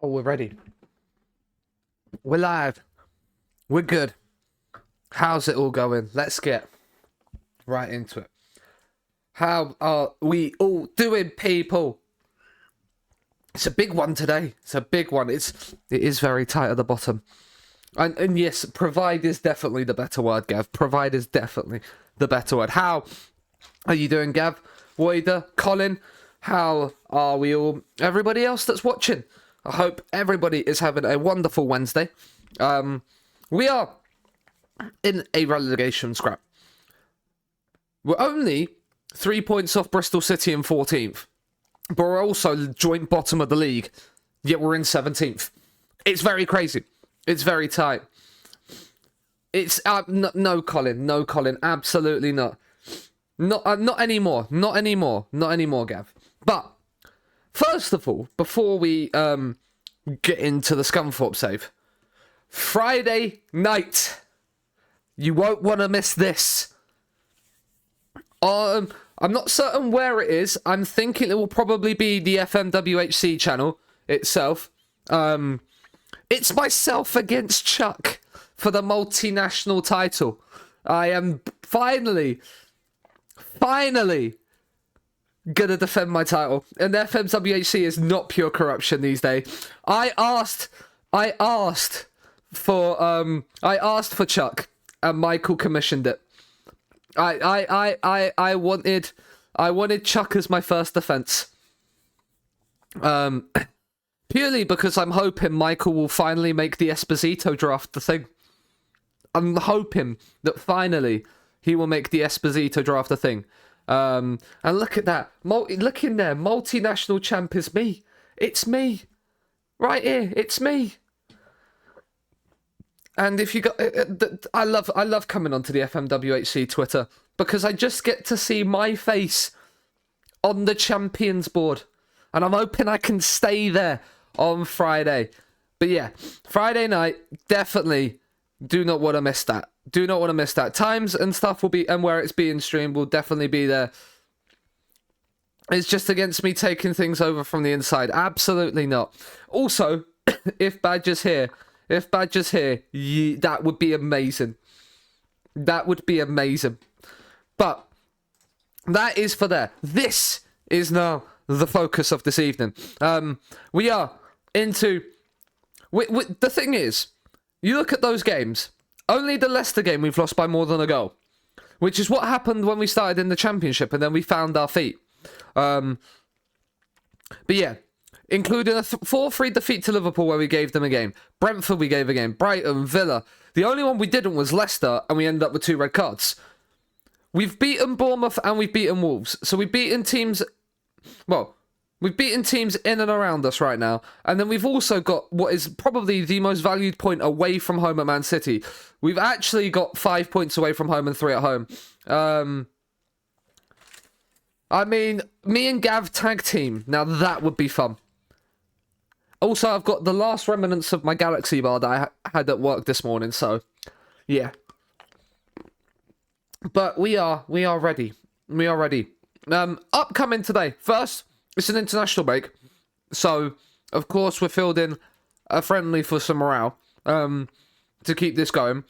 Oh, we're ready. We're live. We're good. How's it all going? Let's get right into it. How are we all doing, people? It's a big one today. It's a big one. It is very tight at the bottom. And yes, provide is definitely the better word, Gav. Provide is definitely the better word. How are you doing, Gav? Wader, Colin? How are we all? Everybody else that's watching? I hope everybody is having a wonderful Wednesday. We are in a relegation scrap. We're only 3 points off Bristol City in 14th. But we're also joint bottom of the league. Yet we're in 17th. It's very crazy. It's very tight. It's no, Colin. No, Colin. Absolutely not. Not anymore. Not anymore. Not anymore, Gav. But first of all, before we get into the Scunthorpe save, Friday night, you won't want to miss this. I'm not certain where it is. I'm thinking it will probably be the FMWHC channel itself. It's myself against Chuck for the multinational title. I am finally gonna defend my title. And FMWHC is not pure corruption these days. I asked for Chuck, and Michael commissioned it. I wanted Chuck as my first defense. Purely because I'm hoping Michael will finally make the Esposito draft the thing. I'm hoping that finally he will make the Esposito draft a thing. And look at that. Look in there. Multinational champ is me. It's me. Right here. It's me. And if you got... I love coming onto the FMWHC Twitter because I just get to see my face on the champions board. And I'm hoping I can stay there on Friday. But yeah, Friday night, definitely do not want to miss that. Do not want to miss that. Times and stuff will be, and where it's being streamed will definitely be there. It's just against me taking things over from the inside. Absolutely not. Also, if Badger's here, that would be amazing. That would be amazing. But that is for there. This is now the focus of this evening. We are into... the thing is, you look at those games, only the Leicester game we've lost by more than a goal, which is what happened when we started in the Championship and then we found our feet. But yeah, including a 4-3 defeat to Liverpool where we gave them a game. Brentford we gave a game. Brighton, Villa. The only one we didn't was Leicester, and we ended up with 2 red cards. We've beaten Bournemouth and we've beaten Wolves. So we've beaten teams... Well, we've beaten teams in and around us right now. And then we've also got what is probably the most valued point away from home at Man City. We've actually got 5 points away from home and 3 at home. I mean, me and Gav tag team. Now that would be fun. Also, I've got the last remnants of my Galaxy bar that I had at work this morning. So, yeah. But we are ready. We are ready. Upcoming today. First, it's an international break. So, of course, we're fielding a friendly for some morale. To keep this going.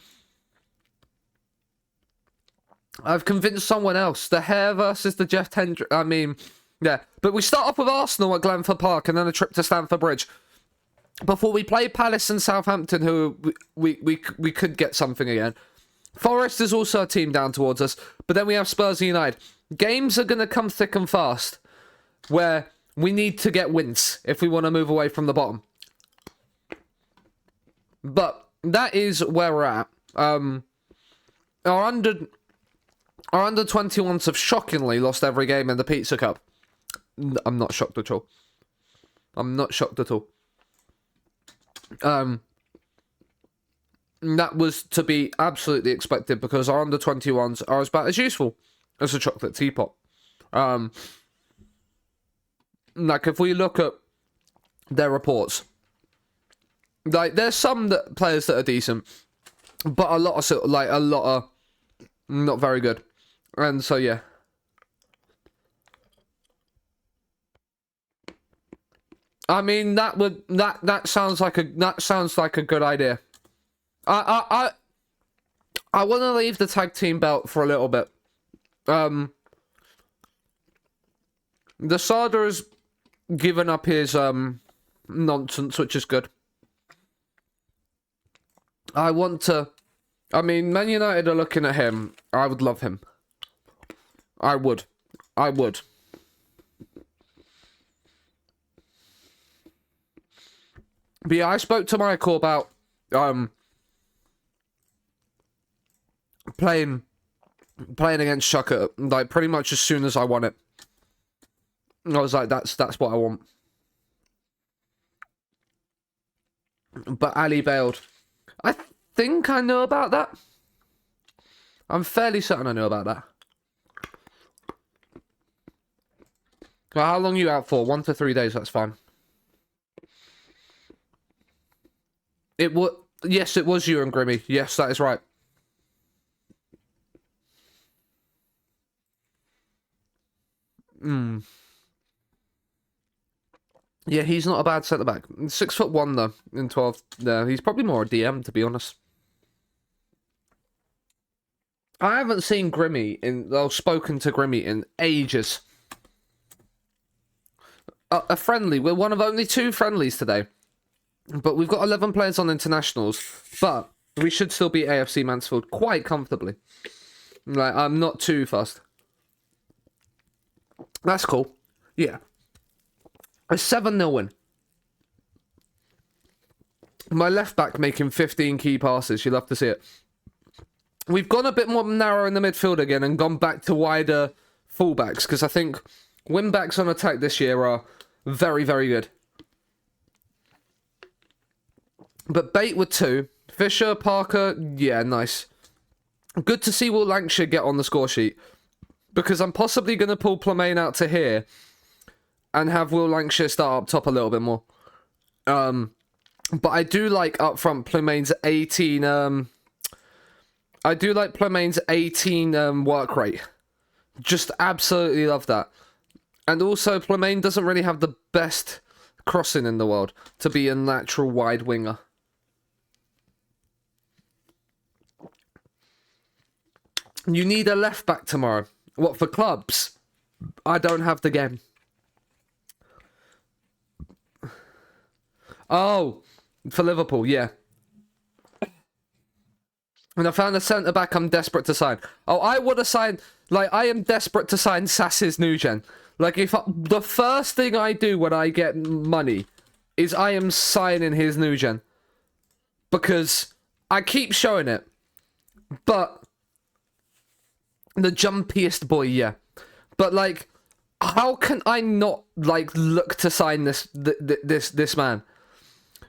I've convinced someone else. The Hare versus the Jeff Hendrick. I mean, yeah. But we start off with Arsenal at Glanford Park and then a trip to Stamford Bridge. Before we play Palace and Southampton, who we could get something again. Forest is also a team down towards us. But then we have Spurs United. Games are going to come thick and fast. Where we need to get wins if we want to move away from the bottom. But that is where we're at. Our under 21s have shockingly lost every game in the Pizza Cup. I'm not shocked at all. I'm not shocked at all. That was to be absolutely expected because our under 21s are about as useful as a chocolate teapot. Like if we look at their reports, like there's some players that are decent, but a lot are not very good. And so yeah. I mean, that sounds like a good idea. I want to leave the tag team belt for a little bit. The Sada has given up his nonsense, which is good. I mean, Man United are looking at him. I would love him. I would. But yeah, I spoke to Michael about playing against Shaka, like, pretty much as soon as I won it. I was like, that's what I want. But Ali bailed. I think I know about that. I'm fairly certain I know about that. Well, how long are you out for? 1 to 3 days, that's fine. Yes, it was you and Grimmy. Yes, that is right. Yeah, he's not a bad centre-back. 6'1" though, in 12. No, he's probably more a DM, to be honest. I haven't seen Grimmy spoken to Grimmy in ages. A friendly. We're one of only 2 friendlies today. But we've got 11 players on internationals. But we should still beat AFC Mansfield quite comfortably. Like, I'm not too fussed. That's cool. Yeah. A 7-0 win. My left back making 15 key passes. You'll love to see it. We've gone a bit more narrow in the midfield again and gone back to wider fullbacks, because I think wing-backs on attack this year are very, very good. But Bate with 2. Fisher, Parker, yeah, nice. Good to see Will Lancashire get on the score sheet, because I'm possibly going to pull Plemaine out to here and have Will Lancashire start up top a little bit more. But I do like up front Plemaine's 18. I do like Plemaine's 18 work rate. Just absolutely love that. And also, Plemaine doesn't really have the best crossing in the world to be a natural wide winger. You need a left back tomorrow. What, for clubs? I don't have the game. Oh, for Liverpool, yeah. And I found a centre-back I'm desperate to sign. Oh, I would have signed... Like, I am desperate to sign Sass's Nugent. Like, the first thing I do when I get money is I am signing his Nugent. Because I keep showing it. But... the jumpiest boy, yeah. But, like, how can I not, like, look to sign this man?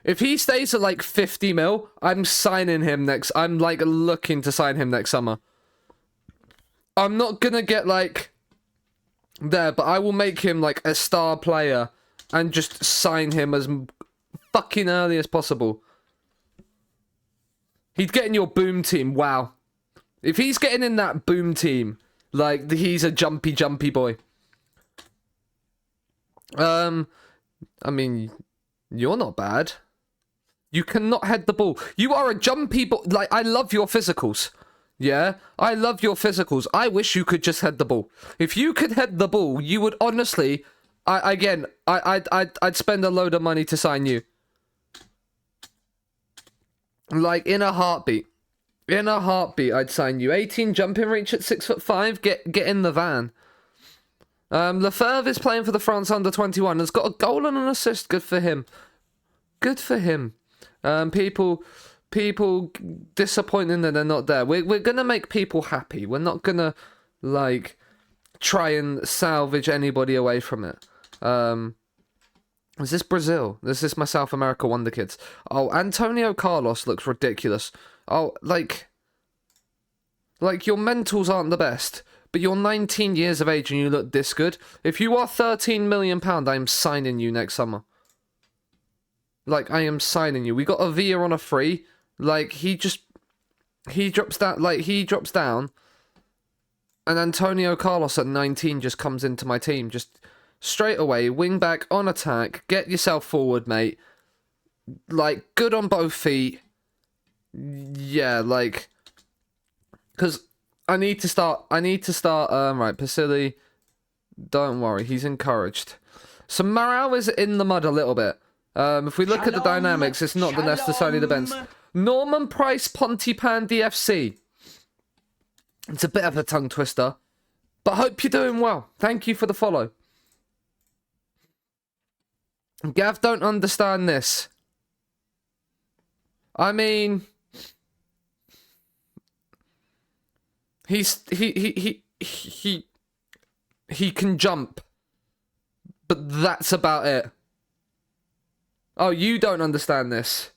If he stays at, like, 50 mil, I'm signing him next... I'm, like, looking to sign him next summer. I'm not gonna get, like... there, but I will make him, like, a star player and just sign him as fucking early as possible. He'd get in your boom team, wow. If he's getting in that boom team, like, he's a jumpy boy. I mean, you're not bad. You cannot head the ball. You are a jumpy boy. Like, I love your physicals. Yeah? I love your physicals. I wish you could just head the ball. If you could head the ball, you would honestly... I'd spend a load of money to sign you. Like, in a heartbeat. In a heartbeat, I'd sign you. 18 jumping reach at 6'5". Get in the van. Lefebvre is playing for the France under-21. Has got a goal and an assist. Good for him. Good for him. People disappointing that they're not there. We're gonna make people happy. We're not gonna, like, try and salvage anybody away from it. Is this Brazil? This is my South America Wonder Kids. Oh, Antonio Carlos looks ridiculous. Oh, like your mentals aren't the best, but you're 19 years of age and you look this good. If you are £13 million, I am signing you next summer. Like, I am signing you. We got a Villa on a free. Like, he drops down, and Antonio Carlos at 19 just comes into my team. Just straight away, wing back on attack, get yourself forward, mate. Like, good on both feet. Yeah, like, because I need to start, right, Pasili, don't worry, he's encouraged. So Morale is in the mud a little bit. If we look at the dynamics, it's not necessarily the best. Norman Price Pontypan DFC. It's a bit of a tongue twister, but hope you're doing well. Thank you for the follow. Gav don't understand this. I mean, he can jump, but that's about it. Oh, you don't understand this.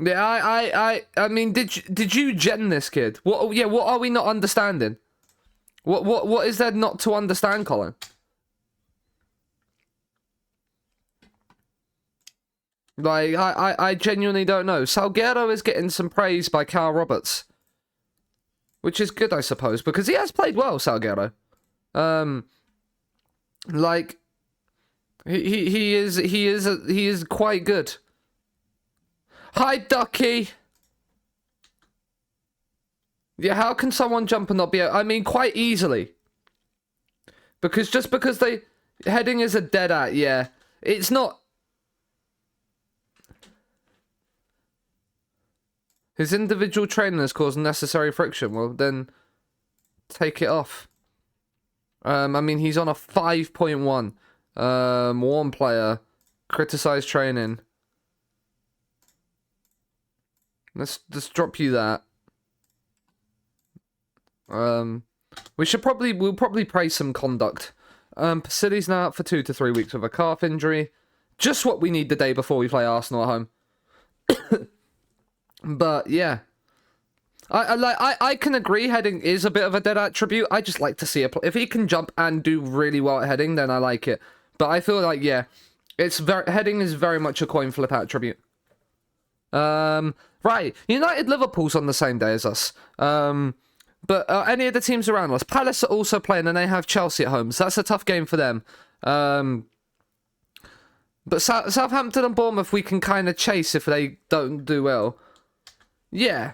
Yeah, I mean, did you gen this kid? What? Yeah, what are we not understanding? What is there not to understand, Colin? Like, I genuinely don't know. Salguero is getting some praise by Carl Roberts, which is good, I suppose, because he has played well, Salguero. Like, he is quite good. Hi, Ducky. Yeah, how can someone jump and not be? I mean, quite easily. Because just because heading is a dead at, yeah, it's not. His individual training has caused unnecessary friction. Well, then take it off. I mean, he's on a 5.1. One player. Criticize training. Let's just drop you that. We'll probably praise some conduct. Pasili's now out for 2 to 3 weeks with a calf injury. Just what we need the day before we play Arsenal at home. But yeah, I can agree heading is a bit of a dead attribute. I just like to see if he can jump and do really well at heading, then I like it. But I feel like, yeah, heading is very much a coin flip attribute. Right, United Liverpool's on the same day as us. But any of the teams around us, Palace are also playing, and they have Chelsea at home, so that's a tough game for them. But Southampton and Bournemouth we can kind of chase if they don't do well. Yeah.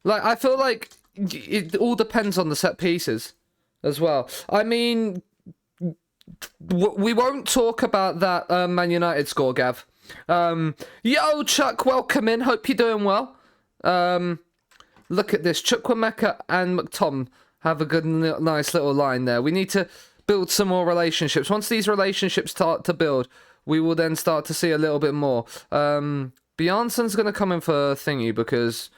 Like, I feel like it all depends on the set pieces as well. I mean, we won't talk about that Man United score, Gav. Yo, Chuck, welcome in. Hope you're doing well. Look at this. Chukwuemeka and McTom have a good, nice little line there. We need to build some more relationships. Once these relationships start to build, we will then start to see a little bit more. Bjarnsson's going to come in for Thingy because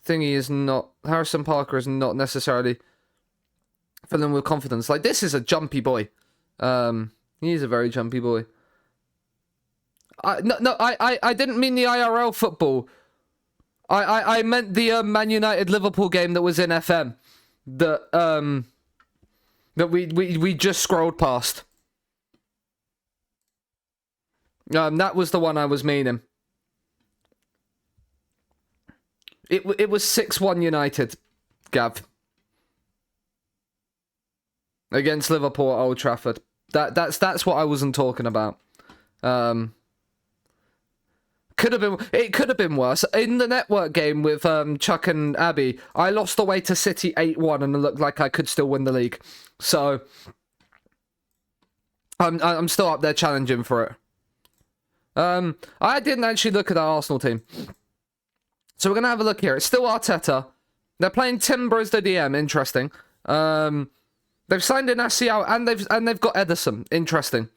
Harrison Parker is not necessarily filling with confidence. Like, this is a jumpy boy. He's a very jumpy boy. I didn't mean the IRL football. I meant the Man United Liverpool game that was in FM. That we just scrolled past. That was the one I was meaning. It was 6-1 United, Gav. Against Liverpool at Old Trafford. That's what I wasn't talking about. It could have been worse. In the network game with Chuck and Abby, I lost away to City 8-1 and it looked like I could still win the league. So I'm still up there challenging for it. I didn't actually look at our Arsenal team. So we're going to have a look here. It's still Arteta. They're playing Timber as the DM. Interesting. They've signed Seanasea and they've got Ederson. Interesting.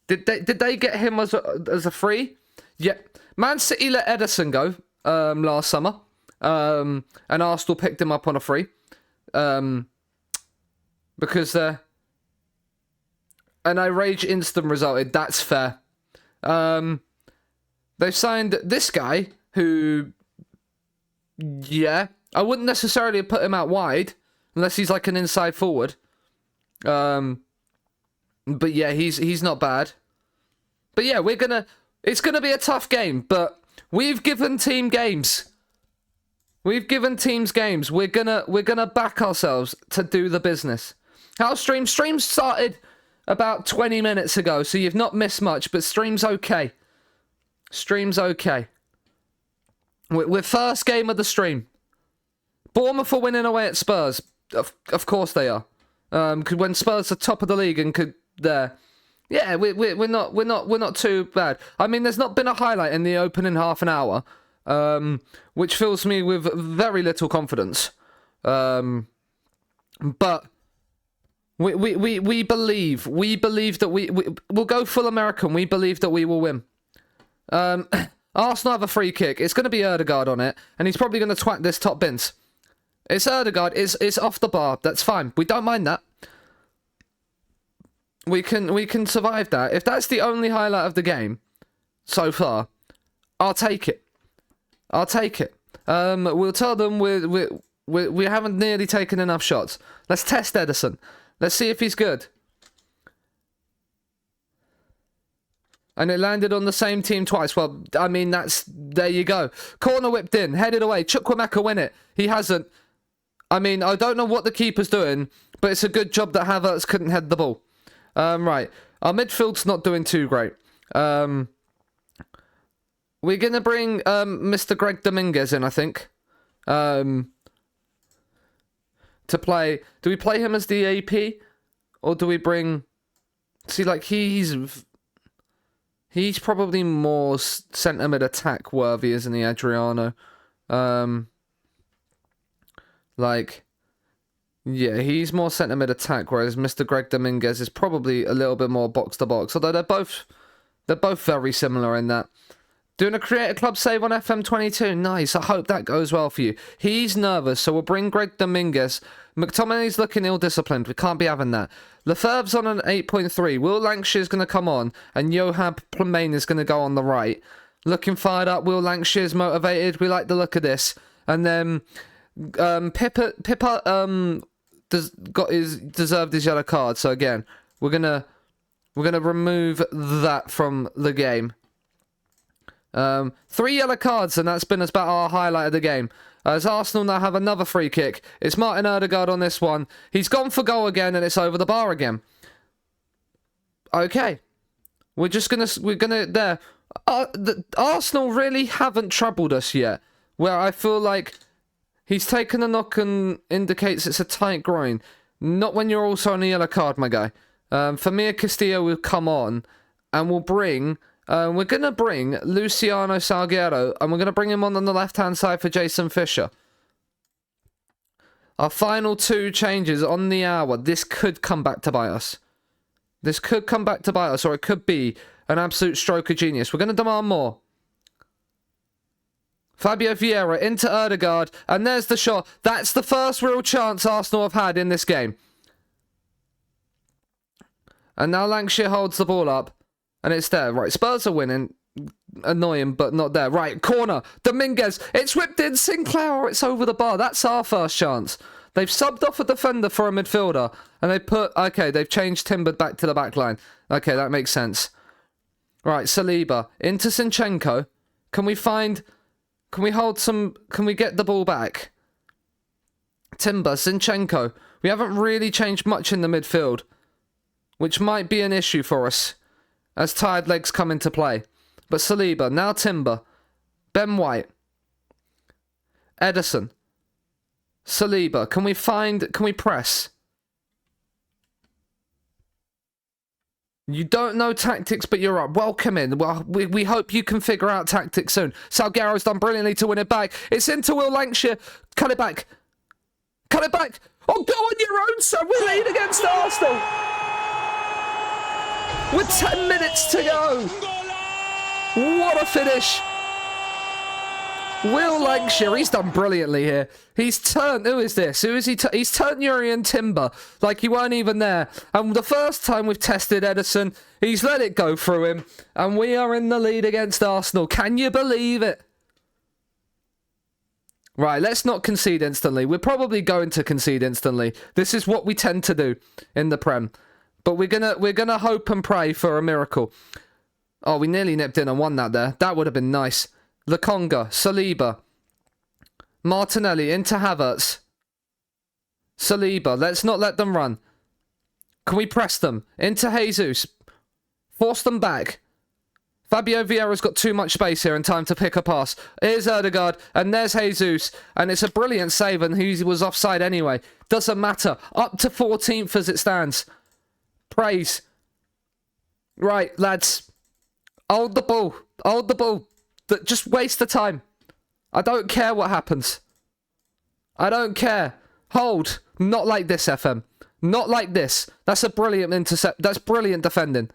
Did they get him as a free? Yeah. Man City let Ederson go last summer. And Arsenal picked him up on a free. Because and I rage instant resulted. That's fair. They've signed this guy who, yeah, I wouldn't necessarily put him out wide unless he's like an inside forward. But yeah, he's not bad. But yeah, it's gonna be a tough game, but we've given team games. We've given teams games. We're gonna back ourselves to do the business. How's stream? Stream started about 20 minutes ago, so you've not missed much, but stream's okay. Stream's okay. We're first game of the stream. Bournemouth are winning away at Spurs. Of course they are. When Spurs are top of the league and could there. Yeah, we're not too bad. I mean, there's not been a highlight in the opening half an hour, which fills me with very little confidence. But we believe that we'll go full American. We believe that we will win. Arsenal have a free kick. It's going to be Ødegaard on it, and he's probably going to twat this top bins. It's Ødegaard. It's off the bar. That's fine. We don't mind that. We can survive that. If that's the only highlight of the game so far, I'll take it. I'll take it. We'll tell them we haven't nearly taken enough shots. Let's test Ederson. Let's see if he's good. And it landed on the same team twice. Well, I mean, there you go. Corner whipped in, headed away. Chukwuemeka win it. He hasn't. I mean, I don't know what the keeper's doing, but it's a good job that Havertz couldn't head the ball. Right. Our midfield's not doing too great. We're going to bring Mr. Greg Dominguez in, I think. To play. Do we play him as the AP? Or do we bring... See, like, he's probably more centre mid attack worthy, isn't he, Adriano? Yeah, he's more centre mid attack, whereas Mr. Greg Dominguez is probably a little bit more box to box. Although they're both very similar in that. Doing a create a club save on FM22. Nice. I hope that goes well for you. He's nervous, so we'll bring Greg Dominguez. McTominay's looking ill-disciplined. We can't be having that. Lefebvre's on an 8.3. Will Lankshire's going to come on, and Johan Plemain is going to go on the right. Looking fired up. Will Lankshire's motivated. We like the look of this. And then Pippa deserved his yellow card. So again, we're gonna remove that from the game. 3 yellow cards, and that's been about our highlight of the game. As Arsenal now have another free kick. It's Martin Ødegaard on this one. He's gone for goal again, and it's over the bar again. Okay. We're gonna there. Arsenal really haven't troubled us yet. Where I feel like he's taken a knock and indicates it's a tight groin. Not when you're also on a yellow card, my guy. Famir Castillo will come on, and we'll bring... we're going to bring Luciano Salguero, and we're going to bring him on the left-hand side for Jason Fisher. Our final 2 changes on the hour. This could come back to bite us. This could come back to bite us, or it could be an absolute stroke of genius. We're going to demand more. Fabio Vieira into Ødegaard, and there's the shot. That's the first real chance Arsenal have had in this game. And now Lancashire holds the ball up. And it's there. Right, Spurs are winning. Annoying, but not there. Right, corner. Dominguez. It's whipped in. Sinclair. It's over the bar. That's our first chance. They've subbed off a defender for a midfielder. And they put... Okay, they've changed Timber back to the back line. Okay, that makes sense. Right, Saliba. Into Zinchenko. Can we find... Can we hold some... Can we get the ball back? Timber. Zinchenko. We haven't really changed much in the midfield. Which might be an issue for us. As tired legs come into play. But Saliba, now Timber. Ben White. Ederson. Saliba. Can we press? You don't know tactics, but you're up. Welcome in. Well, we hope you can figure out tactics soon. Salguero's done brilliantly to win it back. It's into Will Lancashire. Cut it back. Cut it back. Oh, go on your own, son. We lead against Arsenal. With 10 minutes to go. What a finish. Will Lancashire, he's done brilliantly here. He's turned, who is this? Who is he? He's turned Urian Timber like he weren't even there. And the first time we've tested Ederson, he's let it go through him. And we are in the lead against Arsenal. Can you believe it? Right, let's not concede instantly. We're probably going to concede instantly. This is what we tend to do in the Prem. But we're gonna hope and pray for a miracle. Oh, we nearly nipped in and won that there. That would have been nice. Lokonga, Saliba, Martinelli into Havertz. Saliba, let's not let them run. Can we press them? Into Jesus. Force them back. Fabio Vieira's got too much space here and time to pick a pass. Here's Erdegaard, and there's Jesus. And it's a brilliant save, and he was offside anyway. Doesn't matter. Up to 14th as it stands. Praise. Right, lads. Hold the ball. Hold the ball. Just waste the time. I don't care what happens. I don't care. Hold. Not like this, FM. Not like this. That's a brilliant intercept. That's brilliant defending.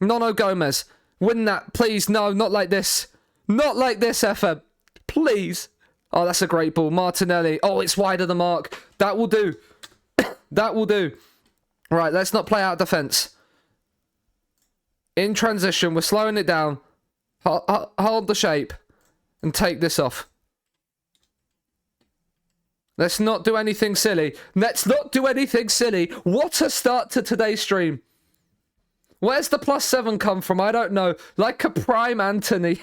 Nono Gomez. Win that. Please. No, not like this. Not like this, FM. Please. Oh, that's a great ball. Martinelli. Oh, it's wide of the mark. That will do. That will do. Right, let's not play out defence. In transition, we're slowing it down. Hold the shape. And take this off. Let's not do anything silly. Let's not do anything silly. What a start to today's stream. Where's the +7 come from? I don't know. Like a prime Anthony.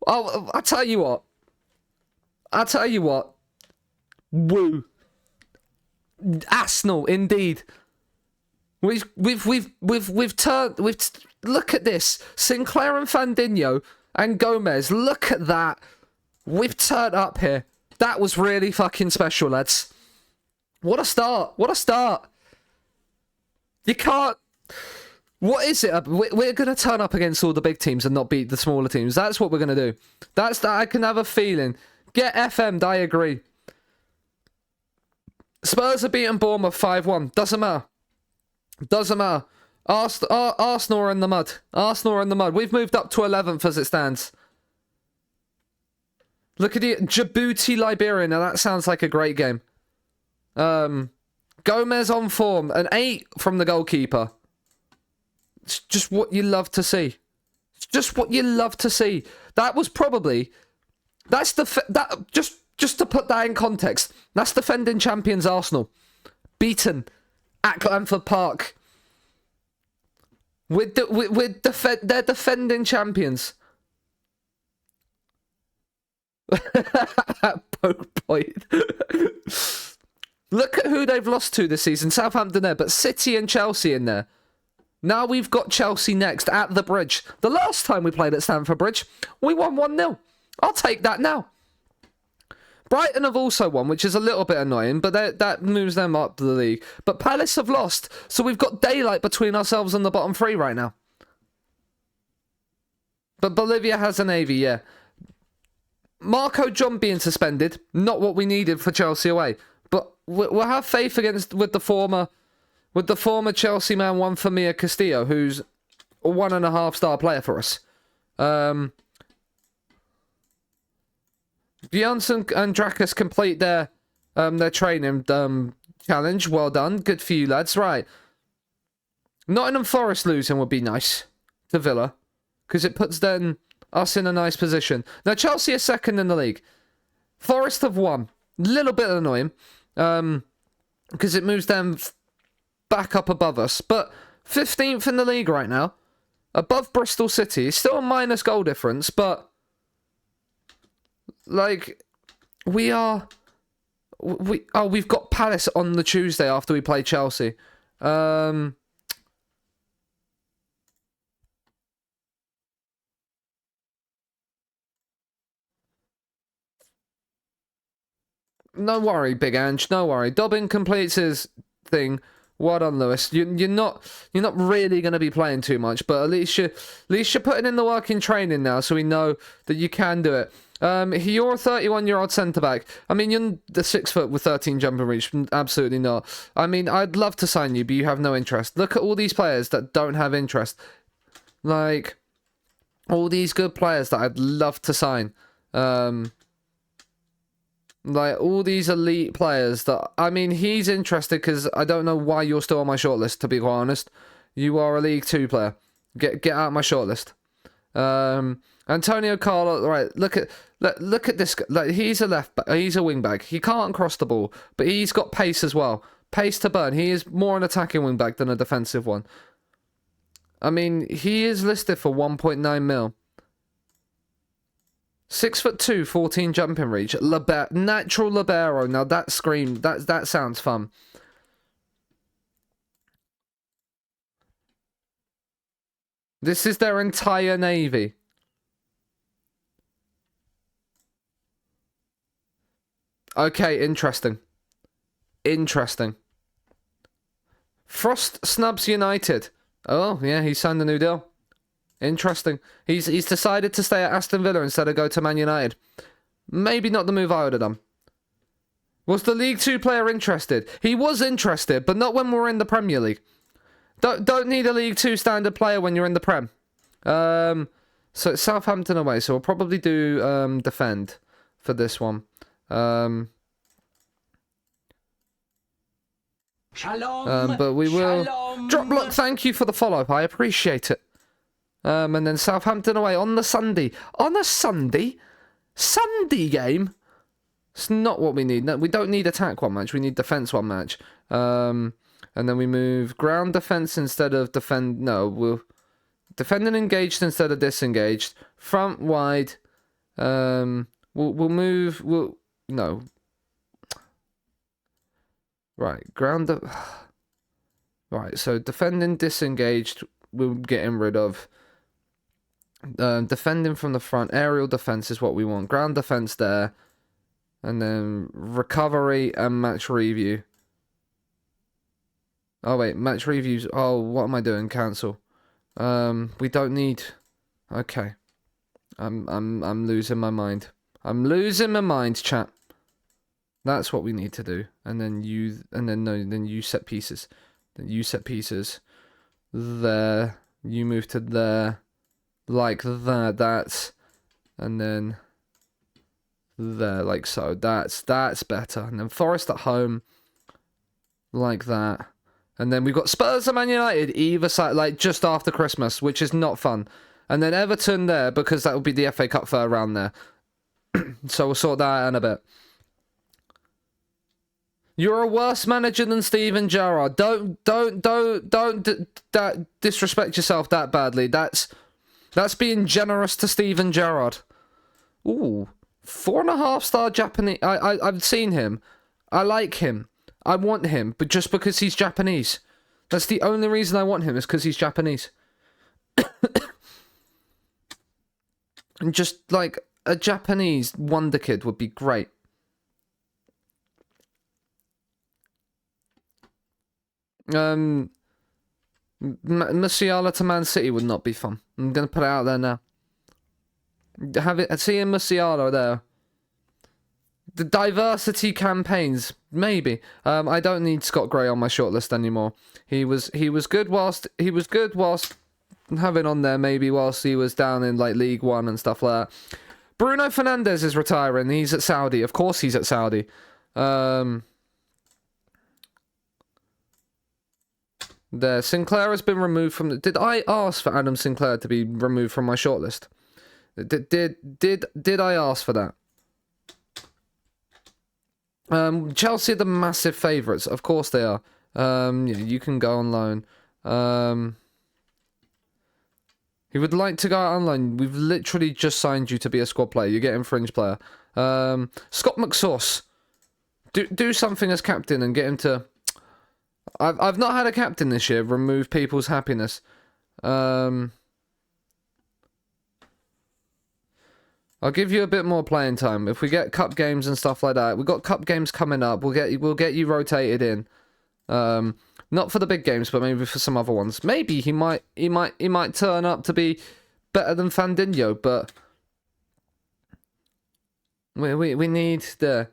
Oh, I'll tell you what. I'll tell you what. Woo. Arsenal, indeed. We've turned. Look at this. Sinclair and Fandinho and Gomez. Look at that. We've turned up here. That was really fucking special, lads. What a start. What a start. You can't... What is it? We're going to turn up against all the big teams and not beat the smaller teams. That's what we're going to do. That's that. I can have a feeling. Get FM'd, I agree. Spurs are beating Bournemouth 5-1. Doesn't matter. Doesn't matter. Arsenal are in the mud. Arsenal are in the mud. We've moved up to 11th as it stands. Look at it. Djibouti, Liberia. Now that sounds like a great game. Gomez on form. An 8 from the goalkeeper. It's just what you love to see. It's just what you love to see. That was probably... That's the... Just to put that in context. That's defending champions Arsenal. Beaten at Scunthorpe Park. They're defending champions. Point. Look at who they've lost to this season. Southampton there, but City and Chelsea in there. Now we've got Chelsea next at the Bridge. The last time we played at Stamford Bridge, we won 1-0. I'll take that now. Brighton have also won, which is a little bit annoying, but that moves them up the league. But Palace have lost, so we've got daylight between ourselves and the bottom 3 right now. But Bolivia has a Navy, yeah. Marco John being suspended, not what we needed for Chelsea away. But we'll have faith with the former Chelsea man Juan Famia Castillo, who's a 1.5-star player for us. Bjornsson and Drakus complete their training challenge. Well done. Good for you, lads. Right. Nottingham Forest losing would be nice to Villa, because it puts us in a nice position. Now, Chelsea are second in the league. Forest have won. Little bit annoying, because it moves them back up above us. But 15th in the league right now, above Bristol City. Still a minus goal difference, but like we've got Palace on the Tuesday after we play Chelsea. No worry, Big Ange. No worry. Dobbin completes his thing. Well done, Lewis. You're not really going to be playing too much, but at least you're putting in the work in training now, so we know that you can do it. You're a 31-year-old centre-back. I mean, you're the 6 foot with 13 jumping reach. Absolutely not. I mean, I'd love to sign you, but you have no interest. Look at all these players that don't have interest. Like, all these good players that I'd love to sign. Like, all these elite players that... I mean, he's interested because I don't know why you're still on my shortlist, to be quite honest. You are a League 2 player. Get out of my shortlist. Antonio Carlo, right, look at this guy. Like, he's a wing back. He can't cross the ball, but he's got pace as well. Pace to burn. He is more an attacking wing back than a defensive one. I mean, he is listed for 1.9 mil. 6'2", 14 jumping reach. Natural libero. Now that sounds fun. This is their entire navy. Okay, interesting. Interesting. Frost snubs United. Oh, yeah, he signed a new deal. Interesting. He's decided to stay at Aston Villa instead of go to Man United. Maybe not the move I would have done. Was the League 2 player interested? He was interested, but not when we're in the Premier League. Don't need a League 2 standard player when you're in the Prem. So it's Southampton away, so we'll probably do defend for this one. Shalom, but we will shalom. drop block. Thank you for the follow up. I appreciate it. And then Southampton away on the Sunday. On a Sunday game. It's not what we need. No, we don't need attack one match. We need defense one match. And then we move ground defense instead of defend. No, we'll defend and engaged instead of disengaged. Front wide. We'll move. No. Right, ground. Right, so defending disengaged. We're getting rid of. Defending from the front. Aerial defense is what we want. Ground defense there. And then recovery and match review. Oh wait, match reviews. Oh, what am I doing? Cancel. We don't need. Okay. I'm losing my mind. I'm losing my mind, chat. That's what we need to do. And then you set pieces. Then you set pieces. There. You move to there. Like that. That's. And then there, like so. That's better. And then Forest at home. Like that. And then we've got Spurs and Man United either side, like just after Christmas, which is not fun. And then Everton there, because that will be the FA Cup third round there. So we'll sort that out in a bit. You're a worse manager than Steven Gerrard. Don't disrespect yourself that badly. That's being generous to Steven Gerrard. Ooh, 4.5-star Japanese. I've seen him. I like him. I want him, but just because he's Japanese. That's the only reason I want him, is because he's Japanese. And just like a Japanese wonder kid would be great. Musiala to Man City would not be fun. I'm gonna put it out there now. Seeing Musiala there. The diversity campaigns, maybe. I don't need Scott Gray on my shortlist anymore. He was good whilst having on there, maybe whilst he was down in like League One and stuff like that. Bruno Fernandes is retiring. He's at Saudi. Of course he's at Saudi. There, Sinclair has been removed from the. Did I ask for Adam Sinclair to be removed from my shortlist? Did I ask for that? Chelsea are the massive favourites. Of course they are. Yeah, you can go on loan. He would like to go out on loan. We've literally just signed you to be a squad player. You're getting fringe player. Scott McSauce. Do something as captain and get him to. I've not had a captain this year remove people's happiness. I'll give you a bit more playing time. If we get cup games and stuff like that, we've got cup games coming up. We'll get you rotated in. Not for the big games, but maybe for some other ones. Maybe he might turn up to be better than Fandinho, but we need the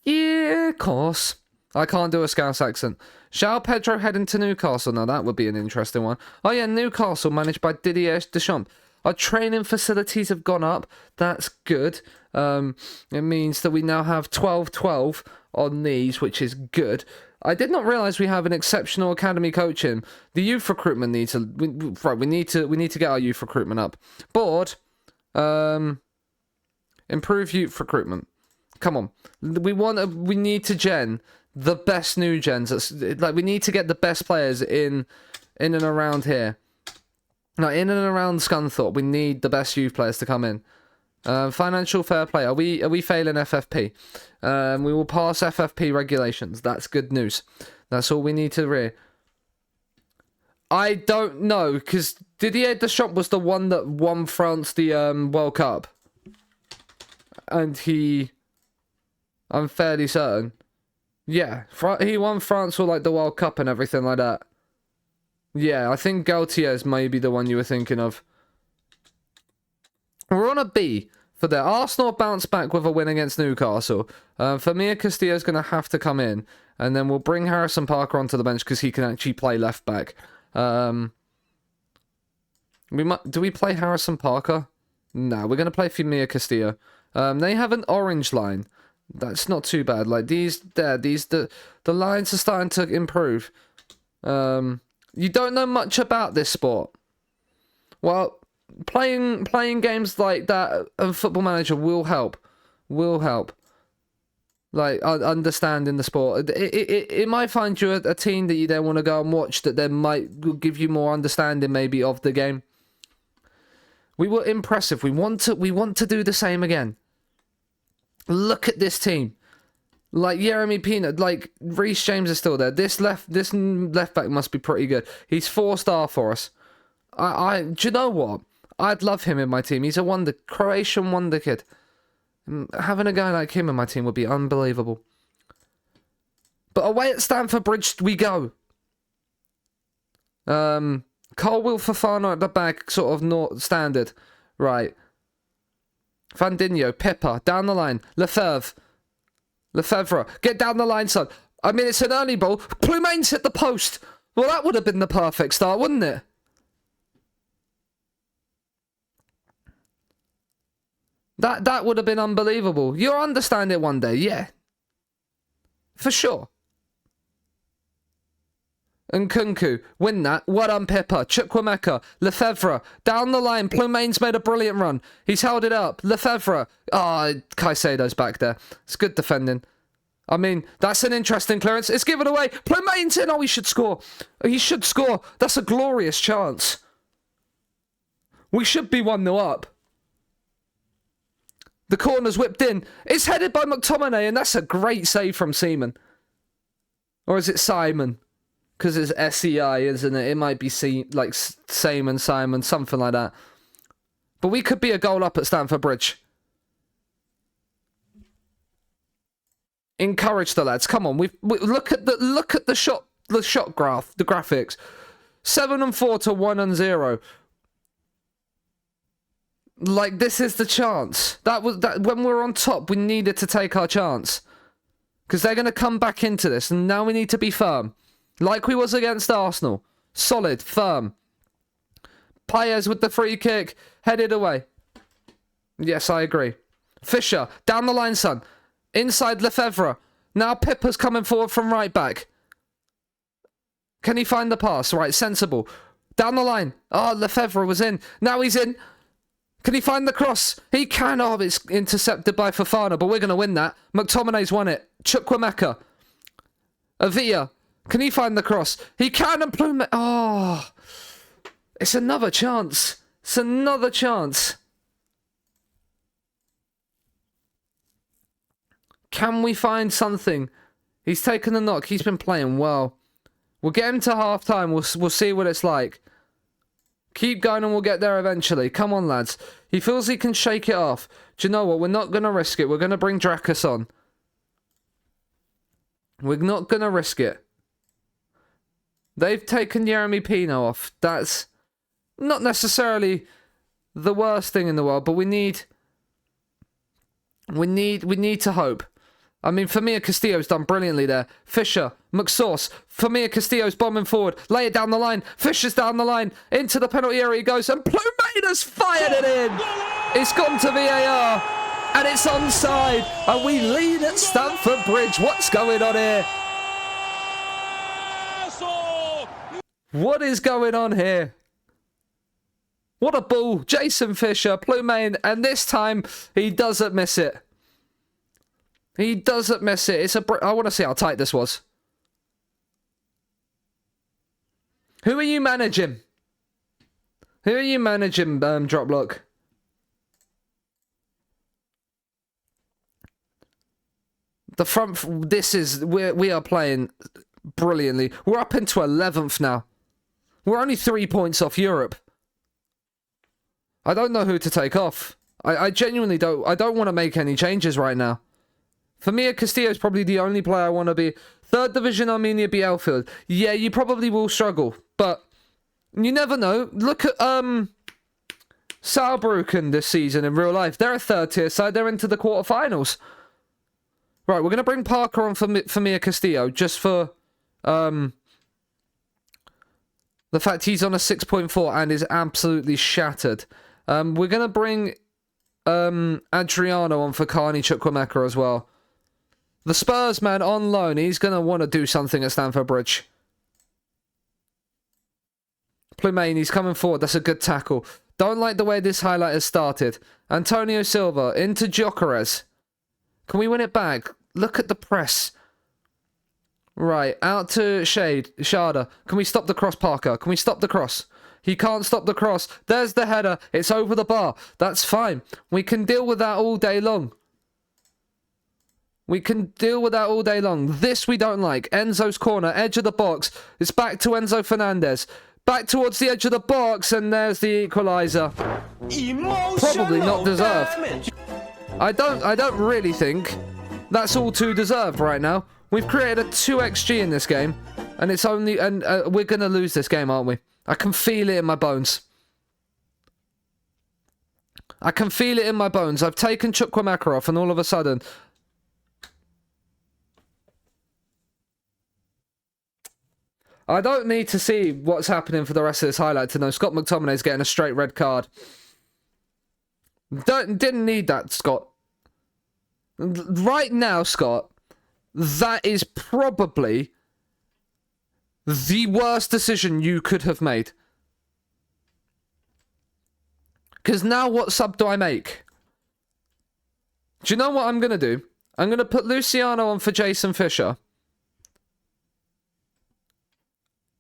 of course. I can't do a Scouse accent. Shall Pedro heading to Newcastle? Now that would be an interesting one. Oh yeah, Newcastle managed by Didier Deschamps. Our training facilities have gone up. That's good. It means that we now have 12-12 on these, which is good. I did not realise we have an exceptional academy coaching. The youth recruitment needs to. We need to get our youth recruitment up. Board. Improve youth recruitment. Come on. We need to gen the best new gens. Like, we need to get the best players in and around here. No, in and around Scunthorpe, we need the best youth players to come in. Financial fair play. Are we failing FFP? We will pass FFP regulations. That's good news. That's all we need to read. I don't know, because Didier Deschamps was the one that won France the World Cup. And I'm fairly certain. Yeah, he won France for like the World Cup and everything like that. Yeah, I think Galtier's maybe the one you were thinking of. We're on a B for the Arsenal bounce back with a win against Newcastle. Famir Castillo's going to have to come in. And then we'll bring Harrison Parker onto the bench because he can actually play left back. Do we play Harrison Parker? No, we're going to play Famir Castillo. They have an orange line. That's not too bad. Like the lines are starting to improve. You don't know much about this sport. Well, playing games like that of Football Manager will help. Will help. Like understanding the sport. It might find you a team that you then want to go and watch that then might give you more understanding maybe of the game. We were impressive. We want to do the same again. Look at this team. Like Yeremy Pina, like Reece James is still there. This left back must be pretty good. He's 4-star for us. Do you know what? I'd love him in my team. He's a Croatian wonder kid. Having a guy like him in my team would be unbelievable. But away at Stamford Bridge we go. Cole Fofana at the back, sort of not standard. Right. Fandinho, Pippa, down the line. Lefebvre, get down the line, son. I mean, it's an early ball. Plumane's hit the post. Well, that would have been the perfect start, wouldn't it? That would have been unbelievable. You'll understand it one day, yeah. For sure. And Kunku, win that. Well done, Pippa. Chukwuemeka, Lefebvre, down the line. Plumane's made a brilliant run. He's held it up. Lefebvre. Caicedo's back there. It's good defending. I mean, that's an interesting clearance. It's given away. Plumane's in. Oh, he should score. He should score. That's a glorious chance. We should be 1-0 up. The corner's whipped in. It's headed by McTominay, and that's a great save from Seaman. Or is it Simon? Because it's SEI, isn't it? It might be Simon, something like that. But we could be a goal up at Stamford Bridge. Encourage the lads. Come on, look at the shot graph, the graphics. 7-4 to 1-0. Like, this is the chance. That when we were on top, we needed to take our chance. Because they're going to come back into this, and now we need to be firm. Like we was against Arsenal. Solid, firm. Paez with the free kick, headed away. Yes, I agree. Fisher, down the line, son. Inside Lefebvre. Now Pippa's coming forward from right back. Can he find the pass? Right, sensible. Down the line. Oh, Lefebvre was in. Now he's in. Can he find the cross? He can. Oh, it's intercepted by Fofana, but we're going to win that. McTominay's won it. Chukwuemeka. Avila. Can he find the cross? He can, and Plume. Oh. It's another chance. It's another chance. Can we find something? He's taken the knock. He's been playing well. We'll get him to half-time. We'll see what it's like. Keep going and we'll get there eventually. Come on, lads. He feels he can shake it off. Do you know what? We're not going to risk it. We're going to bring Drakus on. We're not going to risk it. They've taken Yeremy Pino off. That's not necessarily the worst thing in the world, but we need to hope. I mean, Famir Castillo's done brilliantly there. Fisher, McSauce, Famir Castillo's bombing forward. Lay it down the line. Fisher's down the line. Into the penalty area he goes. And Plumane has fired it in. It's gone to VAR. And it's onside. And we lead at Stamford Bridge. What's going on here? What is going on here? What a ball. Jason Fisher, Plumane. And this time, he doesn't miss it. He doesn't miss it. I want to see how tight this was. Who are you managing? Who are you managing, Drop Look? The front, we are playing brilliantly. We're up into 11th now. We're only 3 points off Europe. I don't know who to take off. I genuinely don't. I don't want to make any changes right now. For me, Castillo is probably the only player I want to be. Third Division Armenia Bielefeld. Yeah, you probably will struggle, but you never know. Look at Saarbrücken this season in real life. They're a third-tier side. They're into the quarterfinals. Right, we're going to bring Parker on for Mia Castillo just for the fact he's on a 6.4 and is absolutely shattered. We're going to bring Adriano on for Carney Chukwuemeka as well. The Spurs man on loan, he's going to want to do something at Stamford Bridge. Plumane, he's coming forward. That's a good tackle. Don't like the way this highlight has started. Antonio Silva into Gyökeres. Can we win it back? Look at the press. Right, out to Shada. Can we stop the cross, Parker? Can we stop the cross? He can't stop the cross. There's the header. It's over the bar. That's fine. We can deal with that all day long. We can deal with that all day long. This we don't like. Enzo's corner, edge of the box. It's back to Enzo Fernandez. Back towards the edge of the box, and there's the equaliser. Probably not deserved. I don't really think that's all too deserved right now. We've created a 2xG in this game, and it's only we're gonna lose this game, aren't we? I can feel it in my bones. I can feel it in my bones. I've taken Chukwuemeka off, and all of a sudden, I don't need to see what's happening for the rest of this highlight to know Scott McTominay's getting a straight red card. Didn't need that, Scott. Right now, Scott, that is probably the worst decision you could have made. Because now what sub do I make? Do you know what I'm going to do? I'm going to put Luciano on for Jason Fisher.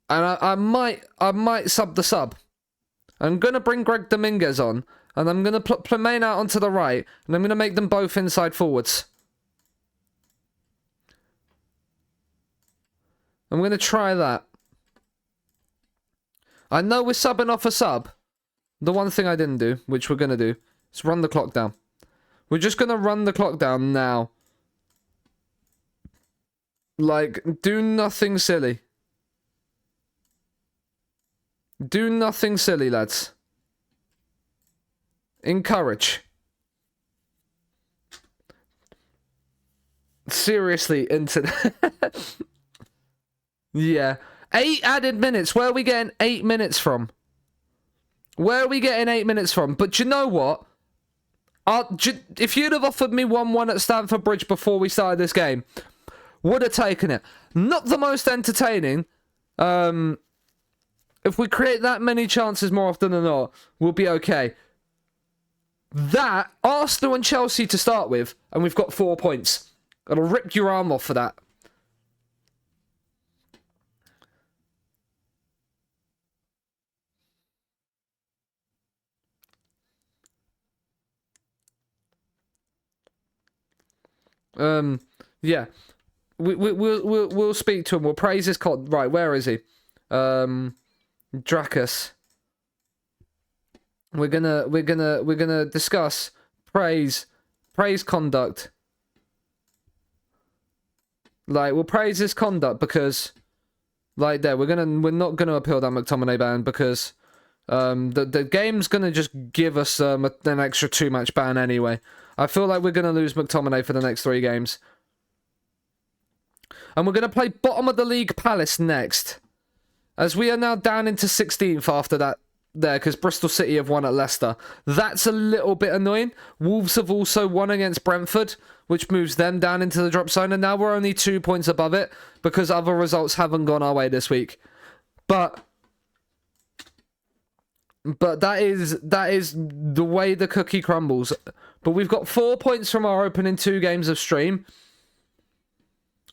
And I might sub the sub. I'm going to bring Greg Dominguez on. And I'm going to put Plumane out onto the right. And I'm going to make them both inside forwards. I'm going to try that. I know we're subbing off a sub. The one thing I didn't do, which we're going to do, is run the clock down. We're just going to run the clock down now. Like, do nothing silly. Do nothing silly, lads. Encourage. Seriously, internet. Yeah. 8 added minutes. Where are we getting 8 minutes from? Where are we getting 8 minutes from? But you know what? If you'd have offered me 1-1 at Stamford Bridge before we started this game, would have taken it. Not the most entertaining. If we create that many chances more often than not, we'll be okay. That, Arsenal and Chelsea to start with, and we've got 4 points. I'll rip your arm off for that. Yeah. We'll speak to him. We'll praise his right, where is he? Dracus. We're gonna discuss praise conduct. Like, we'll praise his conduct because, like, we're not gonna appeal that McTominay ban because the game's gonna just give us an extra 2-match ban anyway. I feel like we're gonna lose McTominay for the next 3 games. And we're gonna play bottom of the league Palace next. As we are now down into 16th after that there, because Bristol City have won at Leicester. That's a little bit annoying. Wolves have also won against Brentford, which moves them down into the drop zone, and now we're only 2 points above it, because other results haven't gone our way this week. But that is the way the cookie crumbles. But we've got 4 points from our opening 2 games of stream.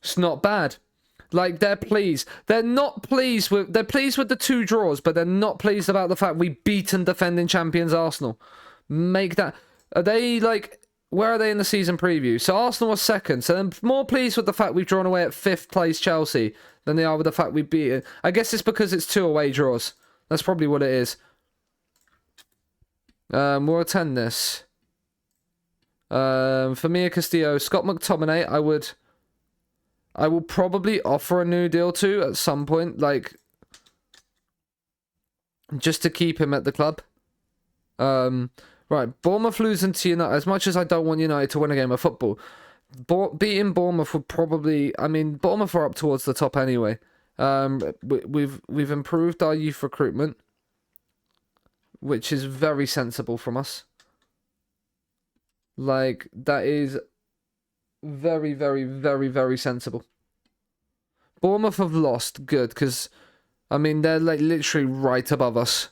It's not bad. Like, they're pleased. They're pleased with the 2 draws, but they're not pleased about the fact we beaten defending champions Arsenal. Make that... Are they, like... Where are they in the season preview? So Arsenal was 2nd, so they're more pleased with the fact we've drawn away at 5th place Chelsea than they are with the fact we beat it. I guess it's because it's 2 away draws. That's probably what it is. We'll attend this. For Mia Castillo, Scott McTominay, I will probably offer a new deal to at some point, like, just to keep him at the club. Right, Bournemouth losing to United. As much as I don't want United to win a game of football, beating Bournemouth would probably... I mean, Bournemouth are up towards the top anyway. We've improved our youth recruitment, which is very sensible from us. Like, that is very, very, very, very sensible. Bournemouth have lost. Good, because, I mean, they're, like, literally right above us.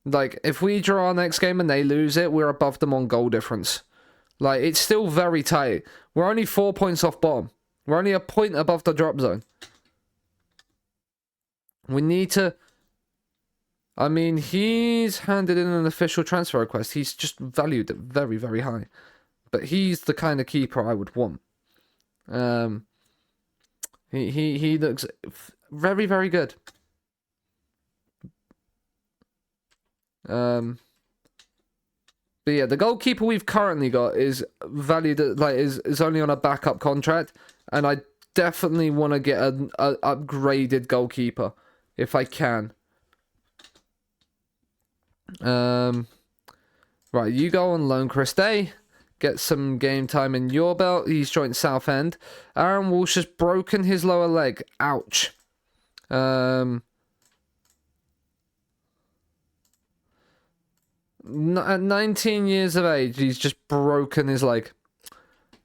Like, if we draw our next game and they lose it, we're above them on goal difference. Like, it's still very tight. We're only 4 points off bottom. We're only a point above the drop zone. We need to... I mean, he's handed in an official transfer request. He's just valued at very, very high. But he's the kind of keeper I would want. He looks very, very good. But yeah, the goalkeeper we've currently got is valued at, like, is only on a backup contract, and I definitely want to get an upgraded goalkeeper if I can. Right, you go on loan, Chris Day. Get some game time in your belt. He's joined Southend. Aaron Walsh has broken his lower leg. Ouch. At 19 years of age, he's just broken his leg.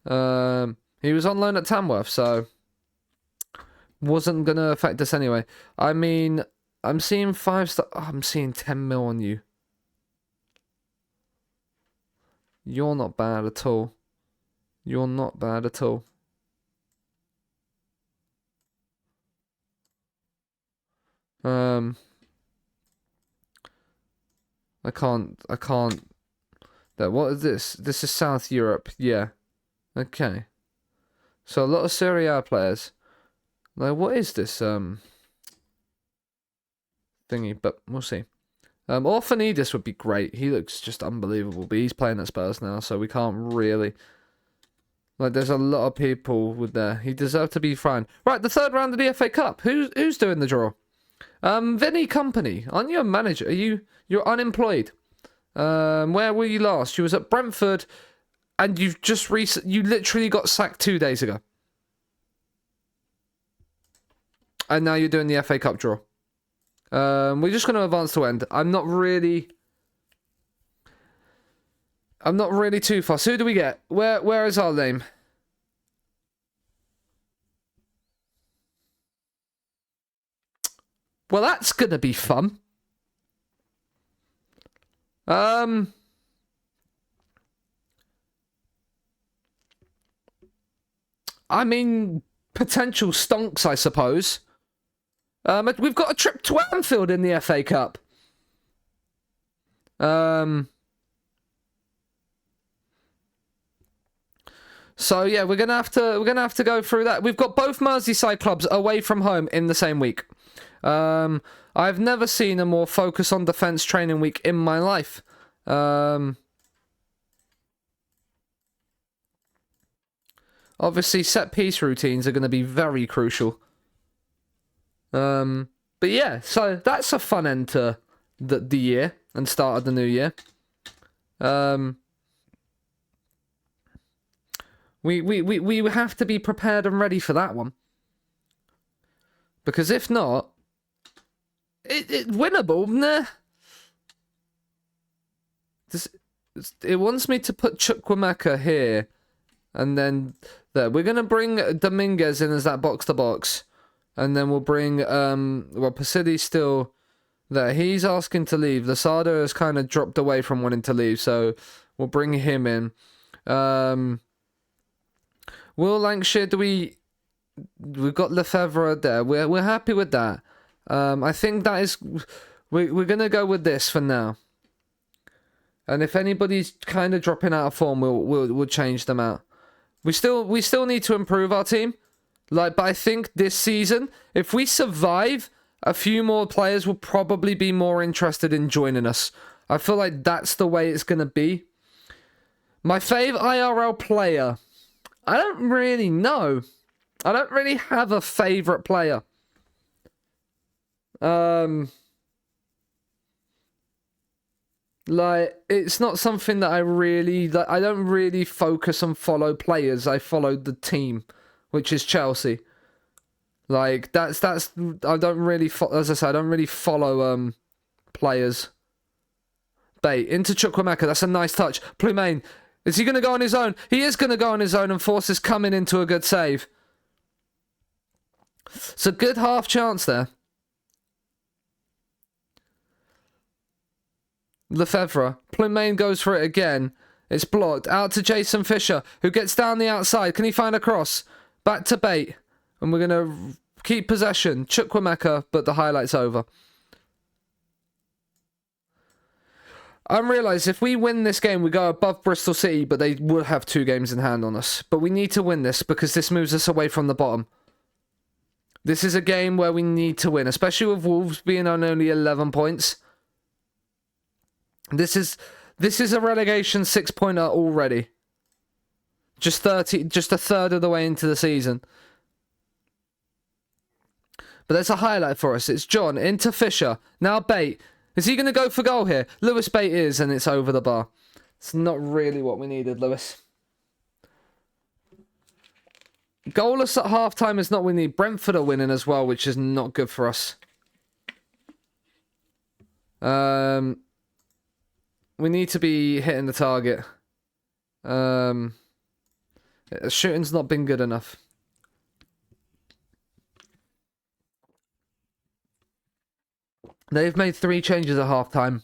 He was on loan at Tamworth, so wasn't going to affect us anyway. I mean, I'm seeing 5-star... Oh, I'm seeing 10 mil on you. You're not bad at all. You're not bad at all. I can't. What is this? This is South Europe. Yeah. Okay. So a lot of Serie A players. Like, what is this, thingy? But we'll see. Orphanidis would be great. He looks just unbelievable. But he's playing at Spurs now, so we can't really... Like, there's a lot of people with there. He deserved to be fine. Right, the third round of the FA Cup. Who's doing the draw? Vinny Company. Aren't you a manager? You're unemployed. Where were you last? You was at Brentford, and you've just you literally got sacked 2 days ago. And now you're doing the FA Cup draw. We're just going to advance to end. I'm not really too fast. Who do we get? Where is our name? Well, that's going to be fun. I mean, potential stonks, I suppose. We've got a trip to Anfield in the FA Cup. So yeah, we're gonna have to go through that. We've got both Merseyside clubs away from home in the same week. I've never seen a more focus on defence training week in my life. Obviously, set piece routines are going to be very crucial. But yeah, so that's a fun end to the year and start of the new year. We have to be prepared and ready for that one. Because if not, it's winnable, nah. It wants me to put Chukwuemeka here, and then there. We're gonna bring Dominguez in as that box to box, and then we'll bring well, Pasili's still there. He's asking to leave. Lasada has kind of dropped away from wanting to leave, so we'll bring him in. Will Lancashire, we've got Lefebvre there. We're happy with that. I think that is we're gonna go with this for now. And if anybody's kind of dropping out of form, we'll change them out. We still need to improve our team. But I think this season, if we survive a few more players will probably be more interested in joining us. I feel like that's the way it's going to be. My fave IRL player, I don't really know. I don't really have a favorite player. Like, it's not something that I really... Like, I don't really focus and follow players. I follow the team, which is Chelsea. Like, that's... I don't really... As I said, I don't really follow players. Bait into Chukwuemeka. That's a nice touch. Plumane. Is he going to go on his own? He is going to go on his own and force his coming into a good save. It's a good half chance there. Lefebvre. Plumane goes for it again. It's blocked. Out to Jason Fisher, who gets down the outside. Can he find a cross? Back to Bait. And we're going to keep possession. Chukwuemeka, but the highlight's over. I realise if we win this game, we go above Bristol City, but they will have 2 games in hand on us. But we need to win this because this moves us away from the bottom. This is a game where we need to win, especially with Wolves being on only 11 points. This is a relegation 6-pointer already. Just a third of the way into the season. But there's a highlight for us. It's John into Fisher. Now Bait. Is he going to go for goal here? Lewis Bait is, and it's over the bar. It's not really what we needed, Lewis. Goalless at half-time is not what we need. Brentford are winning as well, which is not good for us. We need to be hitting the target. Shooting's not been good enough. They've made 3 changes at half-time,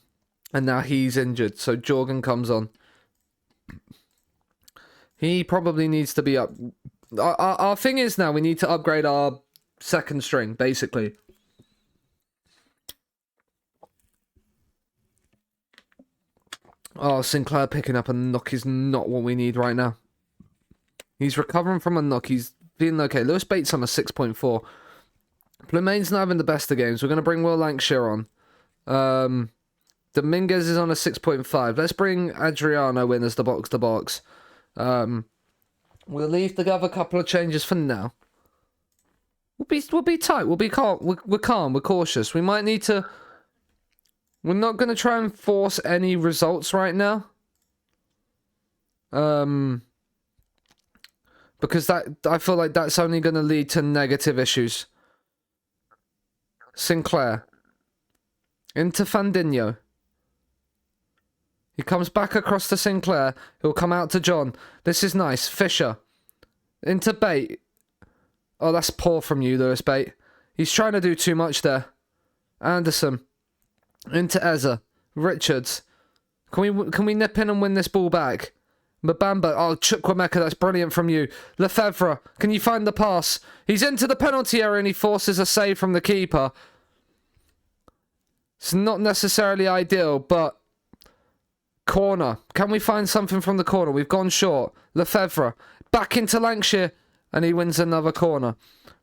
and now he's injured, so Jorgen comes on. He probably needs to be up. Our thing is now we need to upgrade our second string, basically. Oh, Sinclair picking up a knock is not what we need right now. He's recovering from a knock. He's feeling okay. Lewis Bates on a 6.4. Plumane's not having the best of games. We're going to bring Will Lancashire on. Dominguez is on a 6.5. Let's bring Adriano in as the box-to-box. We'll leave the other couple of changes for now. We'll be tight. We'll be calm. We're calm. We're cautious. We might need to... We're not going to try and force any results right now. Because I feel like that's only going to lead to negative issues. Sinclair. Into Fandinho. He comes back across to Sinclair. He'll come out to John. This is nice. Fisher. Into Bait. Oh, that's poor from you, Lewis Bait. He's trying to do too much there. Anderson. Into Eza. Richards. Can we nip in and win this ball back? Mbamba. Oh, Chukwuemeka, that's brilliant from you. Lefebvre. Can you find the pass? He's into the penalty area and he forces a save from the keeper. It's not necessarily ideal, but... Corner. Can we find something from the corner? We've gone short. Lefebvre. Back into Lancashire. And he wins another corner.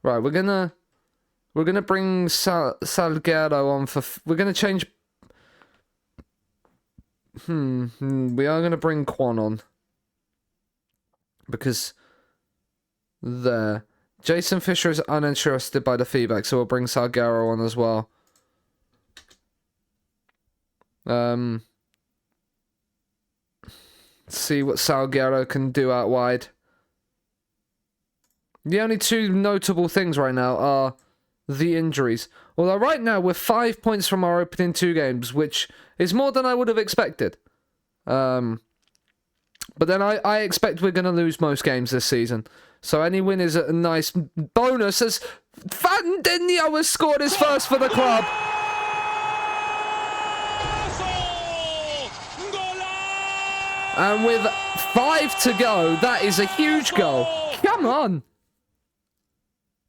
Right, we're gonna bring Salguero on for... We're gonna change... We are gonna bring Quan on. Because... There. Jason Fisher is uninterested by the feedback, so we'll bring Salguero on as well. See what Salguero can do out wide. The only 2 notable things right now are the injuries. Although right now we're 5 points from our opening 2 games, which is more than I would have expected. But then I expect we're going to lose most games this season. So any win is a nice bonus as Fandinho has scored his first for the club. And with 5 to go, that is a huge goal. Come on.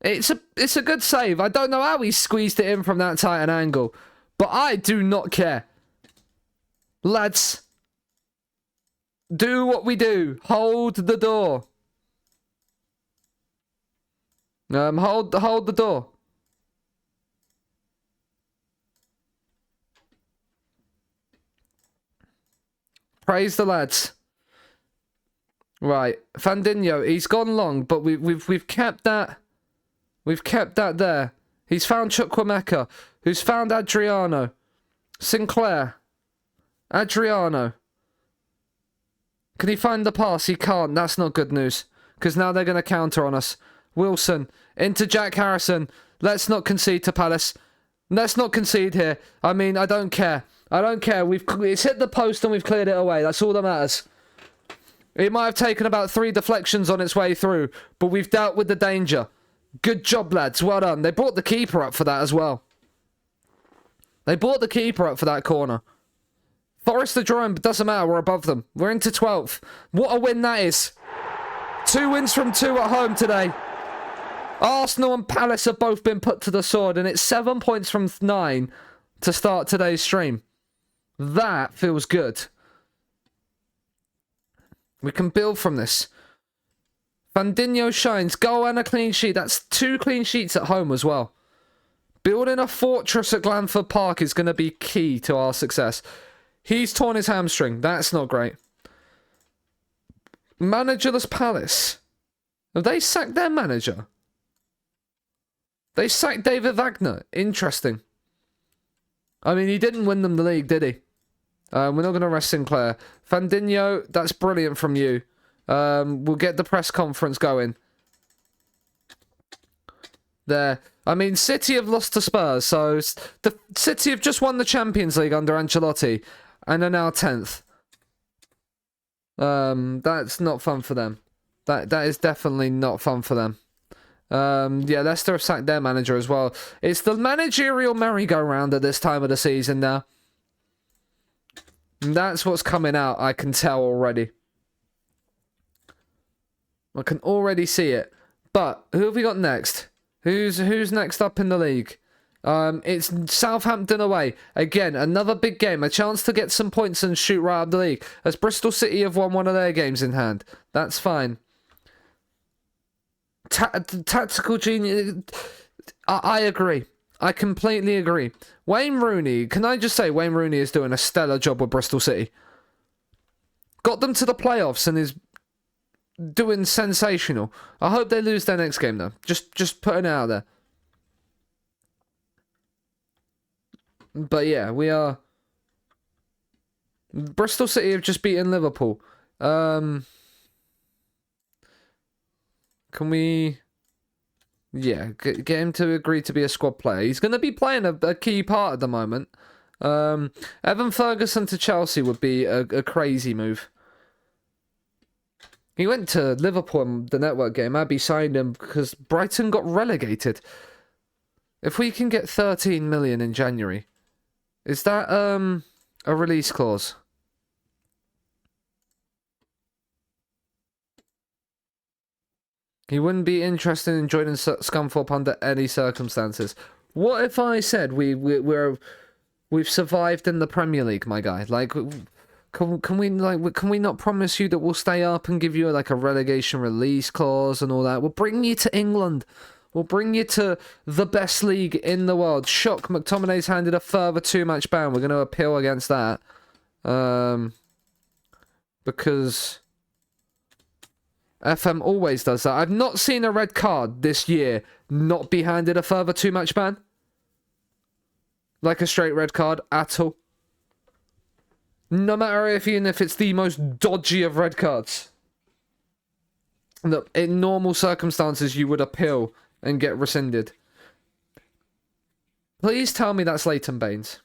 It's a good save. I don't know how he squeezed it in from that tight an angle. But I do not care. Lads. Do what we do. Hold the door. Hold the door. Praise the lads. Right, Fandinho, he's gone long, but we've kept that. We've kept that there. He's found Chukwuemeka, who's found Adriano. Sinclair. Adriano. Can he find the pass? He can't. That's not good news. Because now they're going to counter on us. Wilson. Into Jack Harrison. Let's not concede to Palace. Let's not concede here. I mean, I don't care. I don't care. It's hit the post and we've cleared it away. That's all that matters. It might have taken about 3 deflections on its way through. But we've dealt with the danger. Good job, lads. Well done. They brought the keeper up for that as well. They brought the keeper up for that corner. Forest are drawing, but doesn't matter. We're above them. We're into 12th. What a win that is. 2 wins from 2 at home today. Arsenal and Palace have both been put to the sword, and it's 7 points from 9 to start today's stream. That feels good. We can build from this. Fandinho shines. Goal and a clean sheet. That's 2 clean sheets at home as well. Building a fortress at Glanford Park is going to be key to our success. He's torn his hamstring. That's not great. Managerless Palace. Have they sacked their manager? They sacked David Wagner. Interesting. I mean, he didn't win them the league, did he? We're not going to rest Sinclair. Fandinho, that's brilliant from you. We'll get the press conference going. There. I mean, City have lost to Spurs, so the City have just won the Champions League under Ancelotti, and are now 10th. That's not fun for them. That is definitely not fun for them. Yeah, Leicester have sacked their manager as well. It's the managerial merry-go-round at this time of the season now. And that's what's coming out, I can tell already. I can already see it. But, who have we got next? Who's next up in the league? It's Southampton away. Again, another big game. A chance to get some points and shoot right up the league. As Bristol City have won one of their games in hand. That's fine. Tactical genius. I agree. I completely agree. Wayne Rooney. Can I just say Wayne Rooney is doing a stellar job with Bristol City. Got them to the playoffs and is doing sensational. I hope they lose their next game though. Just putting it out there. But yeah, we are. Bristol City have just beaten Liverpool. Can we? Yeah, get him to agree to be a squad player. He's going to be playing a key part at the moment. Evan Ferguson to Chelsea would be a crazy move. He went to Liverpool in the network game. Abby signed him because Brighton got relegated. If we can get 13 million in January, is that a release clause? He wouldn't be interested in joining Scunthorpe under any circumstances. What if I said we've survived in the Premier League, my guy? Like, can we not promise you that we'll stay up and give you like a relegation release clause and all that? We'll bring you to England. We'll bring you to the best league in the world. Shock, McTominay's handed a further 2-match ban. We're going to appeal against that. Because FM always does that. I've not seen a red card this year not be handed a further 2-match ban. Like a straight red card at all. No matter even if it's the most dodgy of red cards. Look, in normal circumstances, you would appeal and get rescinded. Please tell me that's Leighton Baines.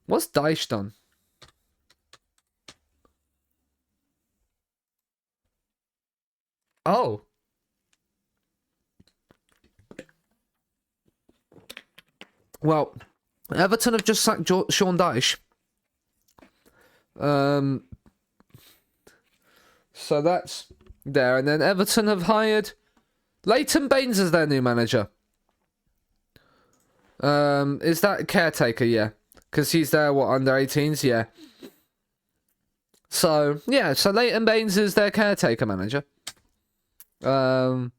What's Dyche done? Oh. Well, Everton have just sacked Sean Dyche. So that's there. And then Everton have hired Leighton Baines as their new manager. Is that caretaker? Yeah. Because he's there, what, under 18s? Yeah. So, yeah. So Leighton Baines is their caretaker manager. But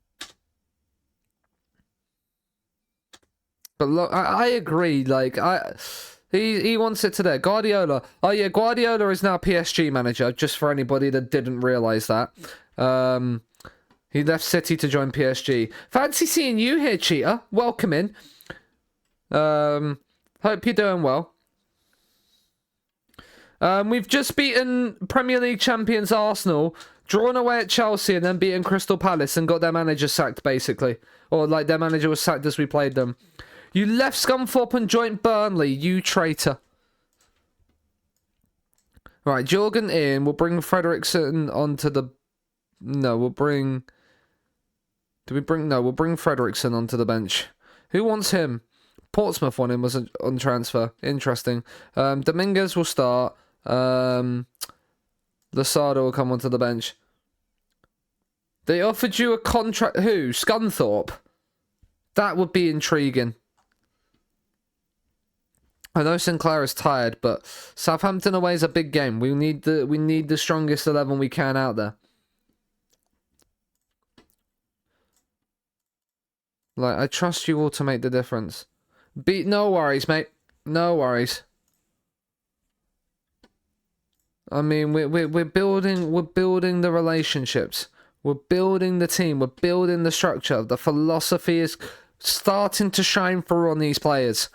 look, I agree. Like, He wants it today. Guardiola. Oh yeah, Guardiola is now PSG manager. Just for anybody that didn't realise that. He left City to join PSG. Fancy seeing you here, Cheetah. Welcome in. Hope you're doing well. We've just beaten Premier League champions Arsenal, drawn away at Chelsea, and then beaten Crystal Palace and got their manager sacked, basically. Or, like, their manager was sacked as we played them. You left Scunthorpe and joined Burnley, you traitor. Right, Jorgen in. We'll bring Frederiksen onto the... No, we'll bring... Do we bring... No, we'll bring Frederiksen onto the bench. Who wants him? Portsmouth won him was on transfer. Interesting. Dominguez will start. Lasada will come onto the bench. They offered you a contract. Who? Scunthorpe. That would be intriguing. I know Sinclair is tired, but Southampton away is a big game. We need the strongest 11 we can out there. Like, I trust you all to make the difference. No worries, mate. No worries. I mean, we're building the relationships. We're building the team. We're building the structure. The philosophy is starting to shine through on these players.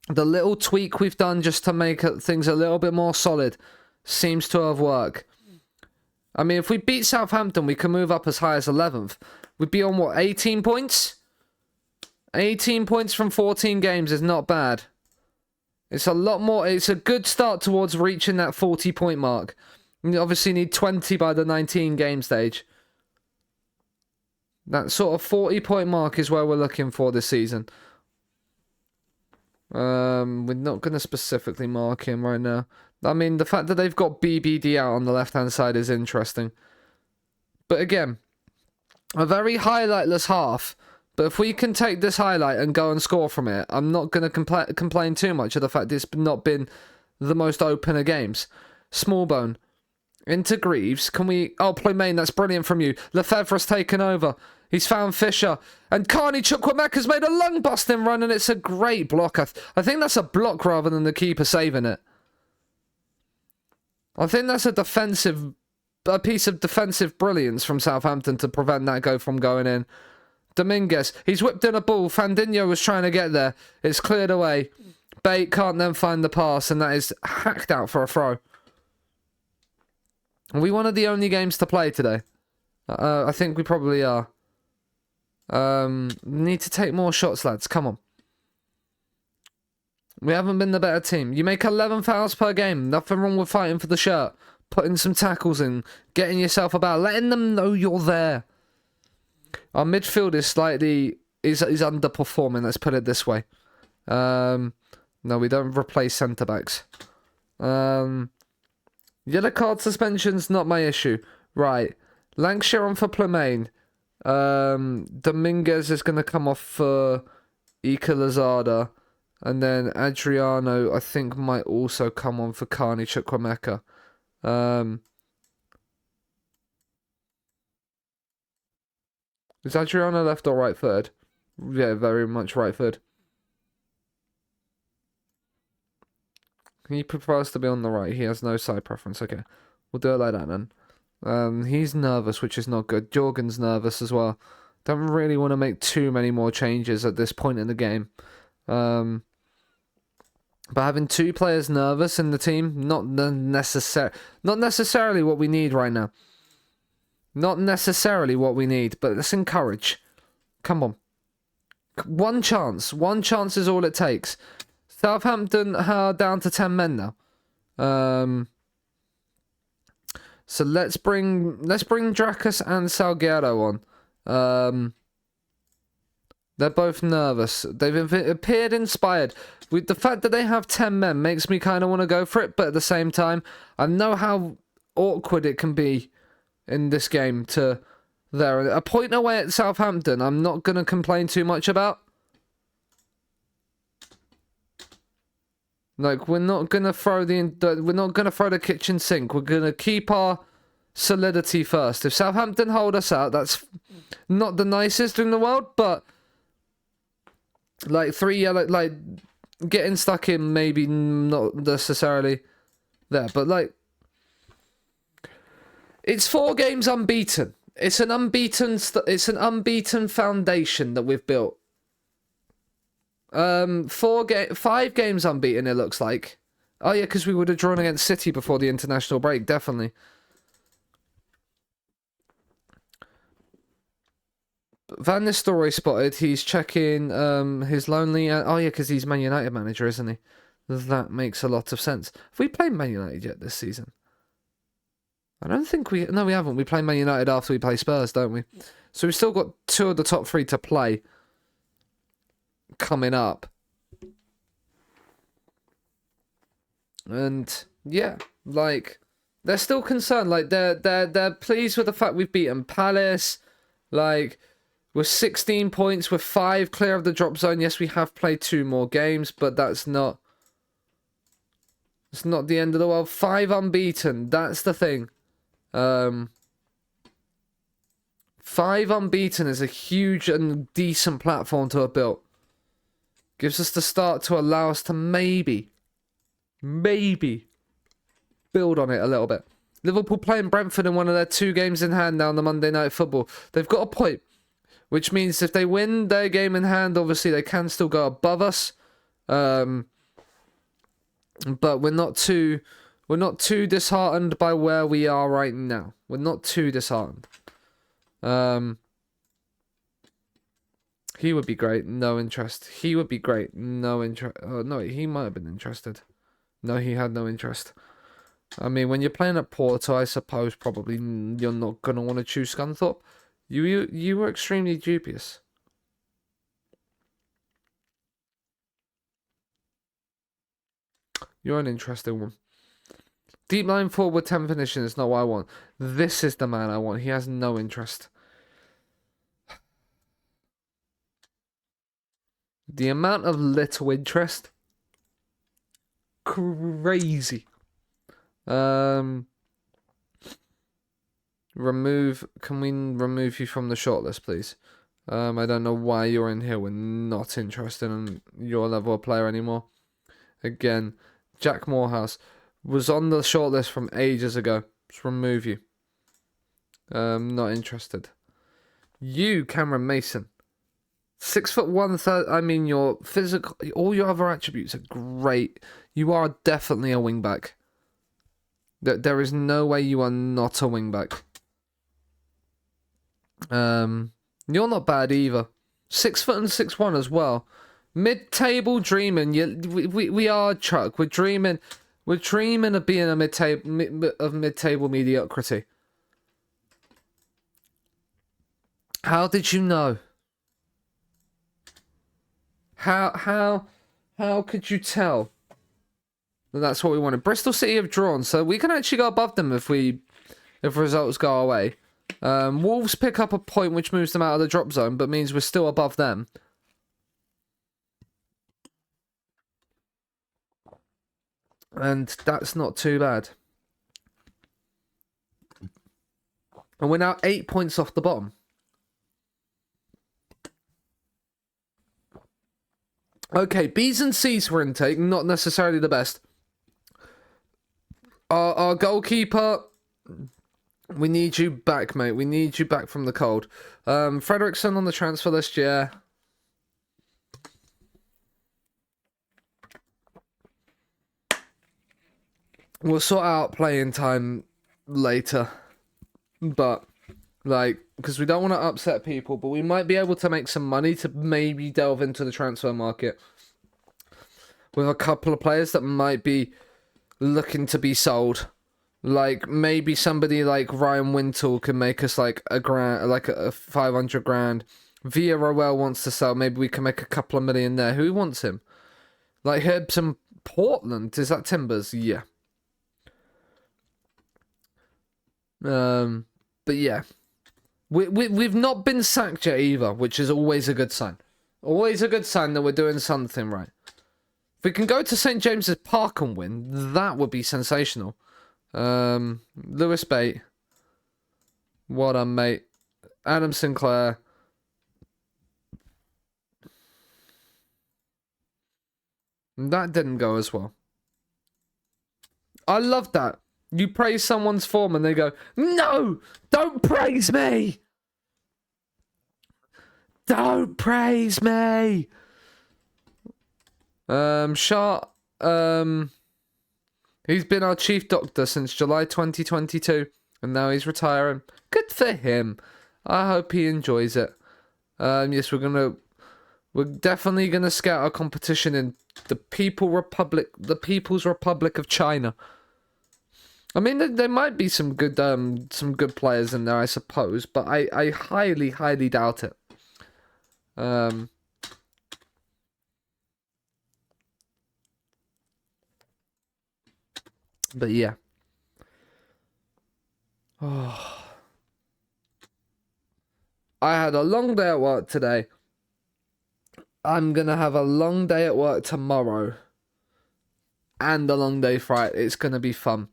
The little tweak we've done just to make things a little bit more solid seems to have worked. I mean, if we beat Southampton, we can move up as high as 11th. We'd be on, what, 18 points? 18 points from 14 games is not bad. It's a lot more. It's a good start towards reaching that 40-point mark. You obviously need 20 by the 19 game stage. That sort of 40-point mark is where we're looking for this season. We're not going to specifically mark him right now. I mean, the fact that they've got BBD out on the left-hand side is interesting. But again, a very highlightless half. But if we can take this highlight and go and score from it, I'm not going to complain too much of the fact it's not been the most open of games. Smallbone. Into Greaves. Can we... Oh, Plomain, that's brilliant from you. Lefebvre's taken over. He's found Fisher. And Carney Chukwuemeka's made a lung-busting run, and it's a great block. I think that's a block rather than the keeper saving it. I think that's a piece of defensive brilliance from Southampton to prevent that goal from going in. Dominguez, he's whipped in a ball. Fandinho was trying to get there. It's cleared away. Bate can't then find the pass, and that is hacked out for a throw. Are we one of the only games to play today? I think we probably are. Need to take more shots, lads. Come on. We haven't been the better team. You make 11 fouls per game. Nothing wrong with fighting for the shirt. Putting some tackles in. Getting yourself about. Letting them know you're there. Our midfield is slightly... is underperforming, let's put it this way. No, we don't replace centre-backs. Yellow card suspension's not my issue. Right. Lancashire on for Plomain. Dominguez is going to come off for Ika Lazada. And then Adriano, I think, might also come on for Carney Chukwuemeka. Is Adriano left or right footed? Yeah, very much right footed. He prefers to be on the right. He has no side preference. Okay. We'll do it like that then. He's nervous, which is not good. Jorgen's nervous as well. Don't really want to make too many more changes at this point in the game. But having two players nervous in the team, not necessarily what we need right now. Not necessarily what we need, but let's encourage. Come on. One chance. One chance is all it takes. Southampton are down to 10 men now. So let's bring Dracus and Salguero on. They're both nervous. They've appeared inspired. With the fact that they have 10 men makes me kind of want to go for it, but at the same time, I know how awkward it can be in this game to there. A point away at Southampton, I'm not going to complain too much about. Like, we're not going to throw the kitchen sink. We're going to keep our solidity first. If Southampton hold us out, that's not the nicest in the world, but like getting stuck in, maybe not necessarily there, but like, it's 4 games unbeaten. It's an unbeaten foundation that we've built. 5 games unbeaten, it looks like. Oh yeah, because we would have drawn against City before the international break, definitely. Van Nistelrooy spotted. He's checking his lonely. Oh yeah, because he's Man United manager, isn't he? That makes a lot of sense. Have we played Man United yet this season? I don't think we... No, we haven't. We play Man United after we play Spurs, don't we? So we've still got 2 of the top 3 to play coming up. And yeah, like, they're still concerned. Like, they're pleased with the fact we've beaten Palace. Like, we're 16 points. We're 5 clear of the drop zone. Yes, we have played 2 more games, but that's not... It's not the end of the world. 5 unbeaten. That's the thing. 5 unbeaten is a huge and decent platform to have built. Gives us the start to allow us to maybe build on it a little bit. Liverpool playing Brentford in one of their 2 games in hand now on the Monday Night Football. They've got a point, which means if they win their game in hand, obviously they can still go above us. But we're not too disheartened by where we are right now. We're not too disheartened. He would be great. No interest. He would be great. No interest. Oh, no, he might have been interested. No, he had no interest. I mean, when you're playing at Porto, I suppose probably you're not going to want to choose Scunthorpe. You were extremely dubious. You're an interesting one. Deep line forward 10 finishing is not what I want. This is the man I want. He has no interest. The amount of little interest. Crazy. Remove. Can we remove you from the shortlist, please? I don't know why you're in here. We're not interested in your level of player anymore. Again, Jack Morehouse was on the shortlist from ages ago. Just remove you. Not interested. You, Cameron Mason. 6'1", I mean, your physical, all your other attributes are great. You are definitely a wingback. There is no way you are not a wingback. You're not bad either. 6 foot and 6'1" as well. Mid-table dreaming. We are, Chuck. We're dreaming. We're dreaming of being a mid-table mediocrity. How did you know? How could you tell that that's what we wanted? Bristol City have drawn, so we can actually go above them if results go our way. Wolves pick up a point which moves them out of the drop zone, but means we're still above them. And that's not too bad. And we're now 8 points off the bottom. Okay, B's and C's for intake, not necessarily the best. Our goalkeeper, we need you back, mate. We need you back from the cold. Frederickson on the transfer list, yeah. We'll sort out playing time later. But, like, because we don't want to upset people, but we might be able to make some money to maybe delve into the transfer market with a couple of players that might be looking to be sold. Like, maybe somebody like Ryan Wintle can make us like a grand, like a 500 grand. Via Roel wants to sell. Maybe we can make a couple of million there. Who wants him? Like Hibs and Portland. Is that Timbers? Yeah. But yeah. We've not been sacked yet either, which is always a good sign. Always a good sign that we're doing something right. If we can go to St. James's Park and win, that would be sensational. Lewis Bate. What a mate. Adam Sinclair. And that didn't go as well. I love that. You praise someone's form and they go, no, don't praise me. Don't praise me. Shah, he's been our chief doctor since July 2022, and now he's retiring. Good for him. I hope he enjoys it. Yes, we're definitely gonna scout our competition in the People's Republic of China. I mean, there might be some good players in there, I suppose, but I highly, highly doubt it. But yeah. Oh. I had a long day at work today. I'm gonna have a long day at work tomorrow. And a long day Friday. It's gonna be fun.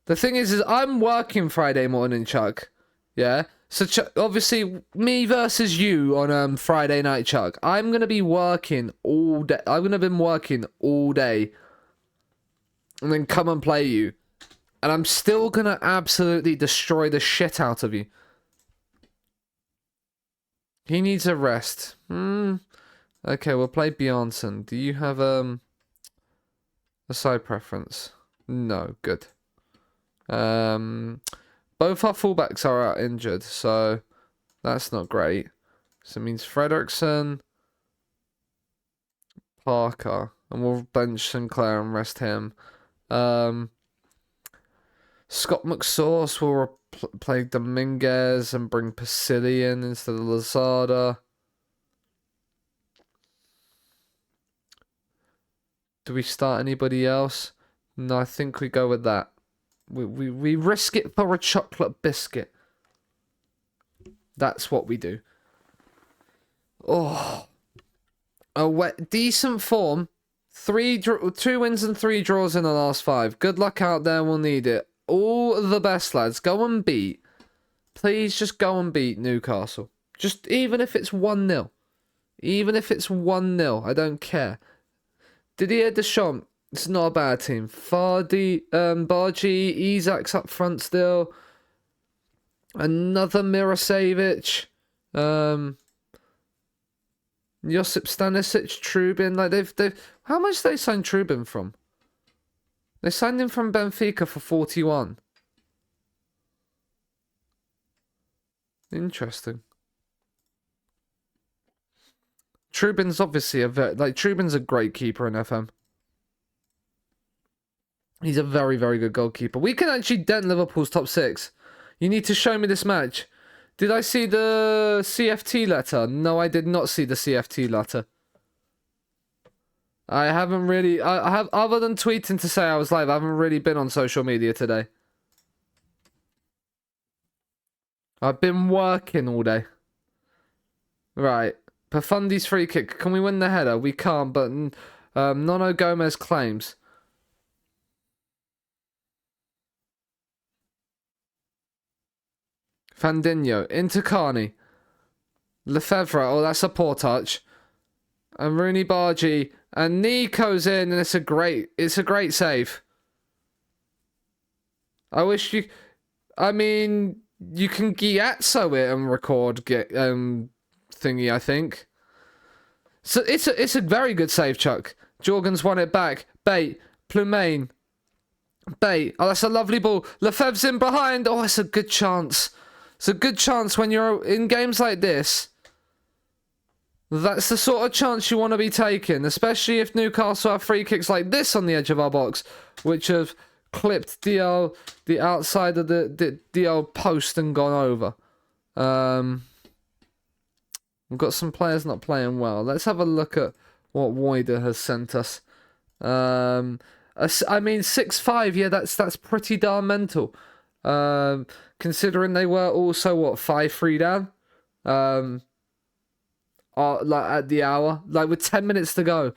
The thing is I'm working Friday morning, Chuck. Yeah? So, obviously, me versus you on Friday night, Chuck. I'm going to be working all day. I'm going to be working all day. And then come and play you. And I'm still going to absolutely destroy the shit out of you. He needs a rest. Okay, we'll play Bjornsson. Do you have a side preference? No, good. Both our fullbacks are out injured, so that's not great. So it means Fredrickson, Parker, and we'll bench Sinclair and rest him. Scott McSauce will play Dominguez and bring Pasili in instead of Lazada. Do we start anybody else? No, I think we go with that. We risk it for a chocolate biscuit. That's what we do. Oh, decent form. 2 wins and 3 draws in the last 5. Good luck out there. We'll need it. All the best, lads. Go and beat. Please just go and beat Newcastle. Just even if it's 1-0. Even if it's 1-0, I don't care. Didier Deschamps. It's not a bad team. Fardy, Bargy, Isak's up front still. Another Mirasevic. Josip Stanisic, Trubin. Like they've how much they signed Trubin from? They signed him from Benfica for 41. Interesting. Trubin's obviously Trubin's a great keeper in FM. He's a very, very good goalkeeper. We can actually dent Liverpool's top 6. You need to show me this match. Did I see the CFT letter? No, I did not see the CFT letter. I haven't really... I have, other than tweeting to say I was live, I haven't really been on social media today. I've been working all day. Right. Pafundi's free kick. Can we win the header? We can't, but Nono Gomez claims. Fandinho into Carney. Lefebvre, oh that's a poor touch. And Rooney Bargy. And Nico's in and it's a great save. I wish you you can Giazzo it and record thingy, I think. So it's a very good save, Chuck. Jorgen's won it back. Bait, Plumain. Bait. Oh, that's a lovely ball. Lefebvre's in behind. Oh, it's a good chance. It's a good chance when you're in games like this. That's the sort of chance you want to be taking, especially if Newcastle have free kicks like this on the edge of our box, which have clipped the outside of the old post and gone over. We've got some players not playing well. Let's have a look at what Wider has sent us. I mean, 6-5, yeah, that's pretty darn mental. Considering they were also, 5-3 down? Like at the hour, like with 10 minutes to go.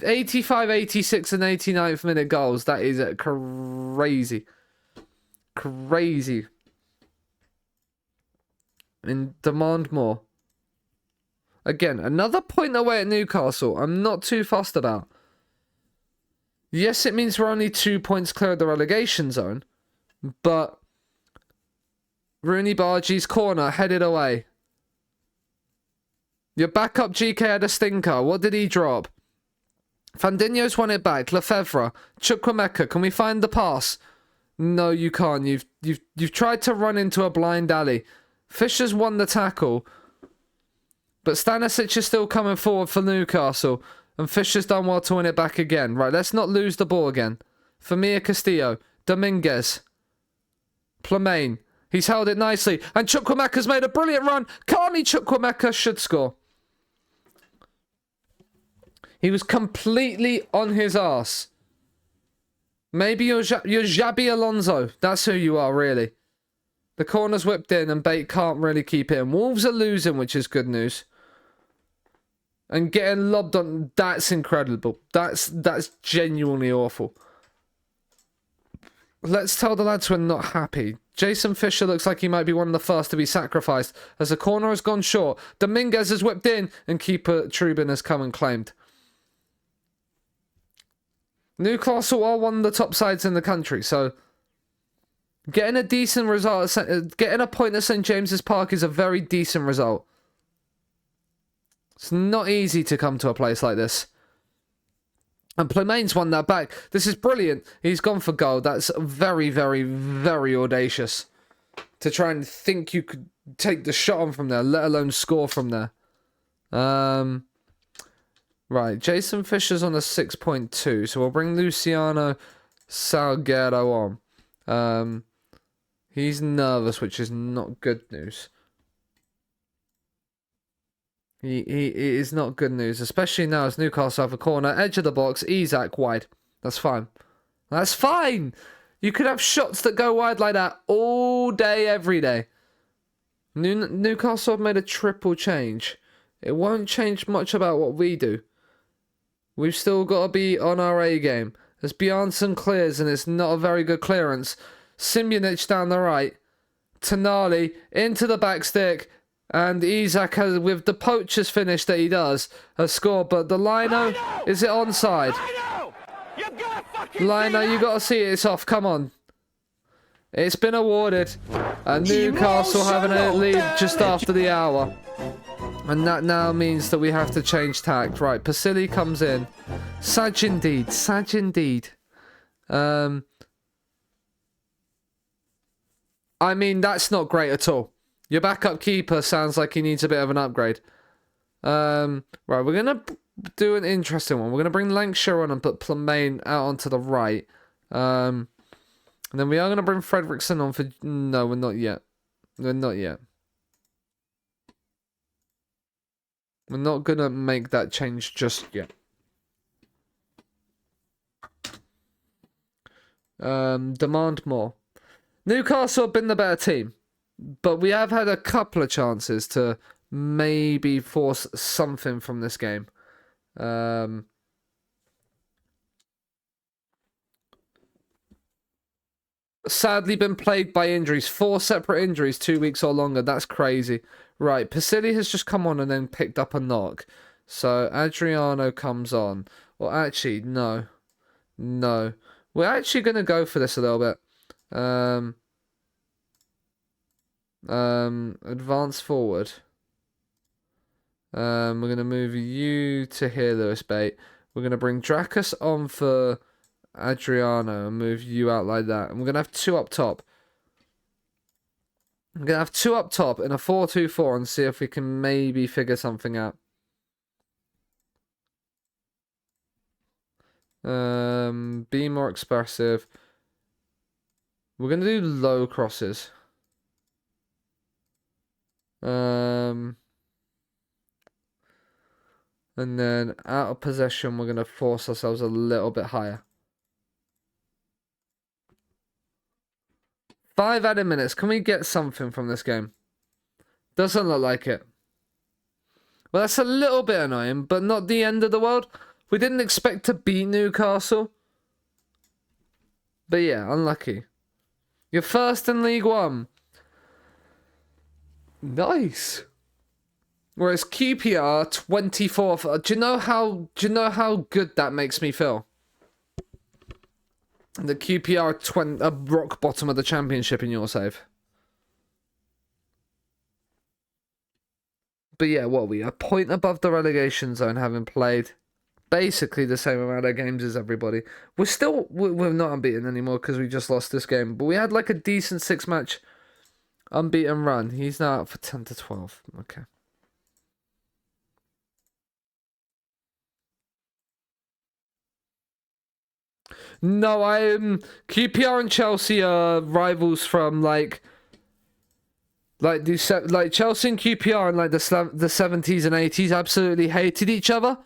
85, 86 and 89th minute goals. That is crazy. Crazy. And demand more. Again, another point away at Newcastle. I'm not too fussed about. Yes, it means we're only 2 points clear of the relegation zone, but Rooney Bargi's corner headed away. Your backup GK had a stinker. What did he drop? Fandinho's won it back. Lefebvre, Chukwuemeka, can we find the pass? No, you can't. You've tried to run into a blind alley. Fisher's won the tackle, but Stanisic is still coming forward for Newcastle, and Fisher's done well to win it back again. Right, let's not lose the ball again. Famia Castillo, Dominguez, Plemaine. He's held it nicely, and Chukwuemeka's made a brilliant run. Carney Chukwuemeka should score. He was completely on his arse. Maybe you're Xabi Alonso. That's who you are, really. The corner's whipped in and Bate can't really keep it in. Wolves are losing, which is good news. And getting lobbed on, that's incredible. That's genuinely awful. Let's tell the lads we're not happy. Jason Fisher looks like he might be one of the first to be sacrificed, as the corner has gone short. Dominguez has whipped in, and keeper Trubin has come and claimed. Newcastle are one of the top sides in the country, so getting a decent result, getting a point at St James's Park is a very decent result. It's not easy to come to a place like this. And Plemane's won that back. This is brilliant. He's gone for goal. That's very, very, very audacious. To try and think you could take the shot on from there, let alone score from there. Right, Jason Fisher's on a 6.2, so we'll bring Luciano Salguero on. He's nervous, which is not good news. He is not good news, especially now as Newcastle have a corner, edge of the box, Isak wide. That's fine. That's fine! You could have shots that go wide like that all day, every day. Newcastle have made a triple change. It won't change much about what we do. We've still got to be on our A game. As Bjarnason clears, and it's not a very good clearance. Simjanic down the right. Tonali into the back stick. And Isak, has, with the poacher's finish that he does, has scored. But the Lino, is it onside? Lino, you got to see it. It's off. Come on. It's been awarded. And Newcastle having a lead just after the hour. And that now means that we have to change tact. Right, Pasili comes in. Saj indeed. Saj indeed. I mean, that's not great at all. Your backup keeper sounds like he needs a bit of an upgrade. Right, we're going to do an interesting one. We're going to bring Lancashire on and put Plemaine out onto the right. And then we are going to bring Fredrickson on for... No, we're not yet. We're not yet. We're not going to make that change just yet. Demand more. Newcastle have been the better team. But we have had a couple of chances to maybe force something from this game. Sadly been plagued by injuries. 4 separate injuries, 2 weeks or longer. That's crazy. Right, Pasili has just come on and then picked up a knock. So Adriano comes on. Well, actually, no. No. We're actually going to go for this a little bit. Advance forward. We're going to move you to here, Lewis Bate. We're going to bring Drakus on for Adriano and move you out like that. And we're going to have 2 up top. I'm going to have 2 up top in a 4-2-4 and see if we can maybe figure something out. Be more expressive. We're going to do low crosses. And then out of possession, we're going to force ourselves a little bit higher. 5 added minutes. Can we get something from this game? Doesn't look like it. Well, that's a little bit annoying, but not the end of the world. We didn't expect to beat Newcastle. But yeah, unlucky. You're first in League One. Nice. Whereas QPR 24th. Do you know how good that makes me feel? The QPR rock bottom of the championship in your save. But yeah, what are we? A point above the relegation zone, having played basically the same amount of games as everybody. We're not unbeaten anymore because we just lost this game. But we had like a decent 6-match unbeaten run. He's now up for 10 to 12. Okay. No, QPR and Chelsea are rivals from like Chelsea and QPR in like the 70s and 80s absolutely hated each other.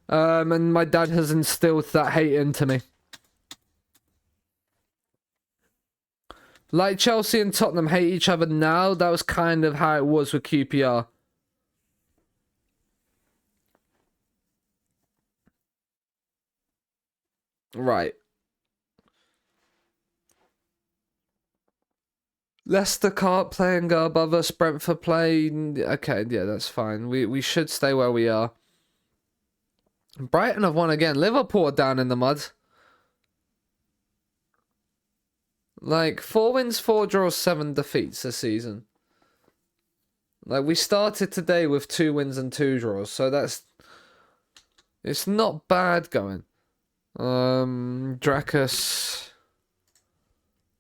And my dad has instilled that hate into me. Like Chelsea and Tottenham hate each other now, that was kind of how it was with QPR. Right. Leicester can't play and go above us. Brentford play. Okay, yeah, that's fine. We should stay where we are. Brighton have won again. Liverpool are down in the mud. Like, 4 wins, 4 draws, 7 defeats this season. Like, we started today with 2 wins and 2 draws, so that's... It's not bad going. Dracus...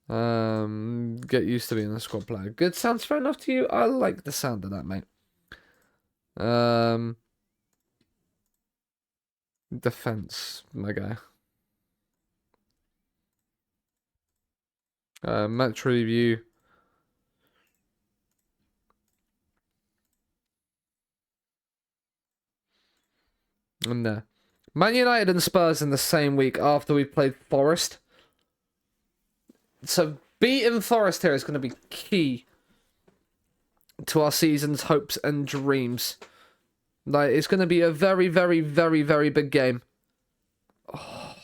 get used to being a squad player. Good, sounds fair enough to you. I like the sound of that, mate. Defense, my guy. Match review. And there. Man United and Spurs in the same week after we played Forest. So beating Forest here is going to be key to our season's hopes and dreams. Like, it's going to be a very, very, very, very big game. Oh.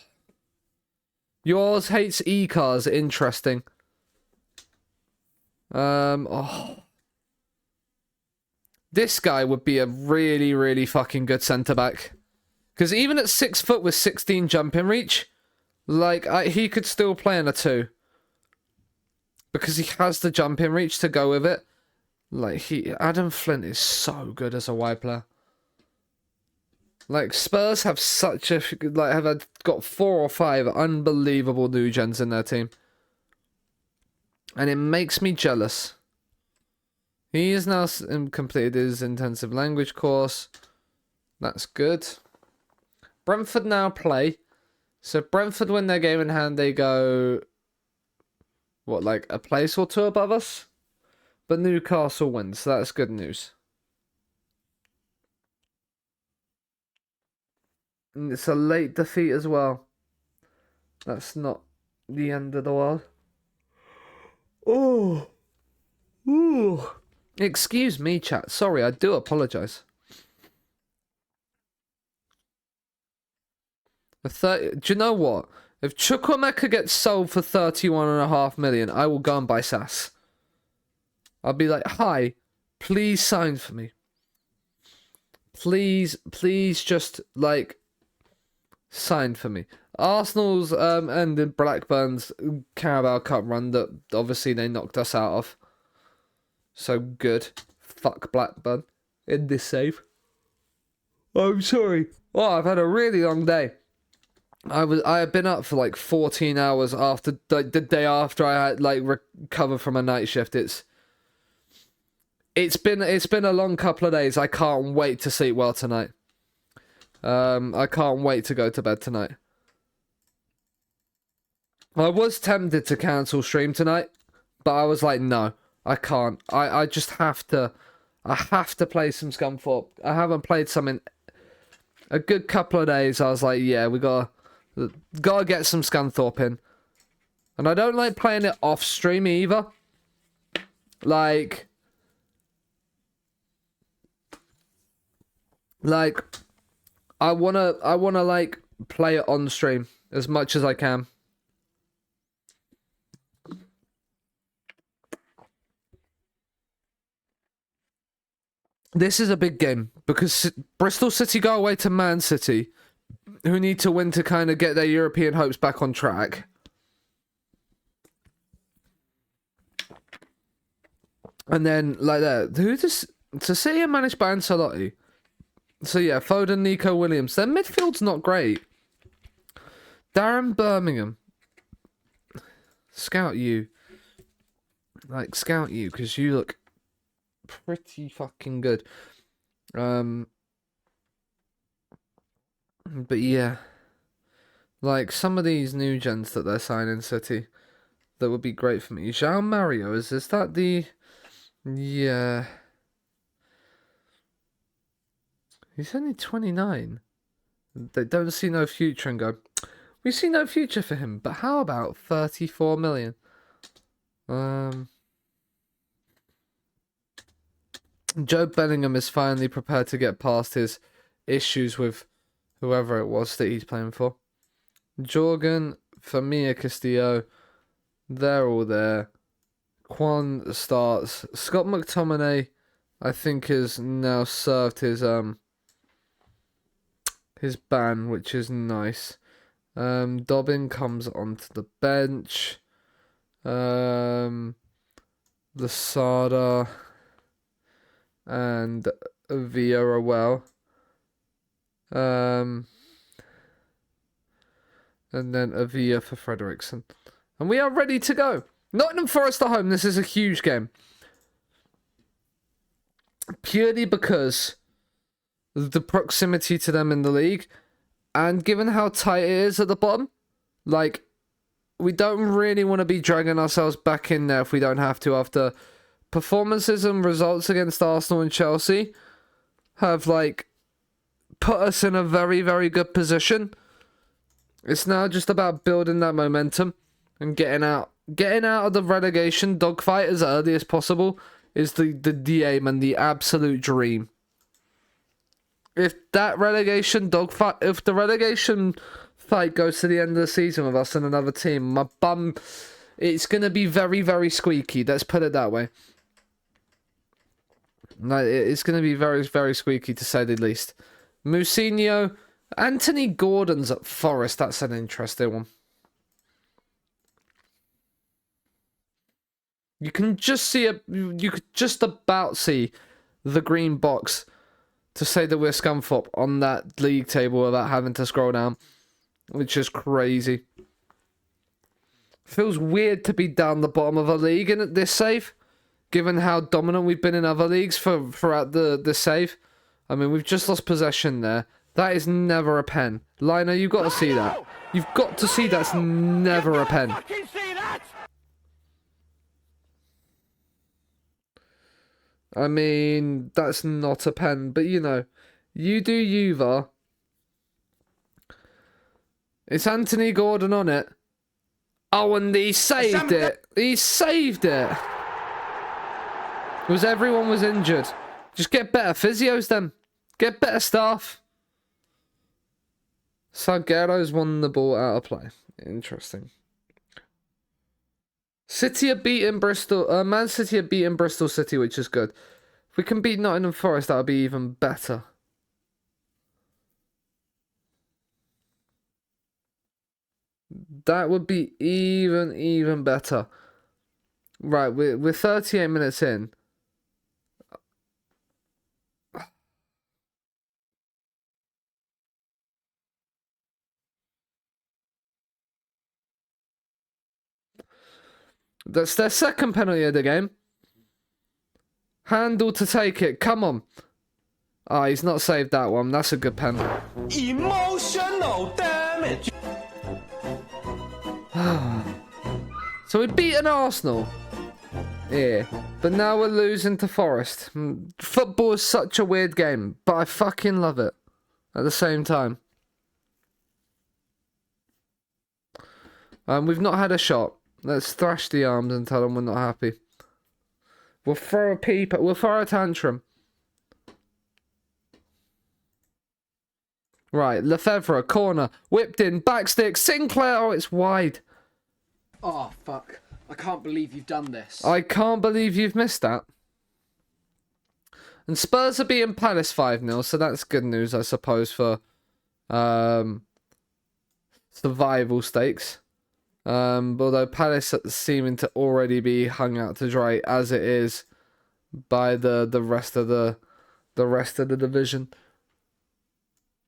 Yours hates e-cars. Interesting. This guy would be a really, really fucking good centre-back. Because even at 6 foot with 16 jumping reach, like, he could still play in a 2. Because he has the jumping reach to go with it. Like, Adam Flint is so good as a wide player. Like, Spurs have such a... Like, have got 4 or 5 unbelievable new gens in their team. And it makes me jealous. He has now completed his intensive language course. That's good. Brentford now play. So Brentford win their game in hand. They go... What, like a place or 2 above us? But Newcastle wins, so that's good news. And it's a late defeat as well. That's not the end of the world. Oh. Ooh. Excuse me, chat. Sorry, I do apologise. Do you know what? If Chukwuemeka gets sold for 31.5 million, I will go and buy SAS. I'll be like, hi, please sign for me. Please just, like, sign for me. Arsenal's and Blackburn's Carabao Cup run that obviously they knocked us out of. So good. Fuck Blackburn in this save. I'm sorry. Oh, I've had a really long day. I had been up for like 14 hours after the day after I had like recovered from a night shift. It's been a long couple of days. I can't wait to sleep well tonight. I can't wait to go to bed tonight. I was tempted to cancel stream tonight, but I was like, no, I can't. I just have to. I have to play some Scunthorpe. I haven't played some in a good couple of days. I was like, yeah, we gotta get some Scunthorpe in. And I don't like playing it off stream either. Like I wanna like play it on stream as much as I can. This is a big game because Bristol City go away to Man City, who need to win to kind of get their European hopes back on track. And then, like that, who does... So City are managed by Ancelotti. So yeah, Foden, Nico Williams. Their midfield's not great. Darren Birmingham. Scout you. Like, scout you, because you look pretty fucking good. But yeah. Like, some of these new gens that they're signing City, that would be great for me. João Mario, is that the... Yeah. He's only 29. They don't see no future and go, we see no future for him, but how about 34 million? Joe Bellingham is finally prepared to get past his issues with whoever it was that he's playing for. Jorgen, Famia Castillo, they're all there. Quan starts. Scott McTominay, I think, has now served his ban, which is nice. Dobbin comes onto the bench. Lasada and Villarreal. And then Avia for Frederiksen. And we are ready to go. Nottingham Forest at home. This is a huge game. Purely because of the proximity to them in the league. And given how tight it is at the bottom. Like, we don't really want to be dragging ourselves back in there if we don't have to, after performances and results against Arsenal and Chelsea have, like, put us in a very, very good position. It's now just about building that momentum and getting out of the relegation dogfight as early as possible is the aim and the absolute dream. If the relegation fight goes to the end of the season with us and another team, my bum, it's going to be very, very squeaky. Let's put it that way. No, it's going to be very, very squeaky, to say the least. Mousinho, Anthony Gordon's at Forest. That's an interesting one. You can just see you could just about see the green box to say that we're Scunthorpe on that league table without having to scroll down, which is crazy. Feels weird to be down the bottom of a league in this save, given how dominant we've been in other leagues throughout the save. I mean, we've just lost possession there. That is never a pen. Liner, you've got to see that. You've got to see that's never a pen. I mean, that's not a pen, but you know, you do you, VAR. It's Anthony Gordon on it. Oh, and he saved it. He saved it. Because everyone was injured. Just get better physios then. Get better staff. Salguero's won the ball out of play. Interesting. City are beating Bristol. Man City are beating Bristol City, which is good. If we can beat Nottingham Forest, that would be even better. That would be even better. Right, we're 38 minutes in. That's their second penalty of the game. Handle to take it. Come on. Ah, he's not saved that one. That's a good pen. Emotional damage. So we've beaten Arsenal. Yeah. But now we're losing to Forest. Football is such a weird game, but I fucking love it at the same time. We've not had a shot. Let's thrash the arms and tell them we're not happy. We'll throw a peep. We'll throw a tantrum. Right, Lefebvre, corner, whipped in, backstick, Sinclair. Oh, it's wide. Oh, fuck. I can't believe you've done this. I can't believe you've missed that. And Spurs are beating Palace 5-0, so that's good news, I suppose, for survival stakes. Although Palace seeming to already be hung out to dry as it is by the rest of the division.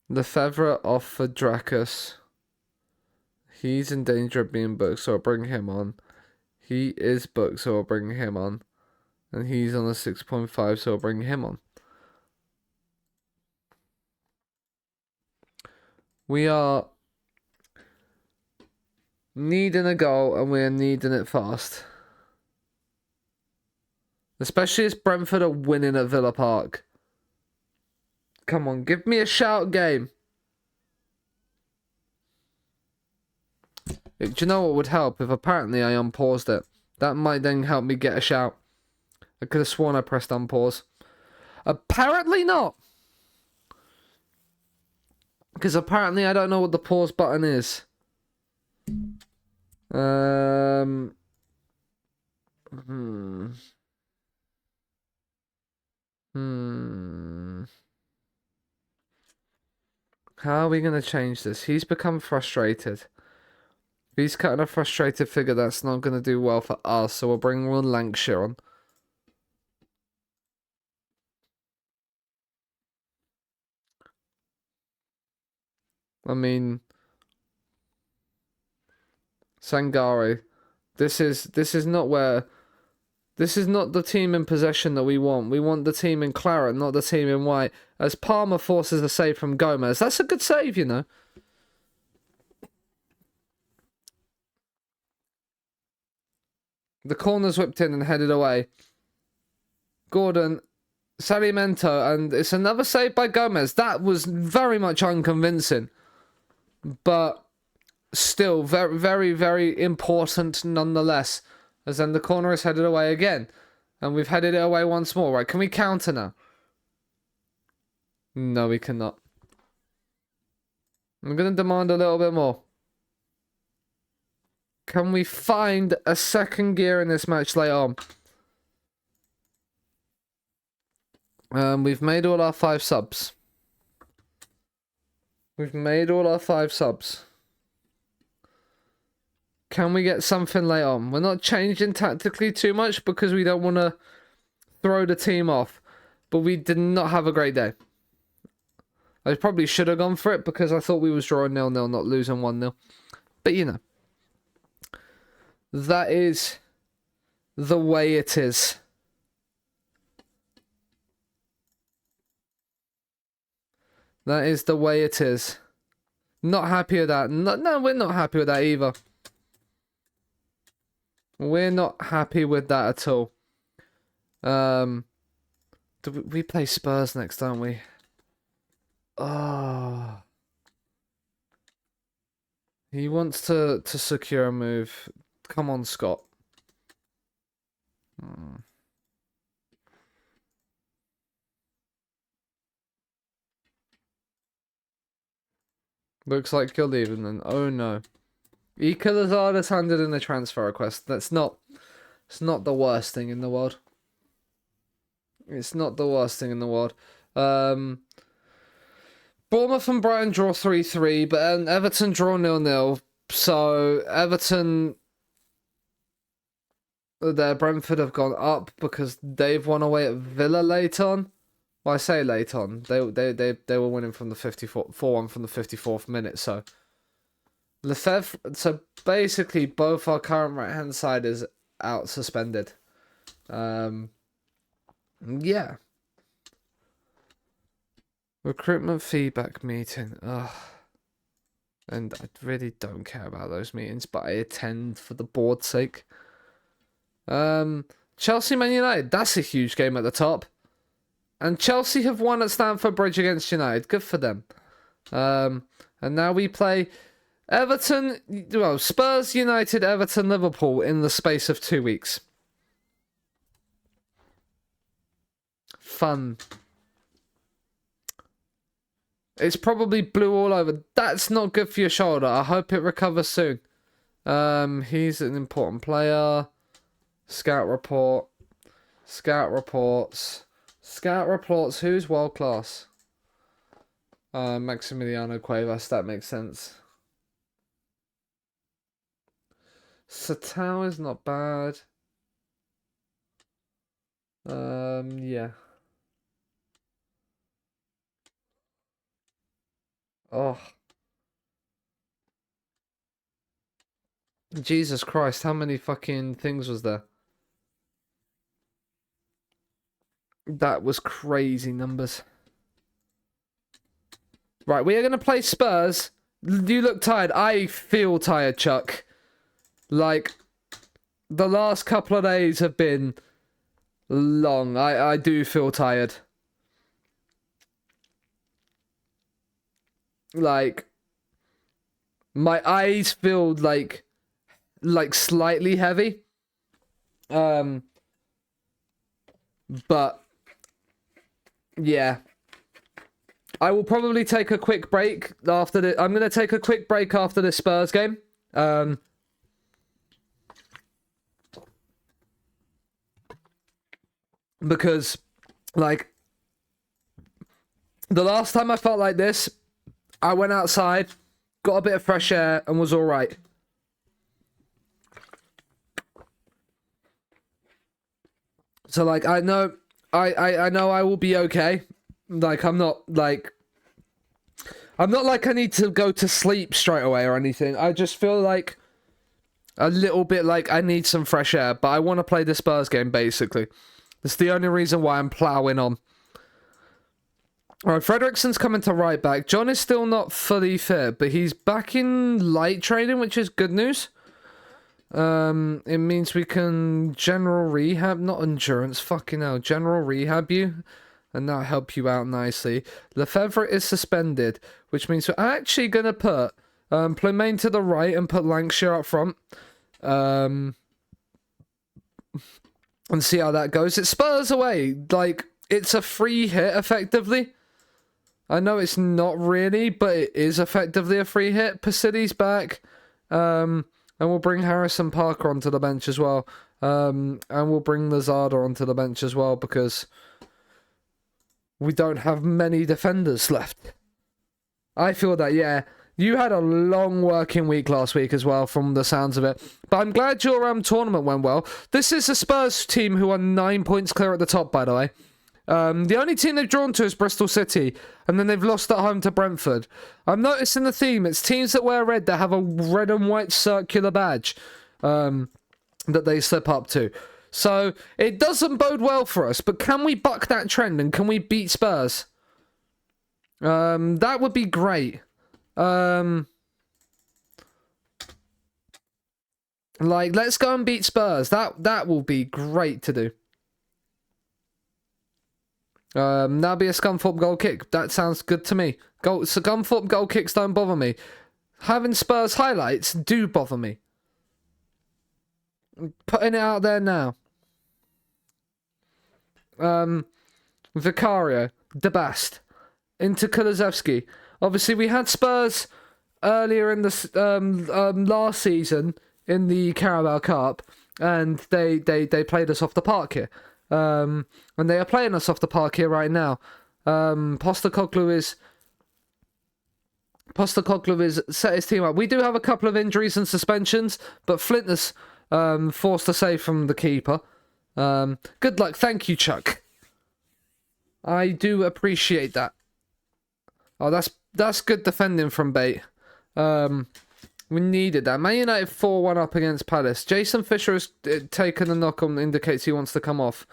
Lefebvre off for Dracus. He's in danger of being booked, so I'll bring him on. He is booked, so I'll bring him on. And he's on a 6.5, so I'll bring him on. We are needing a goal, and we're needing it fast. Especially as Brentford are winning at Villa Park. Come on, give me a shout game. Do you know what would help? If apparently I unpaused it. That might then help me get a shout. I could have sworn I pressed unpause. Apparently not. Because apparently I don't know what the pause button is. How are we going to change this? He's become frustrated. If he's cutting a frustrated figure, that's not going to do well for us. So we'll bring Ron Lancashire on. I mean, Sangare. This is not where. This is not the team in possession that we want. We want the team in claret, not the team in white. As Palmer forces a save from Gomez. That's a good save, you know. The corner's whipped in and headed away. Gordon, Saliamento, and it's another save by Gomez. That was very much unconvincing. But still very, very, very important nonetheless. As then the corner is headed away again. And we've headed it away once more. Right, can we counter now? No, we cannot. I'm going to demand a little bit more. Can we find a second gear in this match later on? We've made all our 5 subs. We've made all our 5 subs. Can we get something later on? We're not changing tactically too much because we don't want to throw the team off. But we did not have a great day. I probably should have gone for it because I thought we was drawing 0-0, not losing 1-0. But you know. That is the way it is. That is the way it is. Not happy with that. No, we're not happy with that either. We're not happy with that at all. We play Spurs next, don't we? Oh. He wants to secure a move. Come on, Scott. Looks like you're leaving then. Oh no. Ika Lazard has handed in a transfer request. It's not the worst thing in the world. It's not the worst thing in the world. Bournemouth and Brighton draw 3-3, but Everton draw 0-0. So Everton, Brentford have gone up because they've won away at Villa late on. Well, I say late on. They were winning from the 4-1 from the 54th minute. So Lefebvre. So basically, both our current right hand side is out suspended. Yeah. Recruitment feedback meeting. Ugh. And I really don't care about those meetings, but I attend for the board's sake. Chelsea Man United. That's a huge game at the top. And Chelsea have won at Stamford Bridge against United. Good for them. And now we play Everton, well, Spurs, United, Everton, Liverpool in the space of 2 weeks. Fun. It's probably blue all over. That's not good for your shoulder. I hope it recovers soon. He's an important player. Scout report. Scout reports. Scout reports. Who's world class? Maximiliano Cuevas. That makes sense. Satao is not bad. Yeah. Oh. Jesus Christ, how many fucking things was there? That was crazy numbers. Right, we are going to play Spurs. You look tired. I feel tired, Chuck. Like, the last couple of days have been long. I do feel tired. Like, my eyes feel like slightly heavy. But yeah, I will probably take a quick break after the. I'm gonna take a quick break after the Spurs game. Because, like, the last time I felt like this, I went outside, got a bit of fresh air, and was all right. So, like, I know I will be okay. Like, I'm not like I need to go to sleep straight away or anything. I just feel like a little bit like I need some fresh air, but I want to play the Spurs game, basically. That's the only reason why I'm ploughing on. Alright, Fredrickson's coming to right back. John is still not fully fit, but he's back in light training, which is good news. It means we can general rehab, not endurance, fucking hell, general rehab you, and that'll help you out nicely. Lefebvre is suspended, which means we're actually going to put Plomain to the right and put Lancashire up front. And see how that goes. It Spurs away. Like, it's a free hit, effectively. I know it's not really, but it is effectively a free hit. Pacity's back. And we'll bring Harrison Parker onto the bench as well. And we'll bring Lazada onto the bench as well, because we don't have many defenders left. I feel that, yeah. You had a long working week last week as well, from the sounds of it. But I'm glad your tournament went well. This is a Spurs team who are 9 points clear at the top, by the way. The only team they've drawn to is Bristol City, and then they've lost at home to Brentford. I'm noticing the theme. It's teams that wear red that have a red and white circular badge that they slip up to. So it doesn't bode well for us, but can we buck that trend and can we beat Spurs? That would be great. Like, let's go and beat Spurs. That will be great to do. That'll be a Scunthorpe goal kick. That sounds good to me. Scunthorpe goal kicks don't bother me. Having Spurs highlights do bother me. Putting it out there now. Vicario, Debast, into Kulusevski. Obviously, we had Spurs earlier in the last season in the Carabao Cup, and they played us off the park here. And they are playing us off the park here right now. Postecoglou is set his team up. We do have a couple of injuries and suspensions, but Flint has forced a save from the keeper. Good luck. Thank you, Chuck. I do appreciate that. Oh, that's good defending from Bate. We needed that. Man United 4-1 up against Palace. Jason Fisher has taken a knock on, indicates he wants to come off.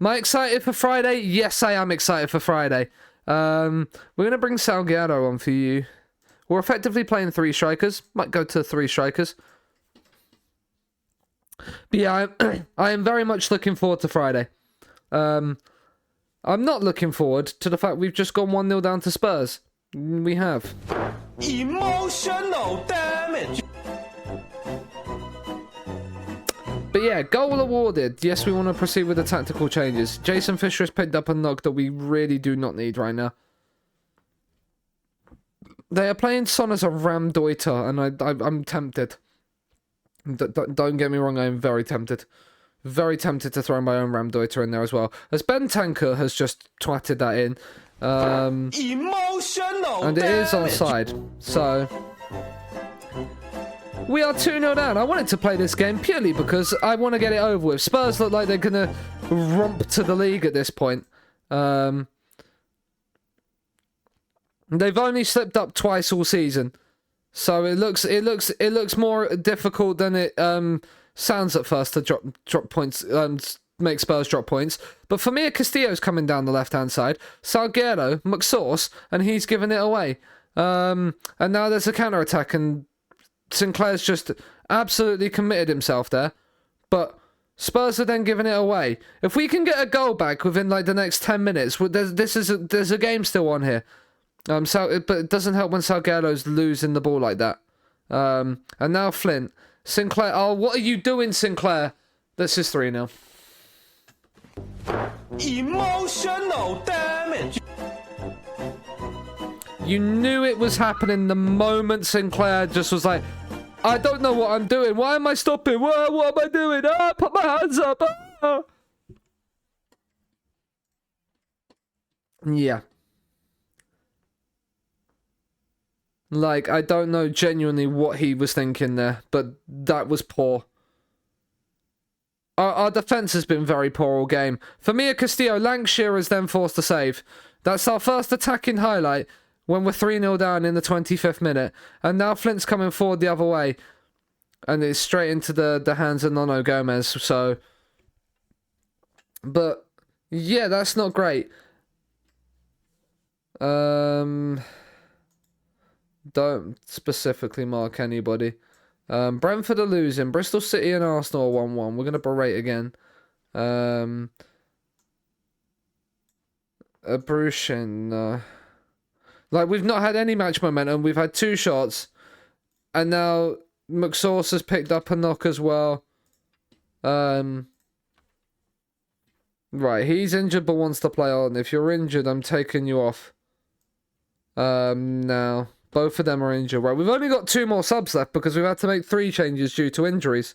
Am I excited for Friday? Yes, I am excited for Friday. We're going to bring Salgado on for you. We're effectively playing 3 strikers. Might go to 3 strikers. But yeah, I am very much looking forward to Friday. I'm not looking forward to the fact we've just gone 1-0 down to Spurs. We have. Emotional damage. But yeah, goal awarded. Yes, we want to proceed with the tactical changes. Jason Fisher has picked up a knock that we really do not need right now. They are playing Son as a Ramdeuter, and I'm tempted. Don't get me wrong, I am very tempted. Very tempted to throw my own Ramdeuter in there as well. As Ben Tanker has just twatted that in. Emotional and it is offside. So we are 2-0 down. I wanted to play this game purely because I want to get it over with. Spurs look like they're going to romp to the league at this point. They've only slipped up twice all season, so it looks more difficult than it sounds at first to drop points, make Spurs drop points. But for me, Castillo's coming down the left hand side, Salguero, McSauce, and he's giving it away. And now there's a counter attack, and Sinclair's just absolutely committed himself there. But Spurs are then giving it away. If we can get a goal back within like the next 10 minutes, there's a game still on here. But it doesn't help when Salguero's losing the ball like that. And now Flint. Sinclair. Oh, what are you doing, Sinclair? This is 3-0. Emotional damage. You knew it was happening the moment Sinclair just was like, I don't know what I'm doing. Why am I stopping? What am I doing? Put my hands up. Yeah. Like, I don't know genuinely what he was thinking there, but that was poor. Our defence has been very poor all game. For me, Castillo, Lancashire is then forced to save. That's our first attacking highlight when we're 3-0 down in the 25th minute. And now Flint's coming forward the other way. And it's straight into the hands of Nono Gomez. So, but, yeah, that's not great. Don't specifically mark anybody. Brentford are losing. Bristol City and Arsenal are 1-1. We're going to berate again. Brushin. Like, we've not had any match momentum. We've had 2 shots. And now McSauce has picked up a knock as well. Right, he's injured but wants to play on. If you're injured, I'm taking you off. Now. Both of them are injured. Right, we've only got 2 more subs left because we've had to make 3 changes due to injuries.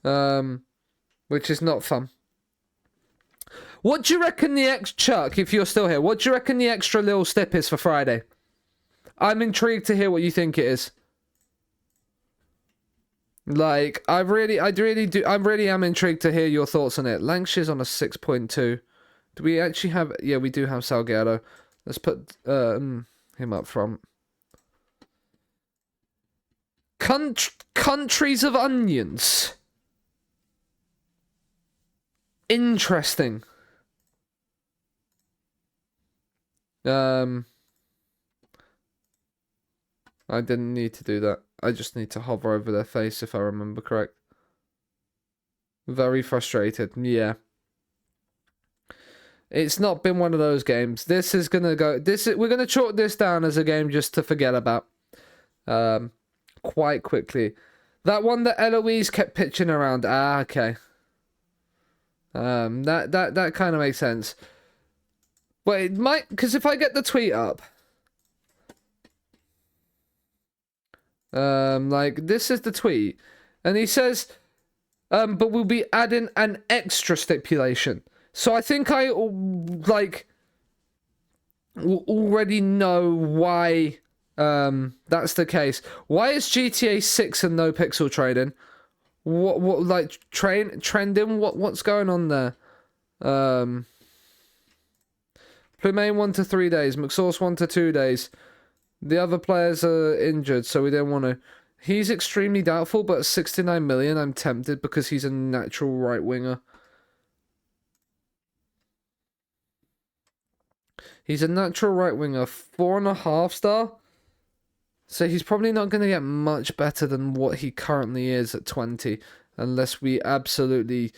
Which is not fun. What do you reckon Chuck, if you're still here, what do you reckon the extra little stip is for Friday? I'm intrigued to hear what you think it is. Like, I really am intrigued to hear your thoughts on it. Lancashire's on a 6.2. Do we actually have... Yeah, we do have Salguero. Let's put him up front. Countries of onions. Interesting. I didn't need to do that. I just need to hover over their face if I remember correct. Very frustrated. Yeah. It's not been one of those games. This is gonna go. We're gonna chalk this down as a game just to forget about. Quite quickly. That one that Eloise kept pitching around. Okay. That kind of makes sense. Well, it might, because if I get the tweet up, like this is the tweet, and he says, but we'll be adding an extra stipulation. So I think I like already know why that's the case. Why is GTA 6 and no pixel trading? What like trending? What's going on there? Plumain 1 to 3 days, McSauce 1 to 2 days. The other players are injured, so we didn't want to. He's extremely doubtful, but at 69 million, I'm tempted because he's a natural right winger. He's a natural right winger, 4.5 star. So he's probably not going to get much better than what he currently is at 20, unless we absolutely...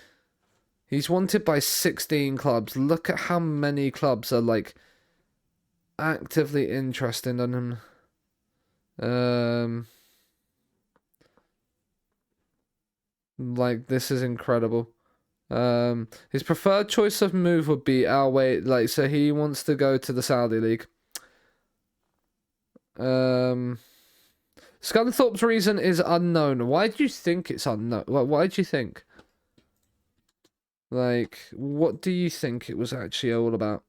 He's wanted by 16 clubs. Look at how many clubs are, like, actively interested in him. Like, this is incredible. His preferred choice of move would be our way, like, so he wants to go to the Saudi League. Scunthorpe's reason is unknown. Why do you think it's unknown? Why do you think? Like, what do you think it was actually all about?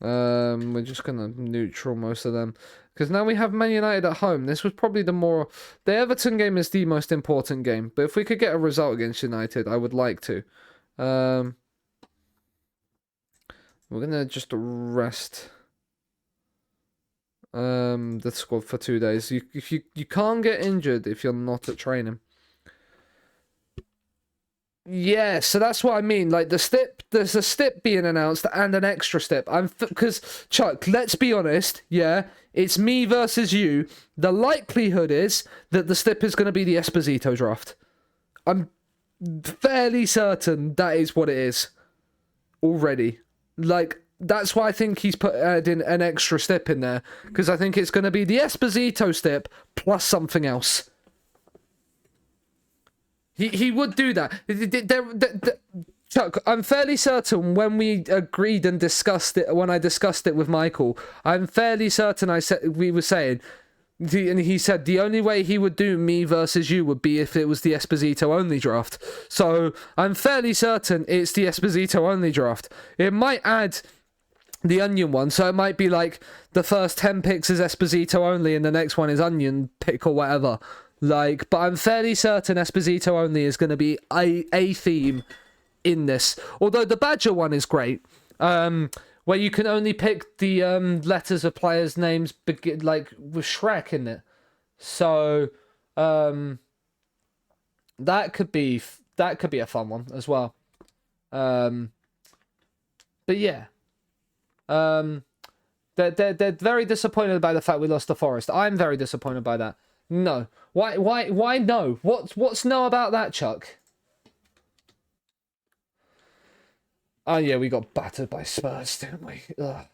We're just gonna neutral most of them. Because now we have Man United at home. This was probably the more... The Everton game is the most important game. But if we could get a result against United, I would like to. We're gonna just rest the squad for 2 days. You can't get injured if you're not at training. Yeah, so that's what I mean. Like there's a stip being announced and an extra stip. Because Chuck, let's be honest. Yeah, it's me versus you. The likelihood is that the stip is going to be the Esposito draft. I'm fairly certain that is what it is already. Like that's why I think he's put in an extra stip in there, because I think it's going to be the Esposito stip plus something else. He would do that. Chuck, I'm fairly certain when we agreed and discussed it, when I discussed it with Michael, I'm fairly certain we were saying, and he said the only way he would do me versus you would be if it was the Esposito only draft. So I'm fairly certain it's the Esposito only draft. It might add the Onion one, so it might be like the first 10 picks is Esposito only and the next one is Onion pick or whatever. Like, but I'm fairly certain Esposito only is going to be a theme in this. Although the Badger one is great, where you can only pick the letters of players' names like with Shrek in it. So that could be a fun one as well. But yeah, they're very disappointed by the fact we lost to Forest. I'm very disappointed by that. No. Why no? What's no about that, Chuck? Oh yeah, we got battered by Spurs, didn't we? Ugh.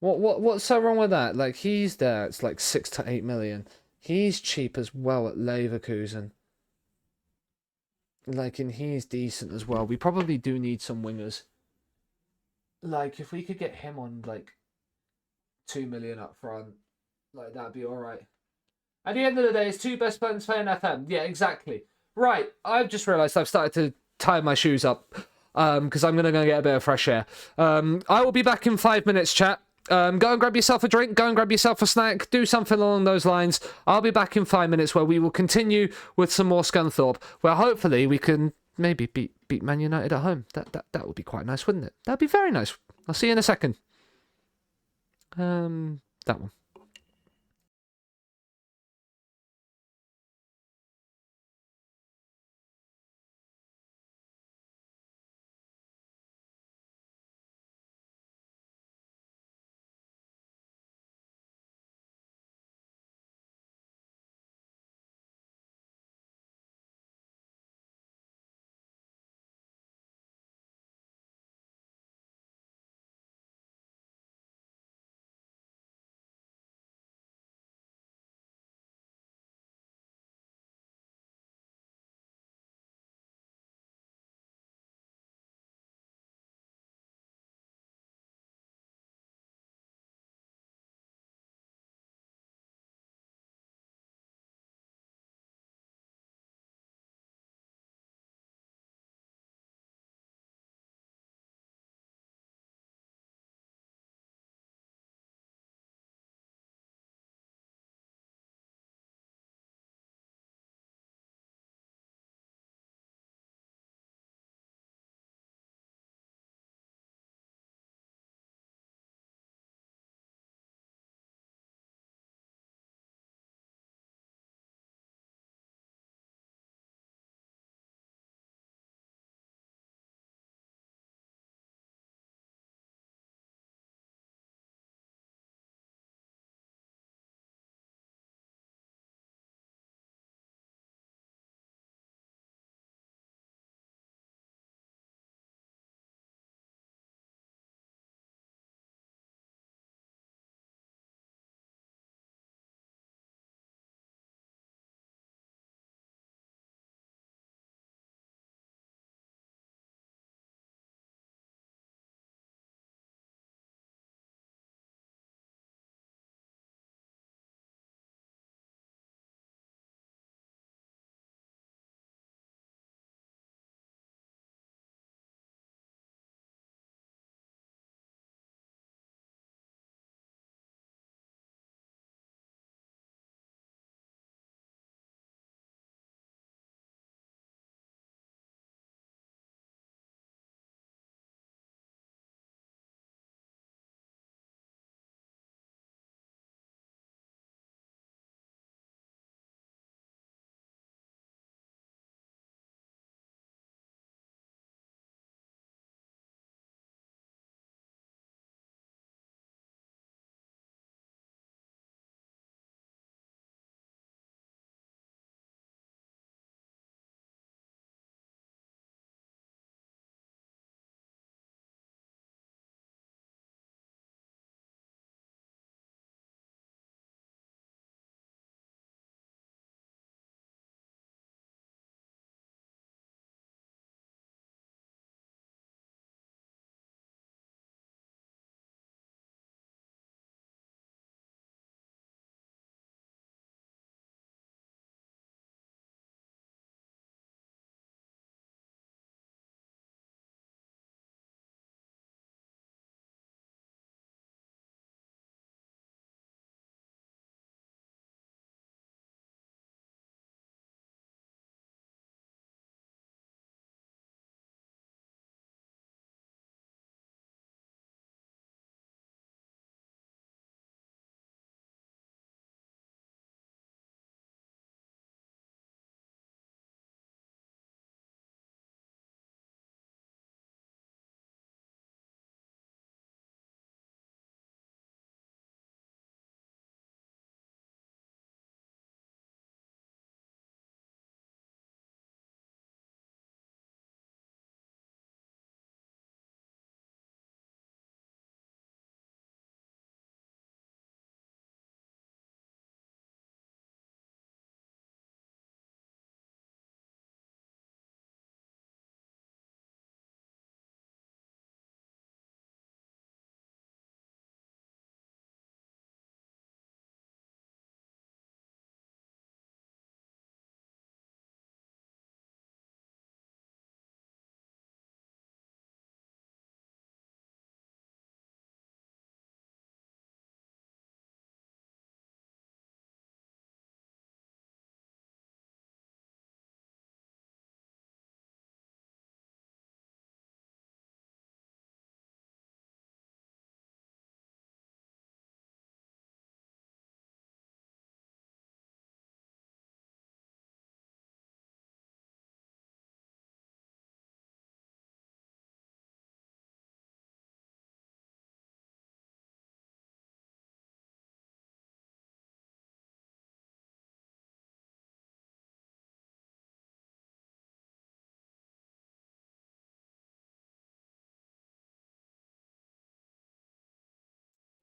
What's so wrong with that? Like, he's there, it's like 6 to 8 million. He's cheap as well at Leverkusen. Like, and he's decent as well. We probably do need some wingers. Like, if we could get him on like 2 million up front, like that'd be alright. At the end of the day, it's 2 best players playing FM. Yeah, exactly. Right, I've just realised I've started to tie my shoes up because I'm going to go get a bit of fresh air. I will be back in 5 minutes, chat. Go and grab yourself a drink, go and grab yourself a snack, do something along those lines. I'll be back in 5 minutes where we will continue with some more Scunthorpe, where hopefully we can maybe beat Man United at home. That would be quite nice, wouldn't it? That'd be very nice. I'll see you in a second. That one.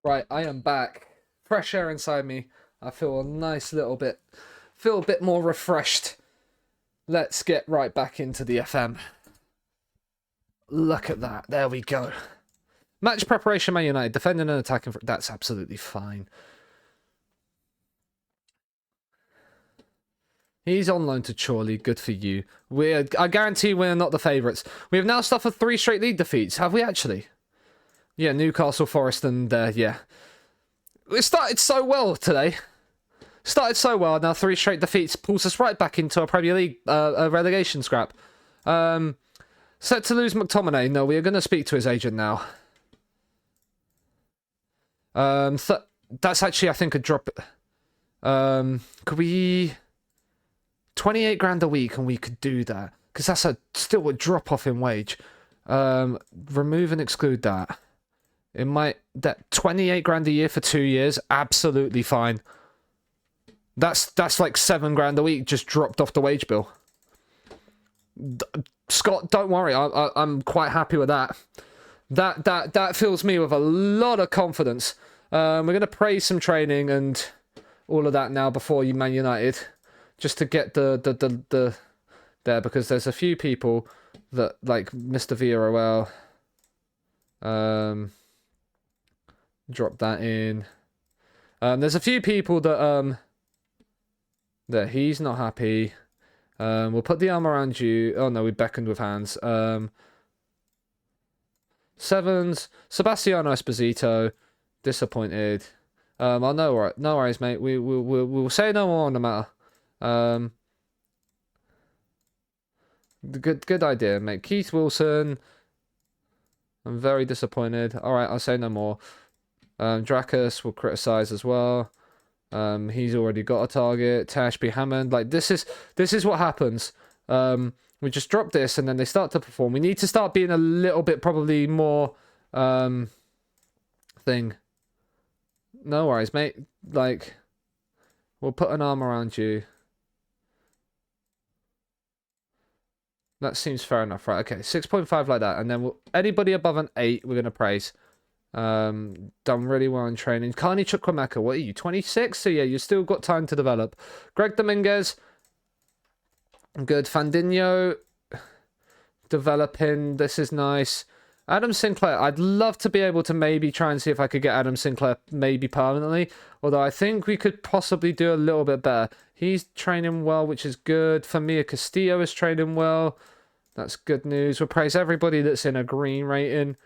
Right, I am back. Fresh air inside me. I feel a nice little bit, feel a bit more refreshed. Let's get right back into the FM. Look at that. There we go. Match preparation, Man United. Defending and attacking. That's absolutely fine. He's on loan to Chorley. Good for you. I guarantee we're not the favourites. We have now suffered 3 straight league defeats. Have we actually? Yeah, Newcastle, Forest, and yeah. It started so well today. Started so well. Now 3 straight defeats pulls us right back into a Premier League a relegation scrap. Set to lose McTominay. No, we are going to speak to his agent now. That's actually, I think, a drop. Could we... 28 grand a week, and we could do that. Because that's still a drop-off in wage. Remove and exclude that. It might... That 28 grand a year for 2 years, absolutely fine. That's like 7 grand a week just dropped off the wage bill. Scott, don't worry, I'm quite happy with that. That fills me with a lot of confidence. We're gonna praise some training and all of that now before you Man United, just to get the there, because there's a few people that like Mr. Villarreal. Drop that in. There's a few people that he's not happy. We'll put the arm around you. Oh no, we beckoned with hands. Sevens, Sebastiano Esposito, disappointed. Oh no worries, mate. We'll say no more on the matter. Good idea, mate. Keith Wilson, I'm very disappointed. All right, I'll say no more. Drakus will criticize as well. He's already got a target. Tashby Hammond. Like, this is what happens. We just drop this and then they start to perform. We need to start being a little bit probably more thing. No worries, mate. Like, we'll put an arm around you. That seems fair enough, right? Okay, 6.5 like that. And then anybody above an 8, we're going to praise. Done really well in training. Carney Chukwuemeka, what are you, 26? So yeah, you've still got time to develop. Greg Dominguez, good. Fandinho, developing. This is nice. Adam Sinclair, I'd love to be able to maybe try and see if I could get Adam Sinclair maybe permanently, although I think we could possibly do a little bit better. He's training well, which is good. Famia Castillo is training well. That's good news. We'll praise everybody that's in a green rating.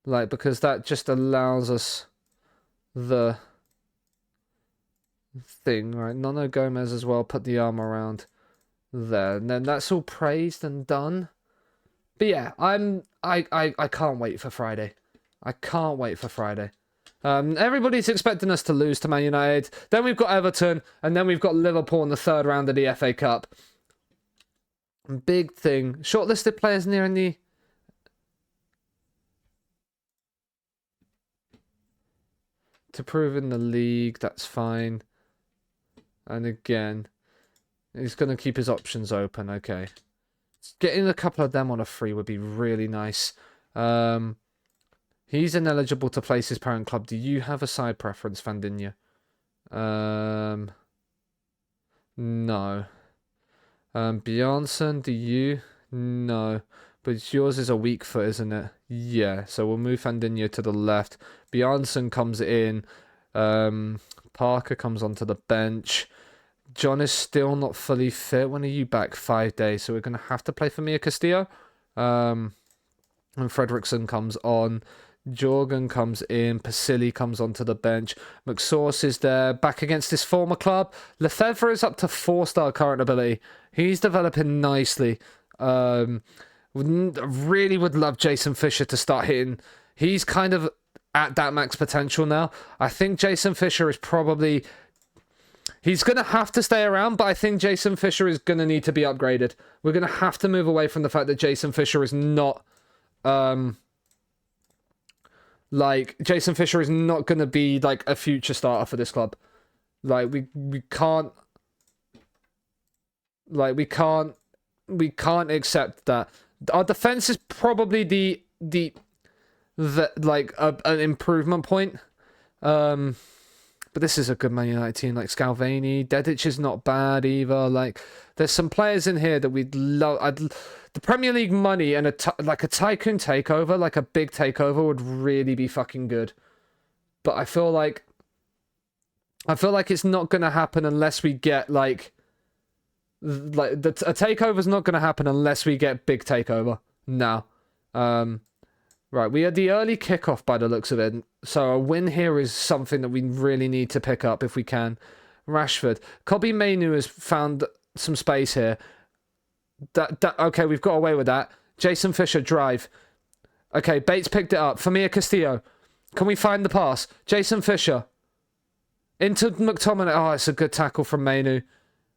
Like, because that just allows us the thing, right? Nono Gomez as well, put the arm around there. And then that's all praised and done. But yeah, I can't wait for Friday. I can't wait for Friday. Everybody's expecting us to lose to Man United. Then we've got Everton, and then we've got Liverpool in the 3rd round of the FA Cup. Big thing. Shortlisted players nearing the... To prove in the league, that's fine. And again, he's going to keep his options open. Okay. Getting a couple of them on a free would be really nice. He's ineligible to place his parent club. Do you have a side preference, Fandinho? No. Bjornsson, do you? No. But yours is a weak foot, isn't it? Yeah, so we'll move Fandinho to the left. Bjornsson comes in. Parker comes onto the bench. John is still not fully fit. When are you back? 5 days. So we're going to have to play for Mia Castillo. And Fredrickson comes on. Jorgen comes in. Pasili comes onto the bench. McSauce is there. Back against his former club. Lefebvre is up to 4-star current ability. He's developing nicely. Really would love Jason Fisher to start hitting. He's kind of at that max potential now. I think Jason Fisher is probably... He's going to have to stay around, but I think Jason Fisher is going to need to be upgraded. We're going to have to move away from the fact that Jason Fisher is not... Jason Fisher is not going to be, like, a future starter for this club. Like, we can't... Like, we can't accept that. Our defense is probably the like an improvement point. But this is a good Man United team. Like Scalvini, Dedic is not bad either. Like there's some players in here that we'd love. The Premier League money and like a tycoon takeover, like a big takeover, would really be fucking good. But I feel like it's not gonna happen unless we get a takeover's not gonna happen unless we get big takeover. No. Right, we had the early kickoff by the looks of it, so a win here is something that we really need to pick up if we can. Rashford. Kobe Mainu has found some space here. Okay, we've got away with that. Jason Fisher, drive. Okay, Bates picked it up. Famia Castillo. Can we find the pass? Jason Fisher. Into McTominay. Oh, it's a good tackle from Mainu.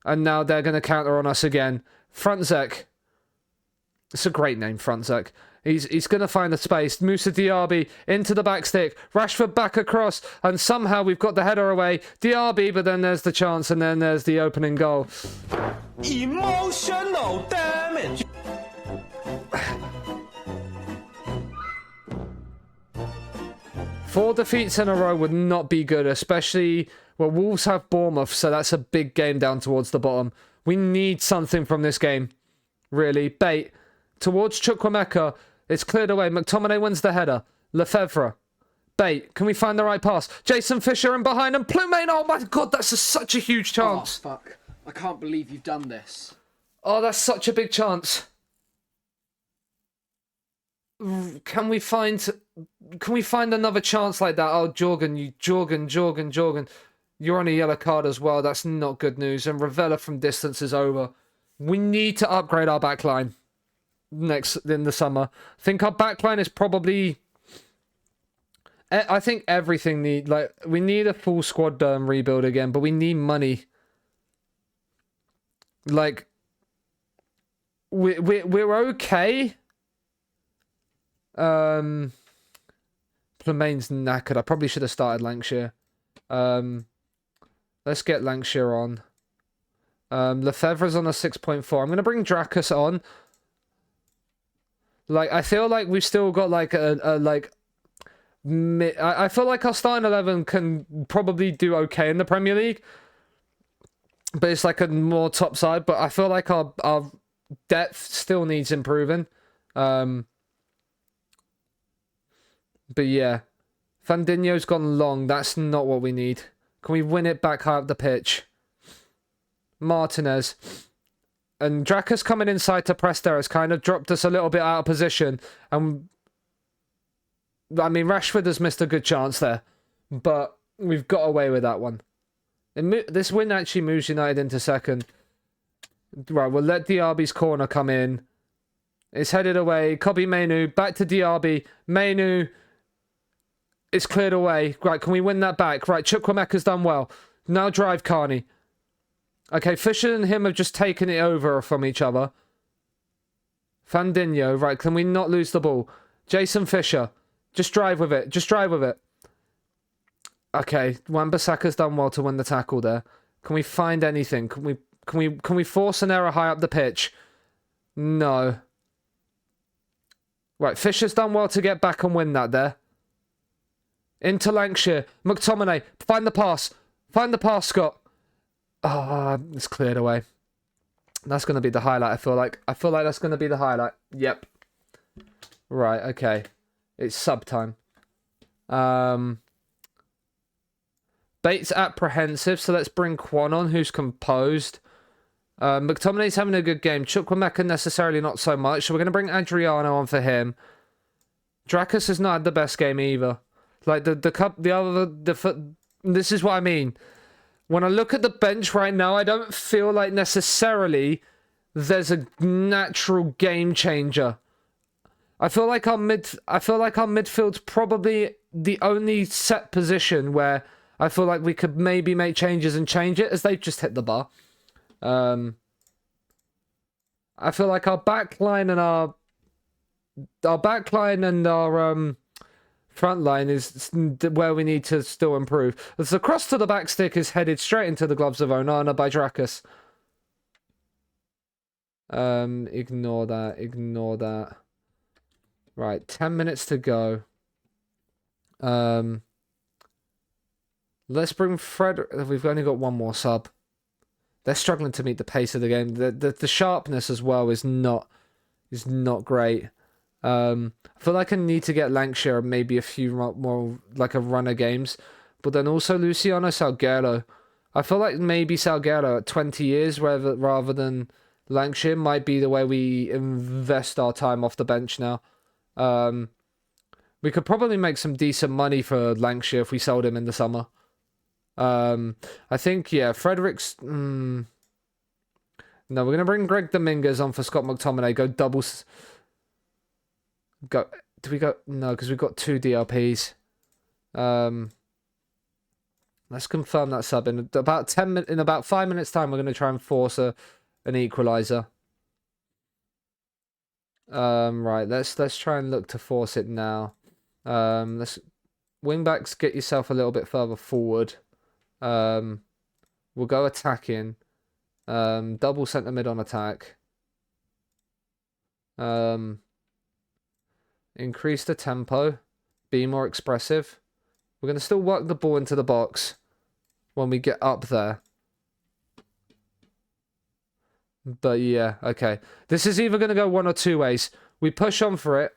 And now they're going to counter on us again. Frantzek. It's a great name, Frantzek. He's going to find the space. Moussa Diaby into the back stick. Rashford back across. And somehow we've got the header away. Diaby, but then there's the chance. And then there's the opening goal. Emotional damage. Four defeats in a row would not be good, especially... Well, Wolves have Bournemouth, so that's a big game down towards the bottom. We need something from this game. Really. Bait. Towards Chukwuemeka. It's cleared away. McTominay wins the header. Lefebvre. Bait. Can we find the right pass? Jason Fisher in behind and Plumane. Oh my god, that's such a huge chance. Oh, fuck. I can't believe you've done this. Oh, that's such a big chance. Can we find another chance like that? Oh, Jorgen. You're on a yellow card as well. That's not good news. And Ravella from distance is over. We need to upgrade our backline in the summer. I think our backline is probably... I think everything we need a full squad rebuild again, but we need money. Like, we're okay. Plemane's knackered. I probably should have started Lancashire. Let's get Lancashire on. Lefebvre's on a 6.4. I'm going to bring Drakus on. Like, I feel like we've still got like I feel like our starting 11 can probably do okay in the Premier League. But it's like a more top side. But I feel like our depth still needs improving. But yeah. Fandinho's gone long. That's not what we need. Can we win it back high up the pitch? Martinez. And Drakus coming inside to press there has kind of dropped us a little bit out of position. And I mean, Rashford has missed a good chance there. But we've got away with that one. This win actually moves United into second. Right, we'll let Diaby's corner come in. It's headed away. Kobe Mainu. Back to Diaby. Mainu. It's cleared away. Right, can we win that back? Right, Chukwuemeka's done well. Now drive Carney. Okay, Fisher and him have just taken it over from each other. Fandinho. Right, can we not lose the ball? Jason Fisher. Just drive with it. Just drive with it. Okay, Wan-Bissaka's done well to win the tackle there. Can we find anything? Can we force an error high up the pitch? No. Right, Fisher's done well to get back and win that there. Into Lancashire. McTominay. Find the pass. Find the pass, Scott. Ah, it's cleared away. That's going to be the highlight, I feel like. I feel like that's going to be the highlight. Yep. Right, okay. It's sub time. Bates apprehensive, so let's bring Quan on, who's composed. McTominay's having a good game. Chukwuemeka necessarily not so much, so we're going to bring Adriano on for him. Drakus has not had the best game either. Like, this is what I mean. When I look at the bench right now, I don't feel like necessarily there's a natural game changer. I feel like our midfield's probably the only set position where I feel like we could maybe make changes and change it, as they've just hit the bar. I feel like our backline and our front line is where we need to still improve. The cross to the back stick is headed straight into the gloves of Onana by Drakus. Ignore that. Right, 10 minutes to go. Let's bring Fred. We've only got one more sub. They're struggling to meet the pace of the game. The sharpness as well is not great. I feel like I need to get Lancashire and maybe a few more like a runner games, but then also Luciano Salguero. I feel like maybe Salguero at 20 years rather than Lancashire might be the way we invest our time off the bench now. We could probably make some decent money for Lancashire if we sold him in the summer. I think, yeah, Fredericks... No, we're going to bring Greg Dominguez on for Scott McTominay. Go doubles... Go... Do we go... No, because we've got 2 DLPs. Let's confirm that sub. In about 5 minutes' time, we're going to try and force an equaliser. Right, let's try and look to force it now. Let's wingbacks, get yourself a little bit further forward. We'll go attacking. Double centre mid on attack. Increase the tempo. Be more expressive. We're going to still work the ball into the box when we get up there. But yeah, okay. This is either going to go one or two ways. We push on for it.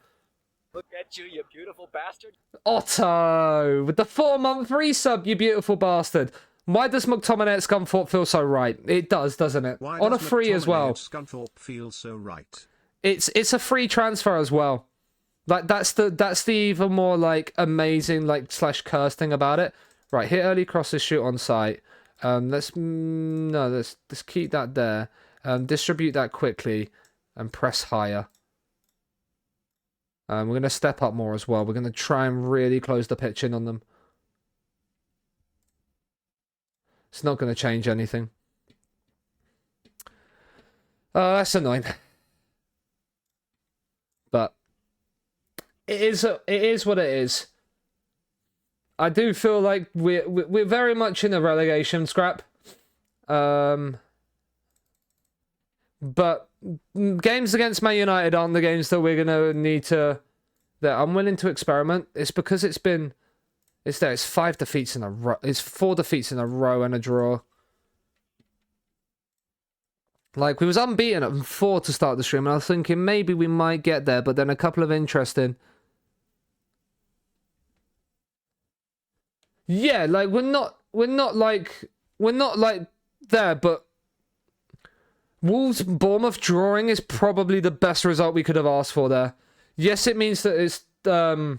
Look at you, you beautiful bastard. Otto! With the 4-month resub, you beautiful bastard. Why does McTominay at Scunthorpe feel so right? It does, doesn't it? Why on a does free as McTominay well. at Scunthorpe feel so right? It's a free transfer as well. Like that's the even more like amazing like / curse thing about it. Right, hit early crosses, shoot on sight. Let's keep that there. Distribute that quickly and press higher. We're going to step up more as well. We're going to try and really close the pitch in on them. It's not going to change anything. Oh, that's annoying. But it is what it is. I do feel like we're very much in a relegation scrap. But games against Man United aren't the games that we're gonna need to. That I'm willing to experiment. It's because it's 5 defeats in a row. It's 4 defeats in a row and a draw. Like, we was unbeaten at 4 to start the stream, and I was thinking maybe we might get there, but then a couple of interesting. Yeah, like we're not like there, but Wolves Bournemouth drawing is probably the best result we could have asked for there. Yes, it means that it's we're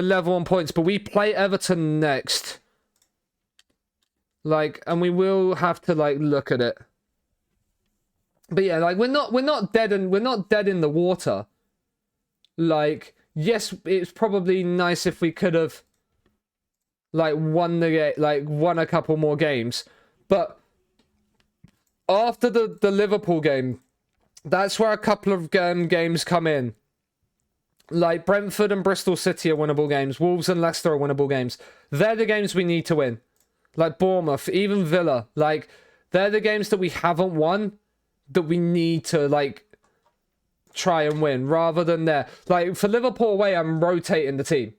level on points, but we play Everton next. Like, and we will have to like look at it. But yeah, like we're not dead in the water. Like, yes, it's probably nice if we could have like won a couple more games, but after the Liverpool game, that's where a couple of games come in. Like Brentford and Bristol City are winnable games. Wolves and Leicester are winnable games. They're the games we need to win. Like Bournemouth, even Villa. Like, they're the games that we haven't won that we need to, like, try and win. Rather than there. Like, for Liverpool away, I'm rotating the team.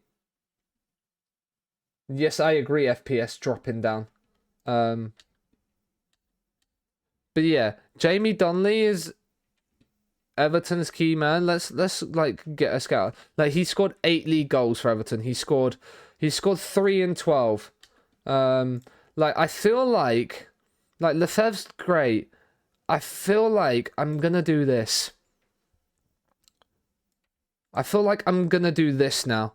Yes, I agree, FPS dropping down. But yeah, Jamie Donnelly is Everton's key man. Let's like get a scout. Like, he scored 8 league goals for Everton. He scored 3 in 12. Like, I feel like Lefebvre's great. I feel like I'm gonna do this. I feel like I'm gonna do this now.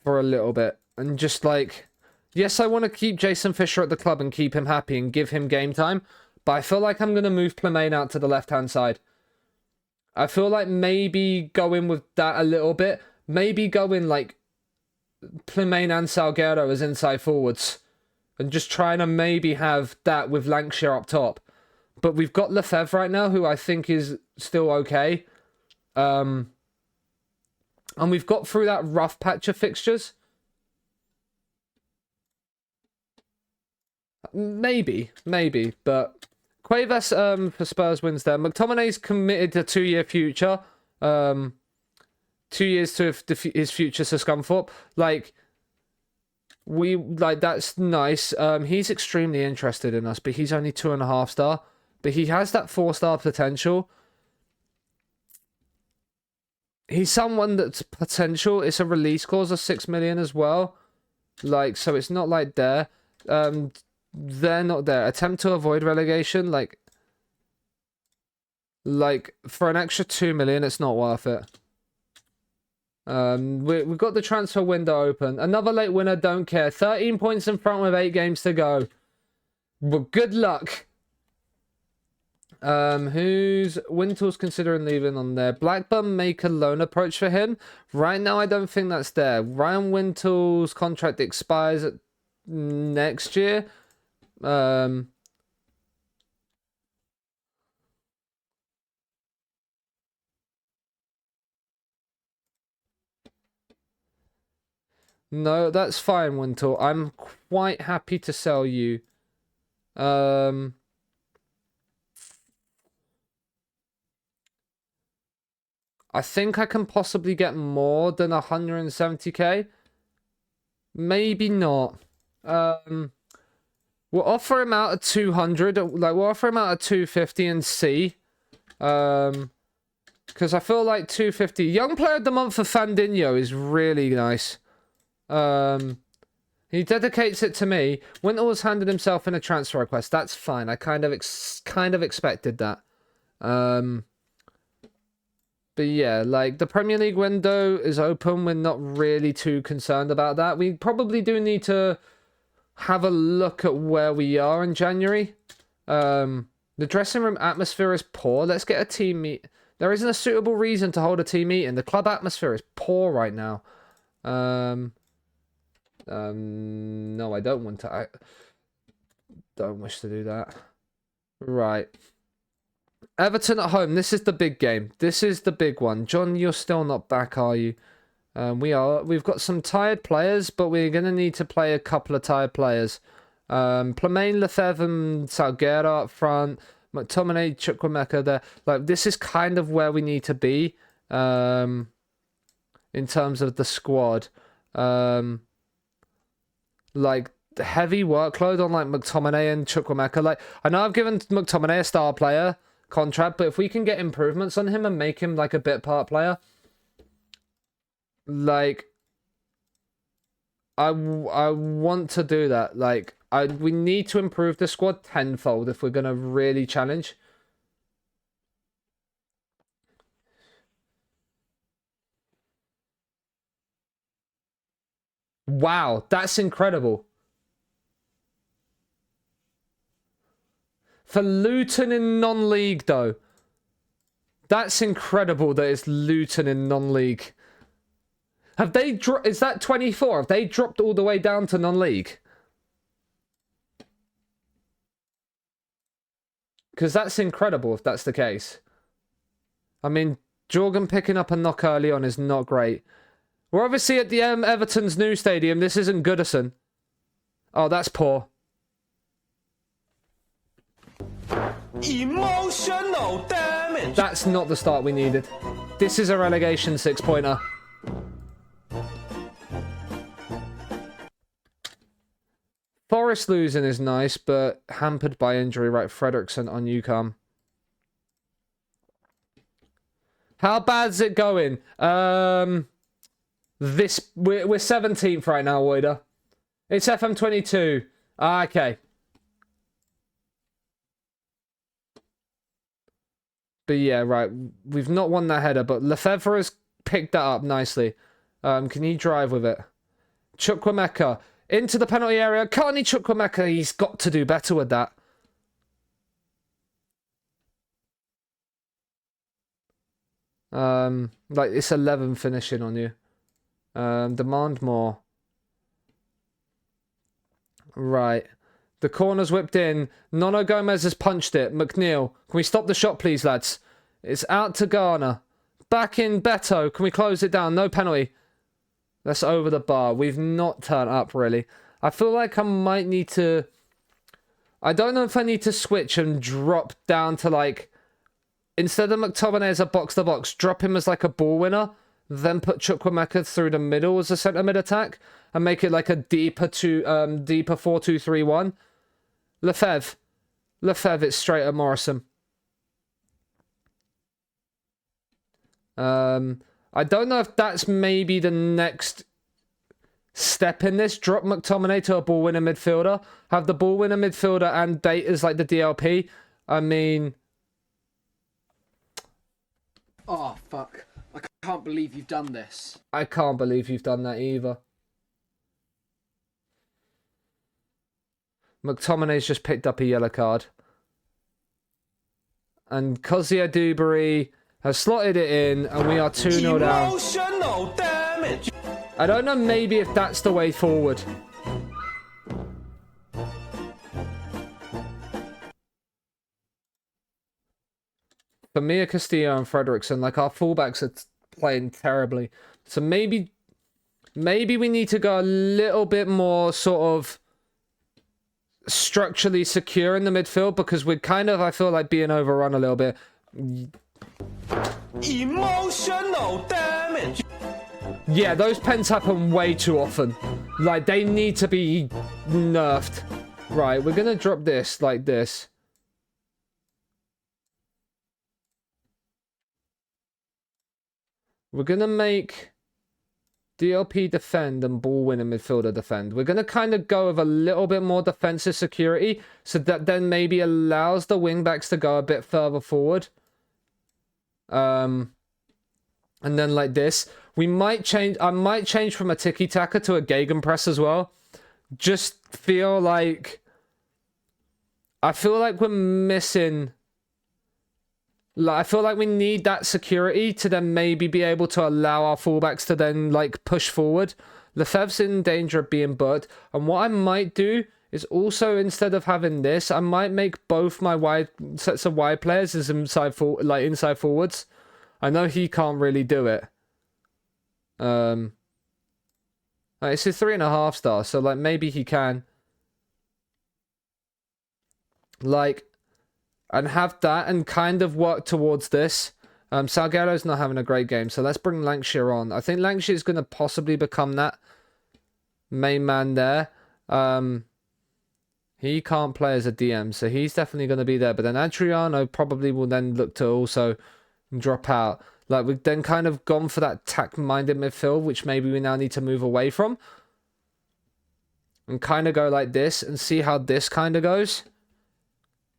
For a little bit. And just like, yes, I want to keep Jason Fisher at the club and keep him happy and give him game time. But I feel like I'm going to move Plemaine out to the left-hand side. I feel like maybe going with that a little bit. Maybe going like Plemaine and Salguero as inside forwards. And just trying to maybe have that with Lancashire up top. But we've got Lefebvre right now, who I think is still okay. And we've got through that rough patch of fixtures. Maybe. But Cuevas for Spurs wins there. McTominay's committed to 2-year future. 2 years to his future to Scunthorpe. Like, that's nice. He's extremely interested in us, but he's only 2.5 star. But he has that 4-star potential. He's someone that's potential. It's a release clause of 6 million as well. Like, so it's not like they're not there. Attempt to avoid relegation, like for an extra 2 million, it's not worth it. We've got the transfer window open. Another late winner, don't care. 13 points in front with 8 games to go. But good luck. Who's Wintel's considering leaving on there? Blackburn make a loan approach for him. Right now, I don't think that's there. Ryan Wintel's contract expires next year. No, that's fine, Wintel. I'm quite happy to sell you. I think I can possibly get more than 170k. Maybe not. We'll offer him out at 200. Like, we'll offer him out at 250 and see. Because I feel like 250. Young Player of the Month for Fandinho is really nice. He dedicates it to me. Winter was handed himself in a transfer request. That's fine. I kind of expected that. But yeah, like, the Premier League window is open. We're not really too concerned about that. We probably do need to have a look at where we are in January. The dressing room atmosphere is poor. Let's get a team meet. There isn't a suitable reason to hold a team meeting. The club atmosphere is poor right now. No, I don't want to. I don't wish to do that. Right. Everton at home. This is the big game. This is the big one. John, you're still not back, are you? We are. We've got some tired players, but we're going to need to play a couple of tired players. Plemaine, Lefebvre, and Salguero up front. McTominay, Chukwuemeka there. Like, this is kind of where we need to be in terms of the squad. Like, the heavy workload on, like, McTominay and Chukwuemeka. Like, I know I've given McTominay a star player contract, but if we can get improvements on him and make him, like, a bit part player, like, I want to do that. Like, we need to improve the squad tenfold if we're going to really challenge. Wow, that's incredible. For Luton in non-league, though. That's incredible that it's Luton in non-league. Have they dropped... Is that 24? Have they dropped all the way down to non-league? Because that's incredible if that's the case. I mean, Jorgen picking up a knock early on is not great. We're obviously at the Everton's new stadium. This isn't Goodison. Oh, that's poor. Emotional damage. That's not the start we needed. This is a relegation 6-pointer. Forest losing is nice, but hampered by injury. Right, Fredrickson on UCOM. How bad's it going? We're 17th right now, Woider. It's FM22. Ah, okay. But yeah, right. We've not won that header, but Lefebvre has picked that up nicely. Can he drive with it? Chukwuemeka into the penalty area. Can't he, Chukwuemeka? He's got to do better with that. Like, it's 11 finishing on you. Demand more. Right. The corner's whipped in. Nono Gomez has punched it. McNeil. Can we stop the shot, please, lads? It's out to Garner. Back in Beto. Can we close it down? No penalty. That's over the bar. We've not turned up, really. I feel like I might need to... I don't know if I need to switch and drop down to, like, instead of McTominay as a box-to-box, drop him as like a ball winner, then put Chukwuemeka through the middle as a centre mid attack, and make it like a deeper 4-2-3-1. Lefebvre, it's straight at Morrison. I don't know if that's maybe the next step in this. Drop McTominay to a ball winner midfielder. Have the ball winner midfielder and Date as like the DLP. I mean... Oh, fuck. I can't believe you've done this. I can't believe you've done that either. McTominay's just picked up a yellow card. And Kozia Dewberry has slotted it in, and we are 2-0 down. Emotional damage. I don't know maybe if that's the way forward. For Mia Castillo and Frederiksen, like our fullbacks are playing terribly. So maybe we need to go a little bit more sort of structurally secure in the midfield, because we're kind of, I feel like, being overrun a little bit. Emotional damage. Yeah, those pens happen way too often. Like, they need to be nerfed. Right, we're gonna drop this like this. We're gonna make DLP defend and ball winner midfielder defend. We're gonna kind of go with a little bit more defensive security, so that then maybe allows the wing backs to go a bit further forward. And then like this, we might change. I might change from a tiki-taka to a gegenpress as well. Just feel like, I feel like we're missing. Like, I feel like we need that security to then maybe be able to allow our fullbacks to then like push forward. Lefebvre's in danger of being bugged, and what I might do is also, instead of having this, I might make both my wide sets of wide players as inside forwards. I know he can't really do it. It's a 3.5 star, so like maybe he can. Like, and have that and kind of work towards this. Salguero's not having a great game, so let's bring Lancashire on. I think Lancashire is going to possibly become that main man there. He can't play as a DM, so he's definitely going to be there. But then Adriano probably will then look to also drop out. Like, we've then kind of gone for that attack-minded midfield, which maybe we now need to move away from. And kind of go like this and see how this kind of goes.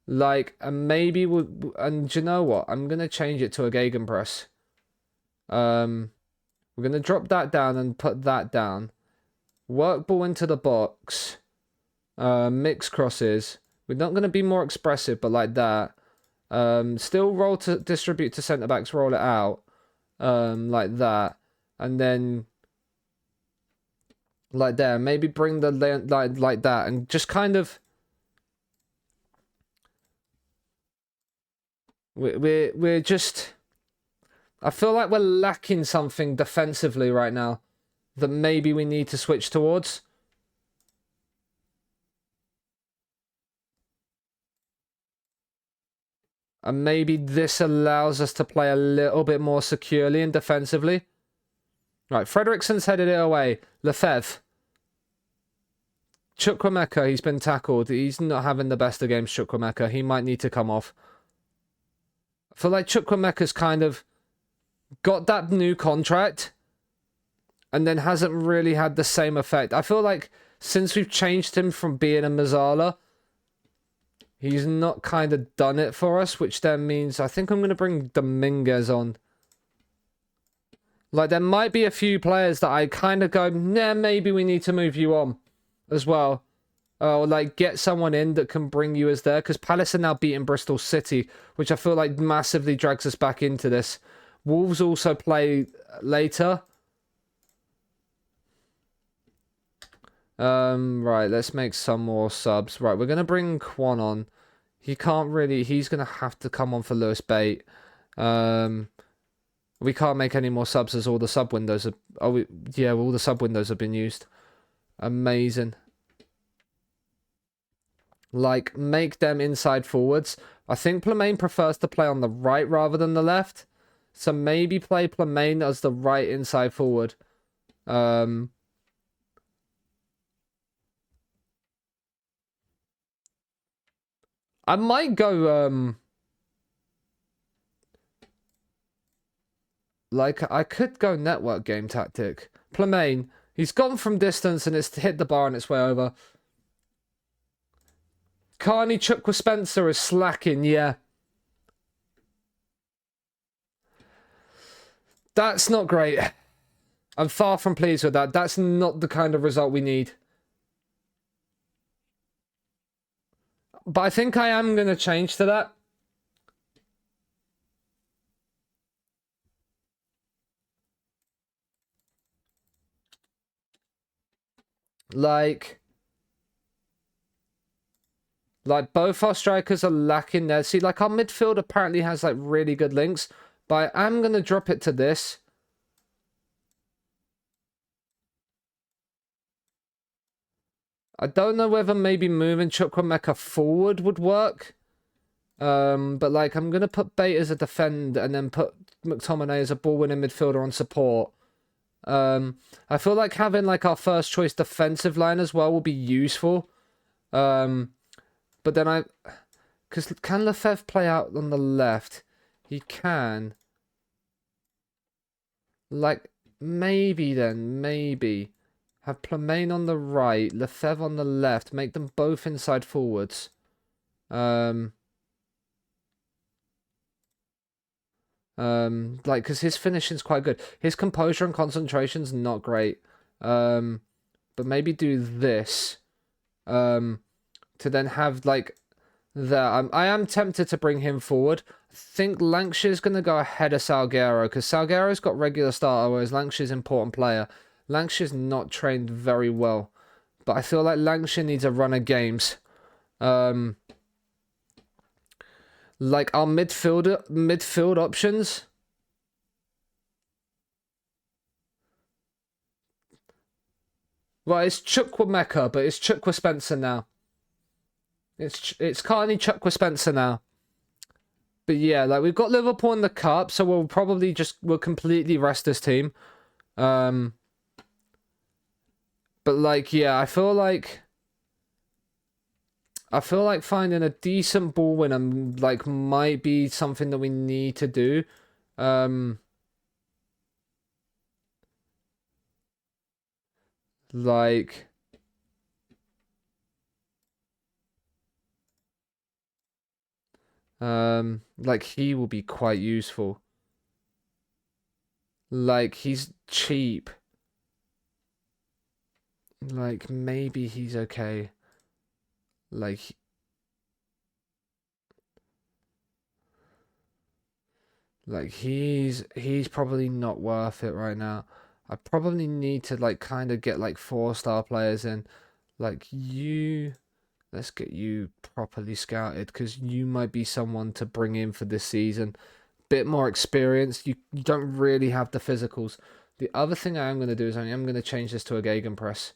Like, and maybe we'll... And do you know what? I'm going to change it to a gegenpress. We're going to drop that down and put that down. Work ball into the box. Mix crosses. We're not going to be more expressive, but like that. Still roll to distribute to centre backs, roll it out. Like that. And then like there. Maybe bring the like that and just kind of we're just, I feel like we're lacking something defensively right now that maybe we need to switch towards. And maybe this allows us to play a little bit more securely and defensively. Right, Frederiksen's headed it away. Lefebvre. Chukwuemeka, he's been tackled. He's not having the best of games, Chukwuemeka. He might need to come off. I feel like Chukwuemeka's kind of got that new contract and then hasn't really had the same effect. I feel like since we've changed him from being a Mazzala, he's not kind of done it for us, which then means I think I'm going to bring Dominguez on. Like, there might be a few players that I kind of go, nah, maybe we need to move you on as well. Or, like, get someone in that can bring you as there. Because Palace are now beating Bristol City, which I feel like massively drags us back into this. Wolves also play later. Right, let's make some more subs. Right, we're going to bring Kwon on. He can't really... He's going to have to come on for Lewis Bate. We can't make any more subs as all the sub windows are... Oh, yeah, all the sub windows have been used. Amazing. Like, make them inside forwards. I think Plemaine prefers to play on the right rather than the left. So maybe play Plemaine as the right inside forward. I might go, like, I could go network game tactic. Plemaine, he's gone from distance and it's hit the bar on its way over. Carney Chukwu Spencer is slacking, yeah. That's not great. I'm far from pleased with that. That's not the kind of result we need. But I think I am going to change to that. Like both our strikers are lacking there. See, like our midfield apparently has like really good links. But I am going to drop it to this. I don't know whether maybe moving Chukwuemeka forward would work. But like I'm going to put Bate as a defend and then put McTominay as a ball-winning midfielder on support. I feel like having like our first choice defensive line as well will be useful. But then because can Lefebvre play out on the left? He can. Like, maybe have Plemaine on the right, Lefebvre on the left, make them both inside forwards. Like, because his finishing's quite good. His composure and concentration's not great. But maybe do this. To then have, like, I am tempted to bring him forward. I think Lankshire's going to go ahead of Salguero, because Salguero's got regular starter, whereas Lankshire's an important player. Lankshire's not trained very well. But I feel like Lancashire needs a run of games. Like our midfield options. Well, it's Chukwuemeka, but it's Chukwu Spencer now. It's Carney Chukwu Spencer now. But yeah, like we've got Liverpool in the cup, so we'll completely rest this team. But like, yeah, I feel like finding a decent ball winner like might be something that we need to do. Like he will be quite useful. Like he's cheap. Like maybe he's okay. Like he's probably not worth it right now. I probably need to like kind of get like 4-star players in. Like you, let's get you properly scouted because you might be someone to bring in for this season. Bit more experience. You don't really have the physicals. The other thing I am going to do is I am going to change this to a gegenpress.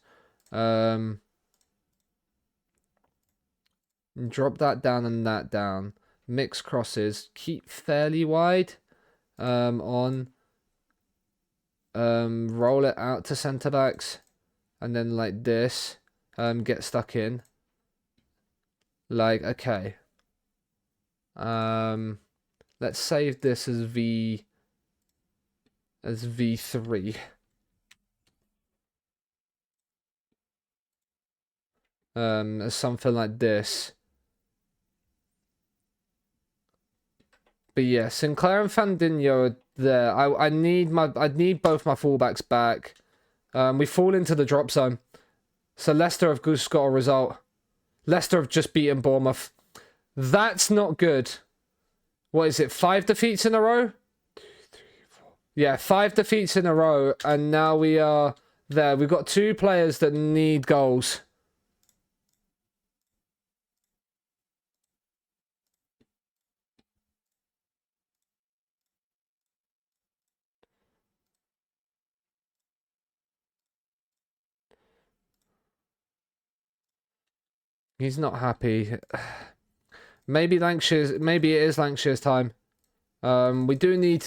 Drop that down and that down. Mix crosses. Keep fairly wide. Roll it out to centre backs, and then like this, get stuck in. Like okay. Let's save this as V3. As something like this. But yeah, Sinclair and Fandinho are there. I need both my fullbacks back. We fall into the drop zone. So Leicester have just got a result. Leicester have just beaten Bournemouth. That's not good. What is it? 5 defeats in a row? 2, 3, 4. Yeah, 5 defeats in a row, and now we are there. We've got 2 players that need goals. He's not happy. Maybe Lancashire's. Maybe it is Lancashire's time. We do need.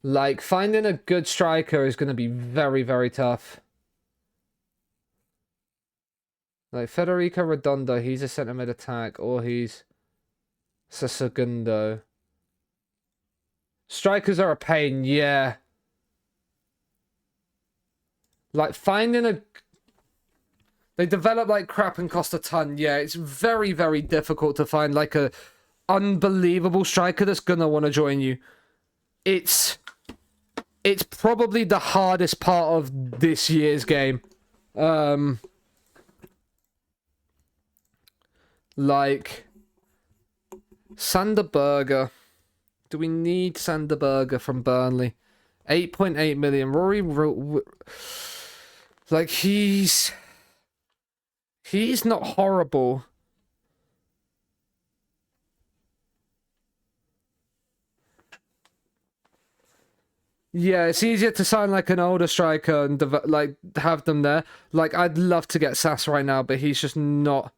Like, finding a good striker is going to be very, very tough. Like, Federico Redondo, he's a centre mid attack, or he's Segundo. Strikers are a pain, yeah. Like, finding a... They develop like crap and cost a ton, yeah. It's very, very difficult to find, like, a unbelievable striker that's going to want to join you. It's probably the hardest part of this year's game. Like, Sander Berger. Do we need Sander Berger from Burnley? 8.8 million. Like, he's not horrible. Yeah, it's easier to sign like an older striker and like have them there. Like, I'd love to get Sass right now, but he's just not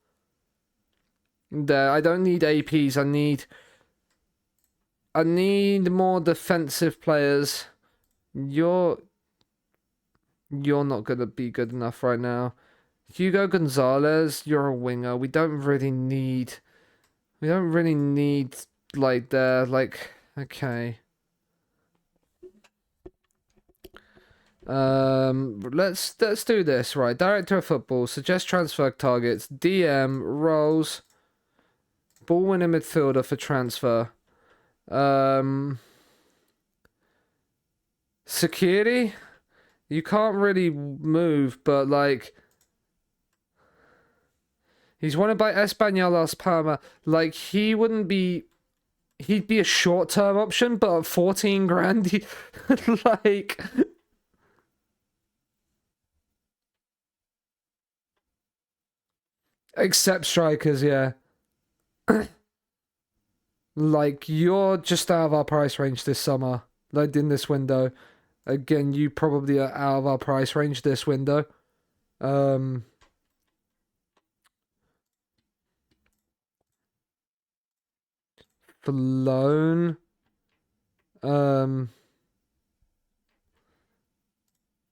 there. I don't need APs. I need more defensive players. You're not gonna be good enough right now. Hugo Gonzalez, you're a winger. We don't really need like there. Like, okay. Let's do this, right? Director of football, suggest transfer targets, DM, roles, ball winning midfielder for transfer. Security? You can't really move, but like he's wanted by Espanyol Las Palma. Like, he'd be a short-term option, but at 14 grand, like... Except strikers, yeah. Like, you're just out of our price range this summer. Like, in this window. Again, you probably are out of our price range this window. For loan.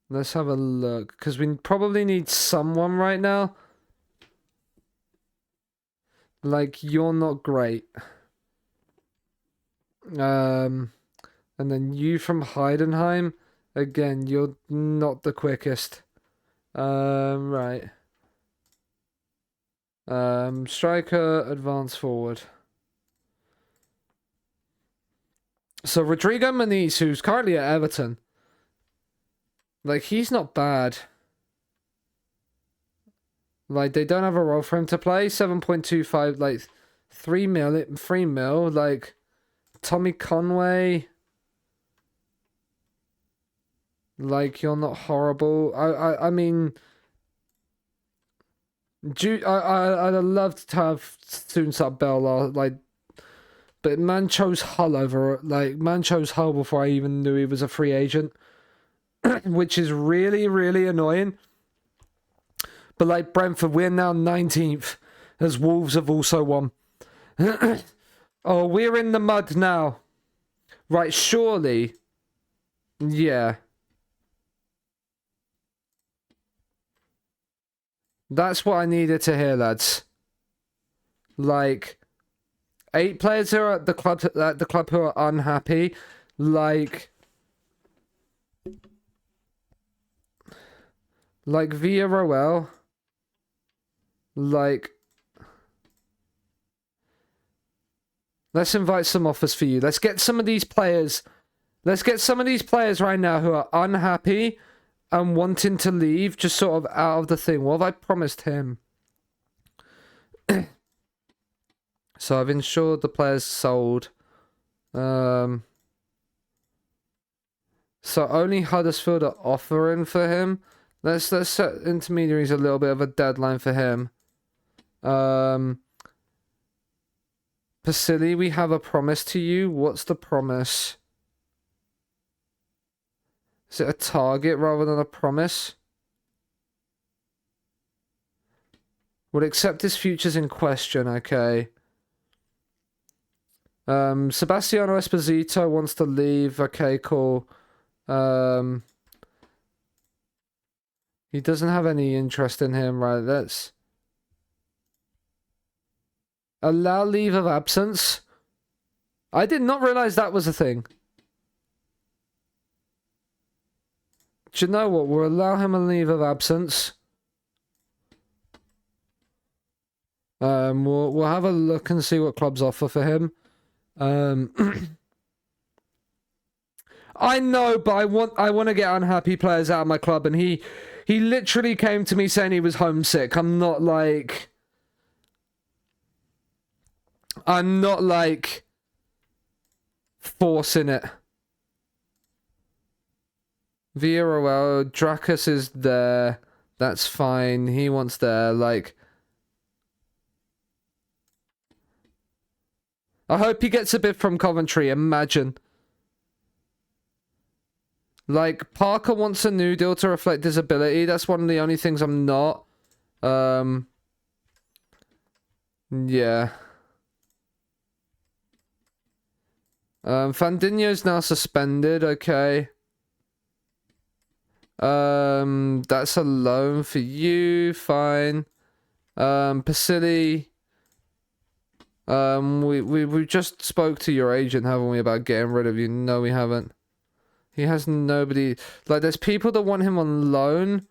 Let's have a look. Because we probably need someone right now. Like, you're not great. And then you from Heidenheim. Again, you're not the quickest. Right. Striker, advance forward. So Rodrigo Muniz, who's currently at Everton. Like, he's not bad. Like, they don't have a role for him to play. 7.25, like, 3 mil, like, Tommy Conway. Like, you're not horrible. I mean, I'd have loved to have Scunthorpe Bell, like, but man chose Hull before I even knew he was a free agent, which is really, really annoying. But like Brentford, we're now 19th, as Wolves have also won. Oh, we're in the mud now. Right, surely. Yeah. That's what I needed to hear, lads. Like, 8 players who are at the club who are unhappy. Like Villarreal. Like, let's invite some offers for you. Let's get some of these players. Let's get some of these players right now who are unhappy and wanting to leave, just sort of out of the thing. What have I promised him? So I've ensured the players sold. So only Huddersfield are offering for him. Let's set intermediaries a little bit of a deadline for him. Pasili, we have a promise to you. What's the promise? Is it a target rather than a promise? Would accept his futures in question, okay. Sebastiano Esposito wants to leave, okay, cool. He doesn't have any interest in him, right? Let's allow leave of absence. I did not realize that was a thing. Do you know what? We'll allow him a leave of absence. We'll have a look and see what clubs offer for him. I know, but I want to get unhappy players out of my club, and he literally came to me saying he was homesick. I'm not like forcing it. Villarreal, Dracus is there. That's fine. He wants there. Like, I hope he gets a bit from Coventry. Imagine. Like, Parker wants a new deal to reflect his ability. That's one of the only things I'm not. Yeah. Fandinho's now suspended. Okay. That's a loan for you. Fine. Pasili. We just spoke to your agent, haven't we, about getting rid of you? No, we haven't. He has nobody. Like, there's people that want him on loan.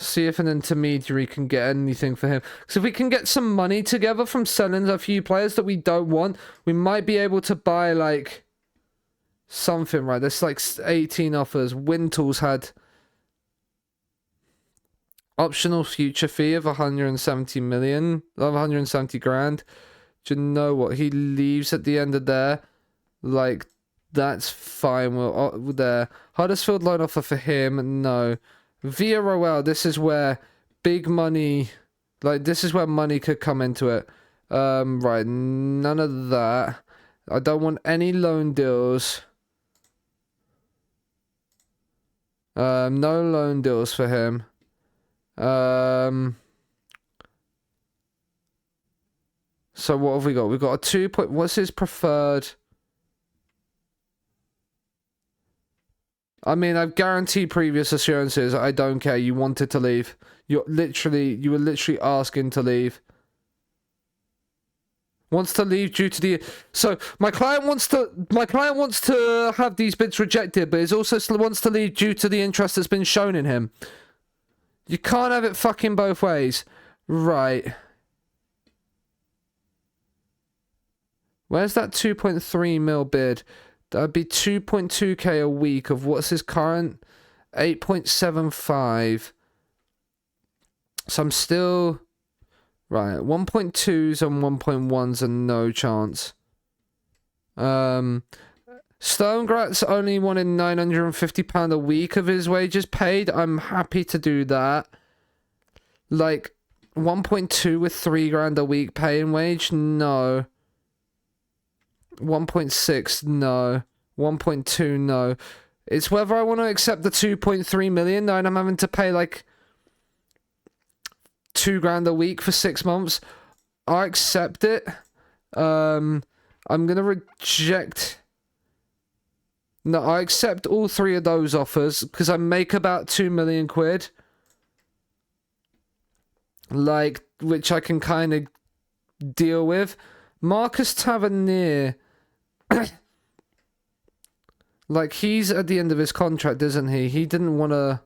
See if an intermediary can get anything for him. Because if we can get some money together from selling a few players that we don't want, we might be able to buy, like, something, right? There's, like, 18 offers. Wintles had optional future fee of 170 million. Of 170 grand. Do you know what? He leaves at the end of there. Like, that's fine. We're there. Huddersfield loan offer for him. No. Villarreal, this is where big money, like, this is where money could come into it. Right, none of that. I don't want any loan deals. No loan deals for him. So what have we got? We've got a 2 point, what's his preferred? I mean, I've guaranteed previous assurances. I don't care. You wanted to leave. You were literally asking to leave. Wants to leave due to the. So my client wants to have these bids rejected, but he also wants to leave due to the interest that's been shown in him. You can't have it fucking both ways, right? Where's that 2.3 mil bid? That'd be 2.2k a week of what's his current 8.75. So I'm still right. 1.2s and 1.1s are no chance. Stonegrat's only wanted £950 a week of his wages paid. I'm happy to do that. Like 1.2 with £3 a week paying wage? No. 1.6, no. 1.2, no. It's whether I want to accept the 2.3 million and I'm having to pay like £2 a week for 6 months. I accept it. I'm gonna reject. No, I accept all 3 of those offers because I make about 2 million quid. Like, which I can kind of deal with. Marcus Tavernier. Like, he's at the end of his contract, isn't he? He didn't want to.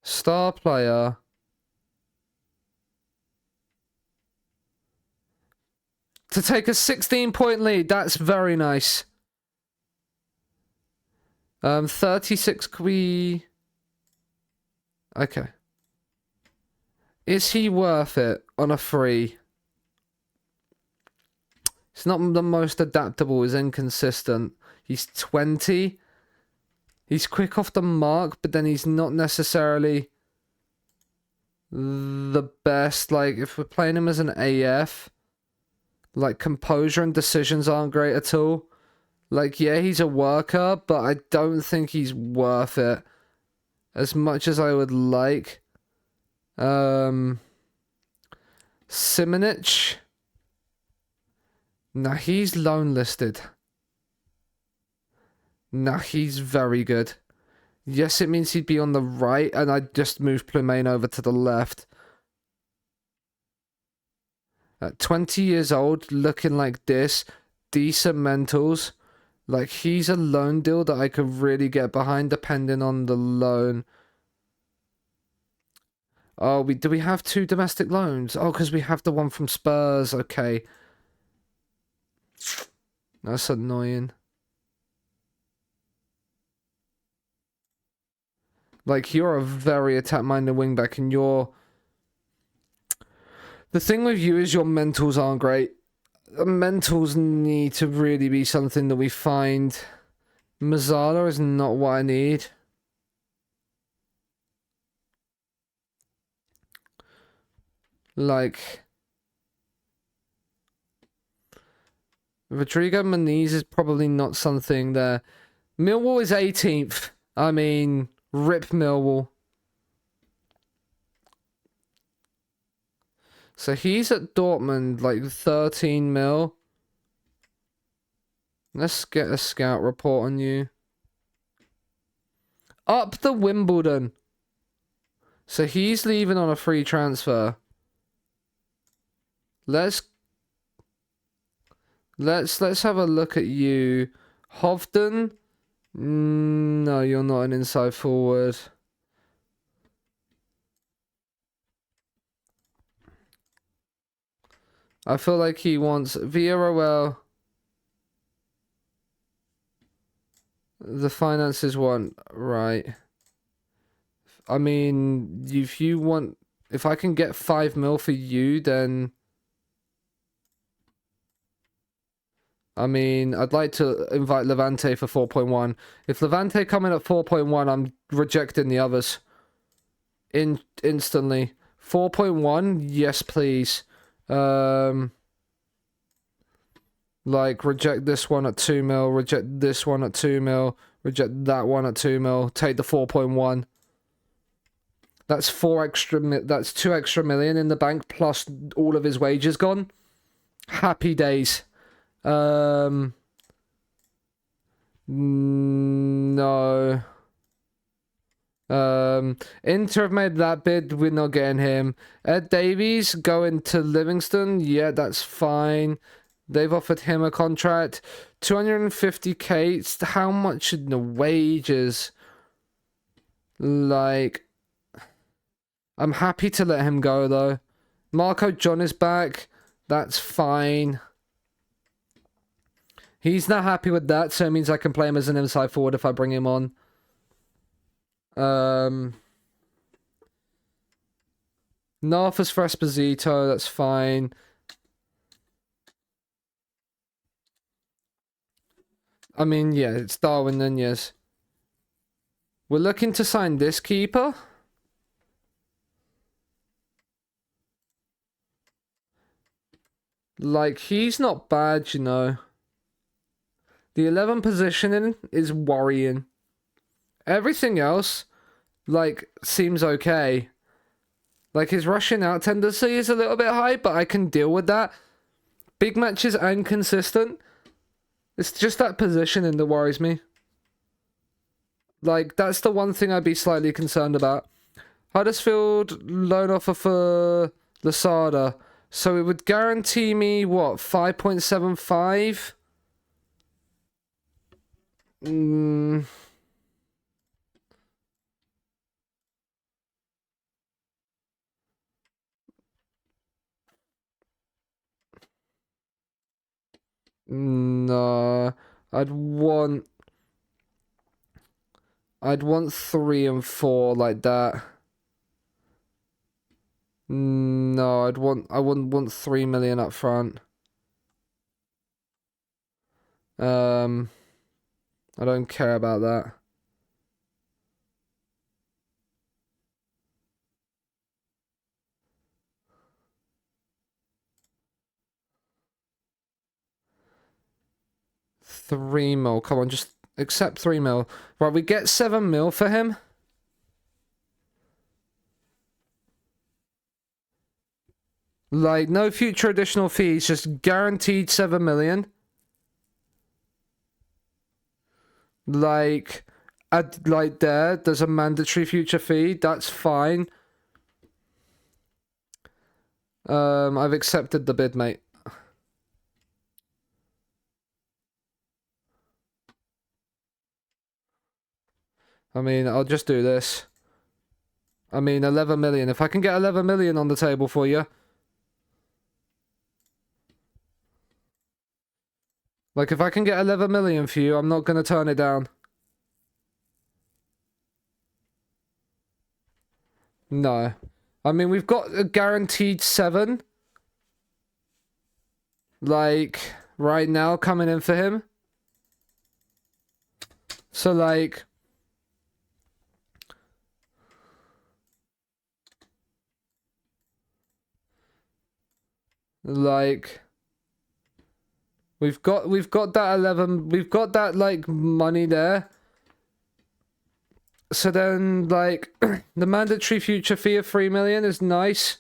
Star player. To take a 16-point lead, that's very nice. 36 we. Okay. Is he worth it on a free? He's not the most adaptable. He's inconsistent. He's 20. He's quick off the mark, but then he's not necessarily the best. Like, if we're playing him as an AF, Like, composure and decisions aren't great at all. Like, yeah, he's a worker, but I don't think he's worth it as much as I would like. Simonich. Nah, he's loan listed. Nah, he's very good. Yes, it means he'd be on the right, and I just moved Plumane over to the left. At 20 years old, looking like this, decent mentals. Like, he's a loan deal that I could really get behind depending on the loan. Oh, do we have 2 domestic loans? Oh, because we have the one from Spurs. Okay. That's annoying. Like, you're a very attack-minded wingback, and you're... The thing with you is your mentals aren't great. Mentals need to really be something that we find. Mazzala is not what I need. Like... Rodrigo Muniz is probably not something there. Millwall is 18th. I mean, rip Millwall. So he's at Dortmund, like 13 mil. Let's get a scout report on you. Up the Wimbledon. So he's leaving on a free transfer. Let's have a look at you. Hovden? No, you're not an inside forward. I feel like he wants Villarreal. The finances want right. I mean, if I can get 5 mil for you, then I mean, I'd like to invite Levante for 4.1. If Levante come in at 4.1, I'm rejecting the others. Instantly. 4.1, yes please. Like, reject this one at 2 mil, reject this one at 2 mil, reject that one at 2 mil, take the 4.1. That's 2 extra million in the bank, plus all of his wages gone. Happy days. No. Inter have made that bid, we're not getting him. Ed Davies going to Livingston, yeah, that's fine. They've offered him a contract. 250k, how much in the wages? Like, I'm happy to let him go, though. Marco John is back. That's fine. He's not happy with that, so it means I can play him as an inside forward if I bring him on. North is for Esposito, that's fine. I mean, yeah, it's Darwin then, yes. We're looking to sign this keeper. Like, he's not bad, you know. The 11 positioning is worrying. Everything else, like, seems okay. Like, his rushing out tendency is a little bit high, but I can deal with that. Big matches and consistent. It's just that positioning that worries me. Like, that's the one thing I'd be slightly concerned about. Huddersfield loan offer for Lasada. So it would guarantee me, what, 5.75? No. I'd want 3 and 4 like that. No, I wouldn't want 3 million up front. I don't care about that. 3 mil. Come on, just accept 3 mil. Right, we get 7 mil for him. Like, no future additional fees, just guaranteed 7 million. Like, there's a mandatory future fee. That's fine. I've accepted the bid, mate. I mean, I'll just do this. I mean, 11 million. If I can get 11 million on the table for you. Like, if I can get 11 million for you, I'm not going to turn it down. No. I mean, we've got a guaranteed 7. Like, right now, coming in for him. So, like... We've got that 11, we've got that, like, money there. So then, like, the mandatory future fee of 3 million is nice.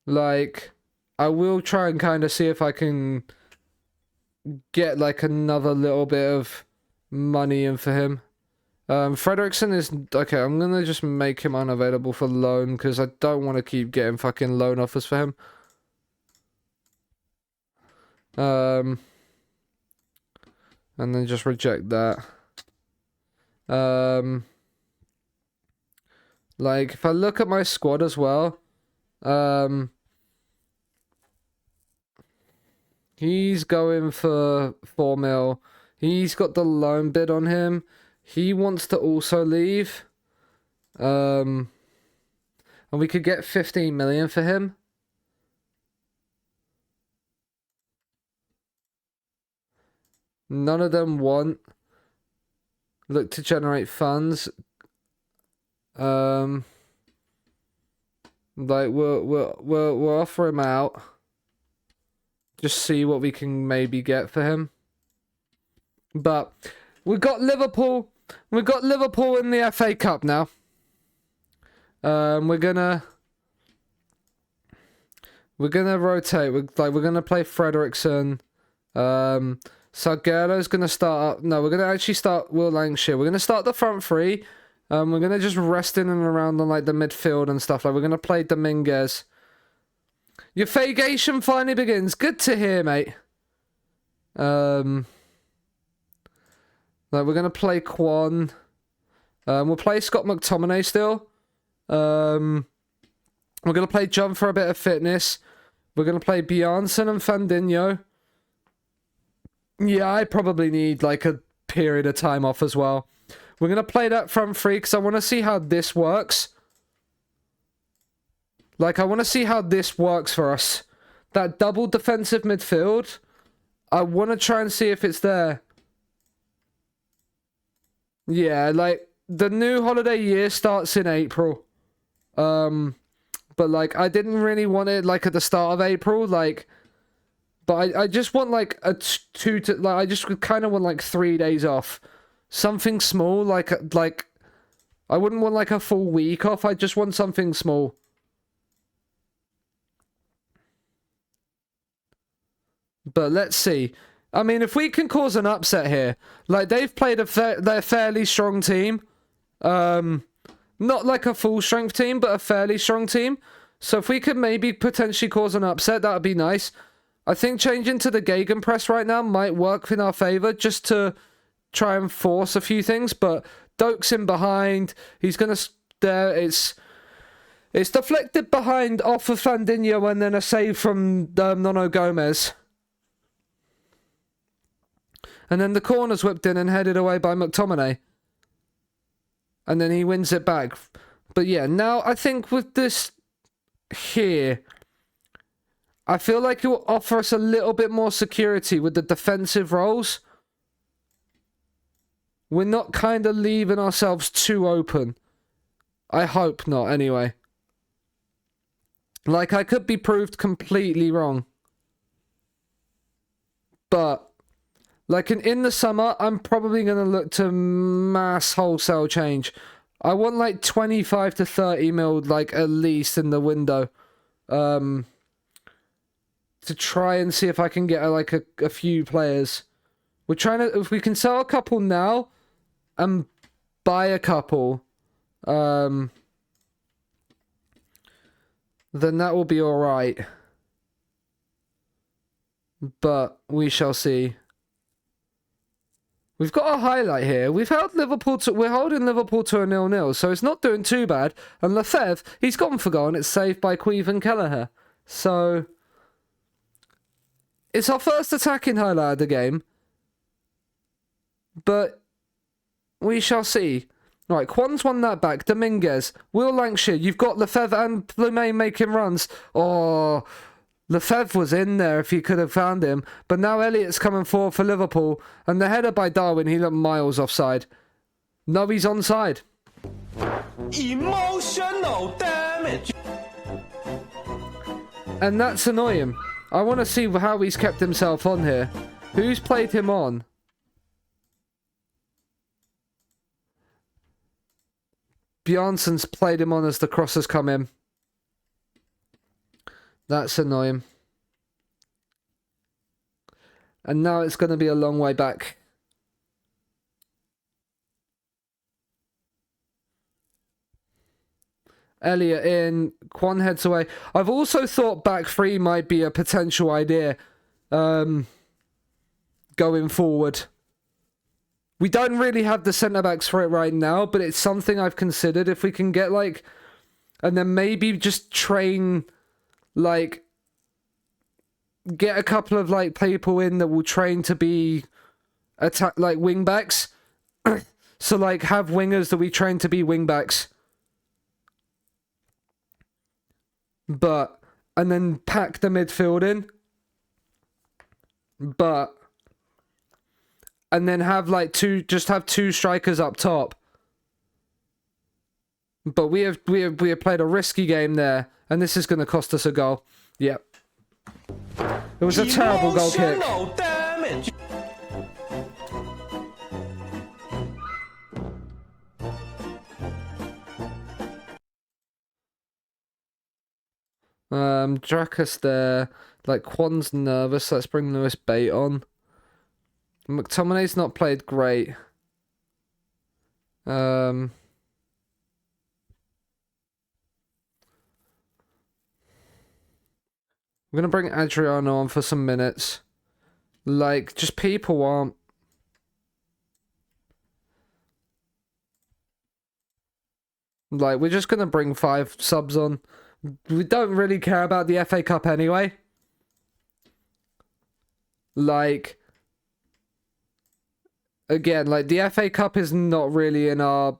Like, I will try and kind of see if I can get, like, another little bit of money in for him. Frederickson is... Okay, I'm gonna just make him unavailable for loan, because I don't want to keep getting fucking loan offers for him. And then just reject that. Like, if I look at my squad as well, he's going for 4 mil. He's got the loan bid on him. He wants to also leave. And we could get 15 million for him. None of them want. Look to generate funds. Like, we'll offer him out. Just see what we can maybe get for him. But we've got Liverpool. We've got Liverpool in the FA Cup now. We're gonna rotate. We're gonna play Frederickson. Salguero's gonna start up. No, we're gonna actually start Will Lancashire. We're gonna start the front three. We're gonna just rest in and around on, like, the midfield and stuff. Like, we're gonna play Dominguez. Your fagation finally begins. Good to hear, mate. Like, we're gonna play Quan. We'll play Scott McTominay still. We're gonna play John for a bit of fitness. We're gonna play Bjarnson and Fandinho. Yeah, I probably need, like, a period of time off as well. We're gonna play that front three because I want to see how this works. Like, I want to see how this works for us. That double defensive midfield. I want to try and see if it's there. Yeah, like, the new holiday year starts in April. But, like, I didn't really want it, like, at the start of April, like... But I just want, like, I just kind of want, like, 3 days off. Something small, like, I wouldn't want, like, a full week off. I just want something small. But let's see. I mean, if we can cause an upset here, like, they've played they're fairly strong team. Not like a full strength team, but a fairly strong team. So if we could maybe potentially cause an upset, that would be nice. I think changing to the Gegenpress right now might work in our favour, just to try and force a few things. But Doak's in behind. He's going to... It's deflected behind off of Fandinho and then a save from Nono Gomez. And then the corner's whipped in and headed away by McTominay. And then he wins it back. But yeah, now I think with this here... I feel like it will offer us a little bit more security with the defensive roles. We're not kind of leaving ourselves too open. I hope not, anyway. Like, I could be proved completely wrong. But like in the summer, I'm probably going to look to mass wholesale change. I want like 25 to 30 mil, like at least in the window, to try and see if I can get like a few players. We're trying to, if we can sell a couple now and buy a couple, then that will be all right. But we shall see. We've got a highlight here. We're holding Liverpool to a 0-0, so it's not doing too bad. And Lefebvre, he's gone for goal, and it's saved by Queeve and Kelleher. So it's our first attacking highlight of the game. But we shall see. Right, Quan's won that back. Dominguez, Will Lancashire, you've got Lefebvre and Plumet making runs. Oh, Lefebvre was in there if you could have found him. But now Elliott's coming forward for Liverpool. And the header by Darwin, he looked miles offside. No, he's onside. Emotional damage. And that's annoying. I want to see how he's kept himself on here. Who's played him on? Bjornsson's played him on as the cross has come in. That's annoying. And now it's going to be a long way back. Elliot in. Quan heads away. I've also thought back three might be a potential idea going forward. We don't really have the centre-backs for it right now, but it's something I've considered. If we can get, like... And then maybe just train... Like, get a couple of, like, people in that will train to be like wing-backs. So, like, have wingers that we train to be wing-backs. But, and then pack the midfield in. But, and then have, like, just have two strikers up top. But we have played a risky game there. And this is going to cost us a goal. Yep. It was a terrible goal kick. Damage. Drakus there. Like, Quan's nervous. Let's bring Lewis Bate on. McTominay's not played great. I'm going to bring Adriano on for some minutes. Like, just people aren't... Like, we're just going to bring 5 subs on. We don't really care about the FA Cup anyway. Like... Again, like, the FA Cup is not really in our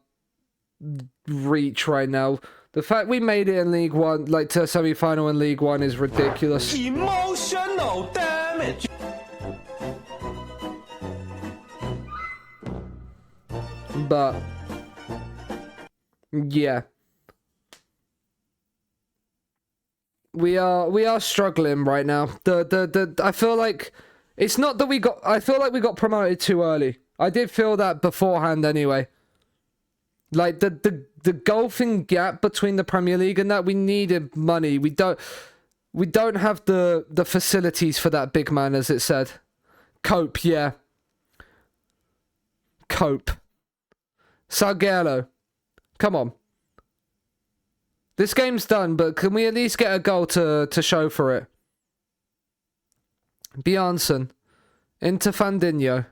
reach right now. The fact we made it in League One, like to a semi-final in League One, is ridiculous. Emotional damage. But yeah, we are struggling right now. I feel like it's not that we got. I feel like we got promoted too early. I did feel that beforehand anyway. Like the golfing gap between the Premier League and that, we needed money. We don't have the facilities for that, big man, as it said. Cope, yeah. Cope. Salguero. Come on. This game's done, but can we at least get a goal to show for it? Bjornsson. Into Fandinho.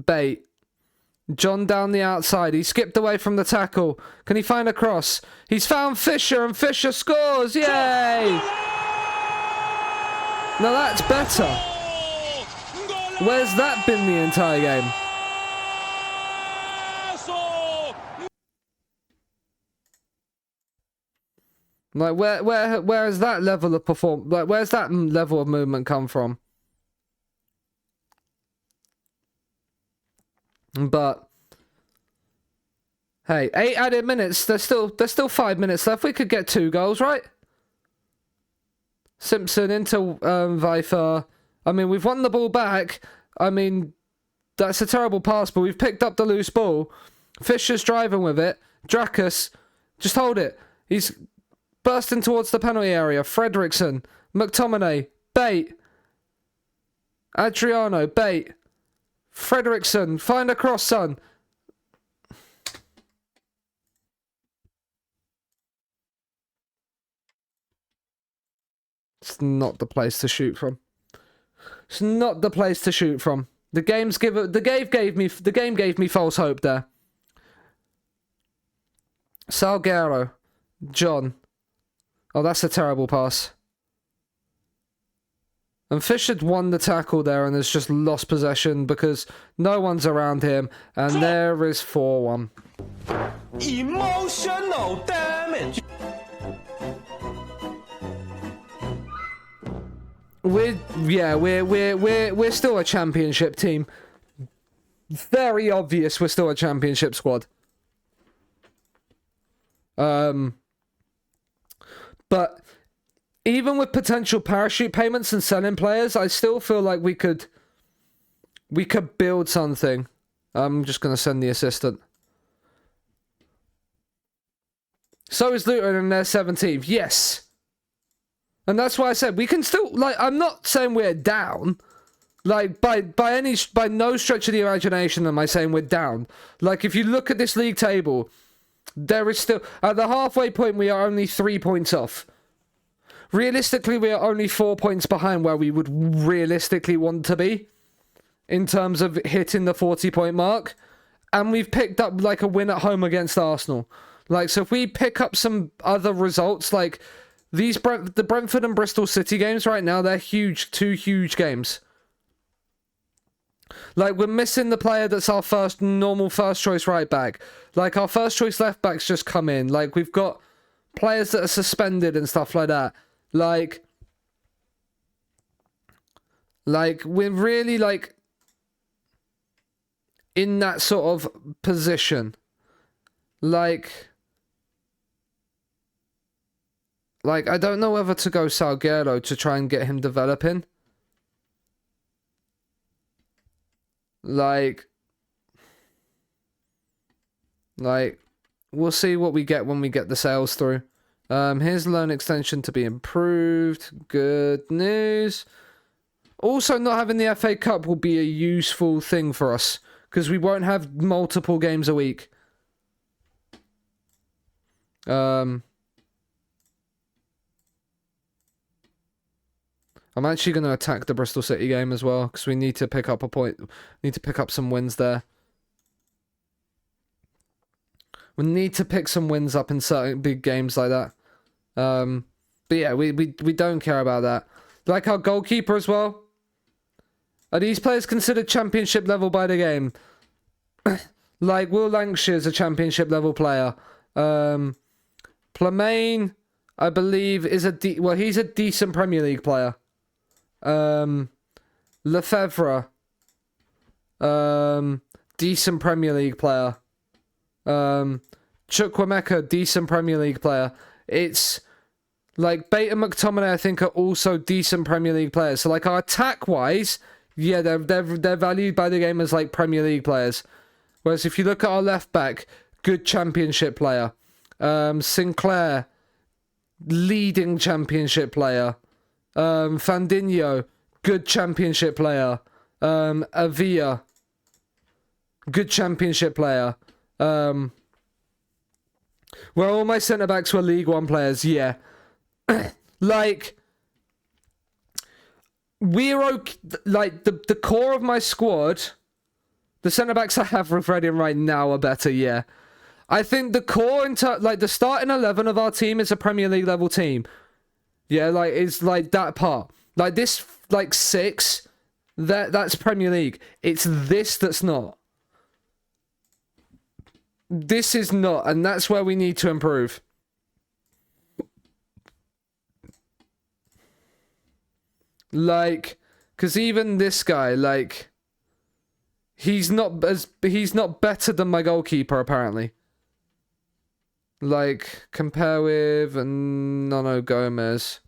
Bate. John down the outside. He skipped away from the tackle. Can he find a cross? He's found Fisher, and Fisher scores! Yay! Now that's better. Where's that been the entire game? Like, where has that level of where's that level of movement come from? But hey, 8 added minutes. There's still 5 minutes left. We could get 2 goals, right? Simpson into Vifer. I mean, we've won the ball back. I mean, that's a terrible pass, but we've picked up the loose ball. Fisher's driving with it. Drakus, just hold it. He's bursting towards the penalty area. Fredrickson, McTominay, Bate. Adriano, Bate. Fredrickson, find a cross, son. It's not the place to shoot from. It's not the place to shoot from. The game gave me false hope there. Salguero, John. Oh, that's a terrible pass. And Fisher won the tackle there and has just lost possession because no one's around him. And there is 4-1. Emotional damage. We're still a championship team. Very obvious we're still a championship squad. But even with potential parachute payments and selling players, I still feel like we could build something. I'm just gonna send the assistant. So is Luton in their 17th. Yes. And that's why I said we can still, like, I'm not saying we're down. Like, by no stretch of the imagination am I saying we're down. Like, if you look at this league table, there is still, at the halfway point, we are only 3 points off. Realistically, we are only 4 points behind where we would realistically want to be in terms of hitting the 40-point mark. And we've picked up, like, a win at home against Arsenal. Like, so if we pick up some other results, like, the Brentford and Bristol City games right now, they're huge, 2 huge games. Like, we're missing the player that's our normal first choice right back. Like, our first choice left backs just come in. Like, we've got players that are suspended and stuff like that. Like, we're really, like, in that sort of position. Like, I don't know whether to go Salguero to try and get him developing. Like, we'll see what we get when we get the sales through. Here's loan extension to be improved. Good news. Also, not having the FA Cup will be a useful thing for us, because we won't have multiple games a week. I'm actually going to attack the Bristol City game as well, because we need to pick up a point. Need to pick up some wins there. We need to pick some wins up in certain big games like that. But yeah, we don't care about that. Like our goalkeeper as well. Are these players considered championship level by the game? Like Will Lankshire's a championship level player. Plamain, I believe, is he's a decent Premier League player. Lefebvre, decent Premier League player. Chukwuemeka, decent Premier League player. It's like Bate and McTominay, I think, are also decent Premier League players. So like our attack wise, yeah, they're valued by the game as like Premier League players. Whereas if you look at our left back, good championship player. Sinclair, leading championship player. Fandinho, good championship player. Avia, good championship player. Well, all my centre-backs were League One players, yeah. Like, we're okay, like, the core of my squad, the centre-backs I have with Reading right now are better, yeah. I think the core, like, the starting 11 of our team is a Premier League level team. Yeah, like, it's like that part. Like, this, like, 6, that's Premier League. It's this that's not. This is not, and that's where we need to improve. Like, because even this guy, like, he's not better than my goalkeeper, apparently. Like, compare with Nono Gomez.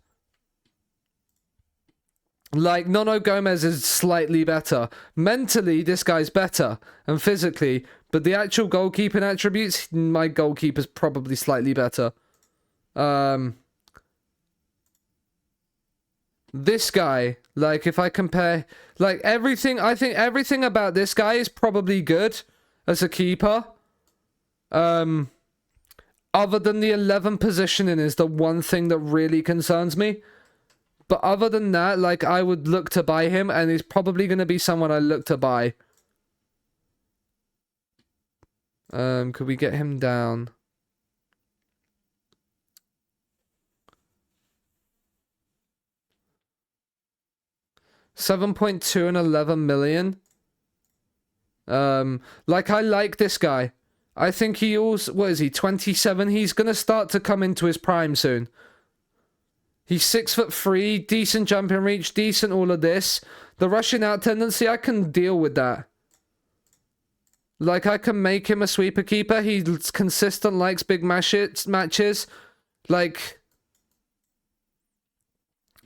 Like, Nono Gomez is slightly better. Mentally, this guy's better. And physically. But the actual goalkeeping attributes, my goalkeeper's probably slightly better. This guy, like, if I compare... Like, everything... I think everything about this guy is probably good as a keeper. Other than the 11 positioning is the one thing that really concerns me. But other than that, like, I would look to buy him, and he's probably going to be someone I look to buy. Could we get him down? $7.2 and 11 million. Like, I like this guy. I think he also... What is he? 27? He's going to start to come into his prime soon. He's 6'3", decent jumping reach, decent all of this. The rushing out tendency, I can deal with that. Like, I can make him a sweeper keeper. He's consistent, likes big matches. Like,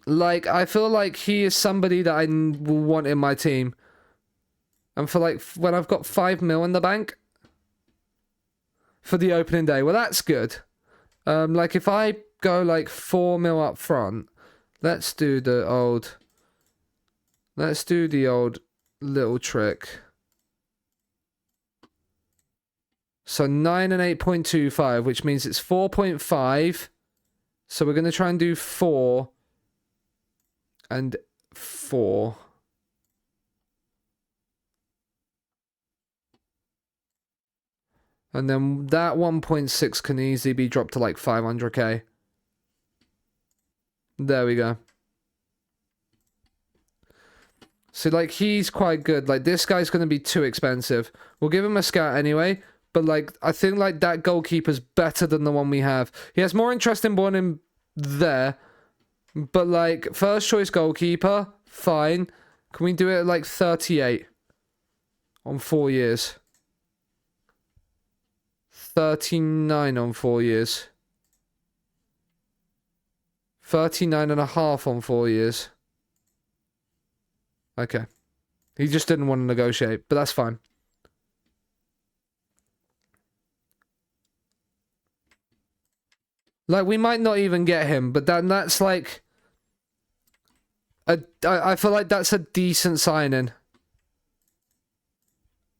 I feel like he is somebody that I will want in my team. And for, like, when I've got 5 mil in the bank for the opening day, well, that's good. Like, if I go, like, 4 mil up front, let's do the old little trick. So 9 and 8.25, which means it's 4.5. So we're going to try and do 4 and 4. And then that 1.6 can easily be dropped to like 500k. There we go. So, like, he's quite good. Like, this guy's going to be too expensive. We'll give him a scout anyway. But, like, I think, like, that goalkeeper's better than the one we have. He has more interesting ball in there. But, like, first choice goalkeeper, fine. Can we do it at, like, 38? On 4 years. 39 on 4 years. 39.5 on 4 years. Okay. He just didn't want to negotiate, but that's fine. Like, we might not even get him, but that's like... I feel like that's a decent signing.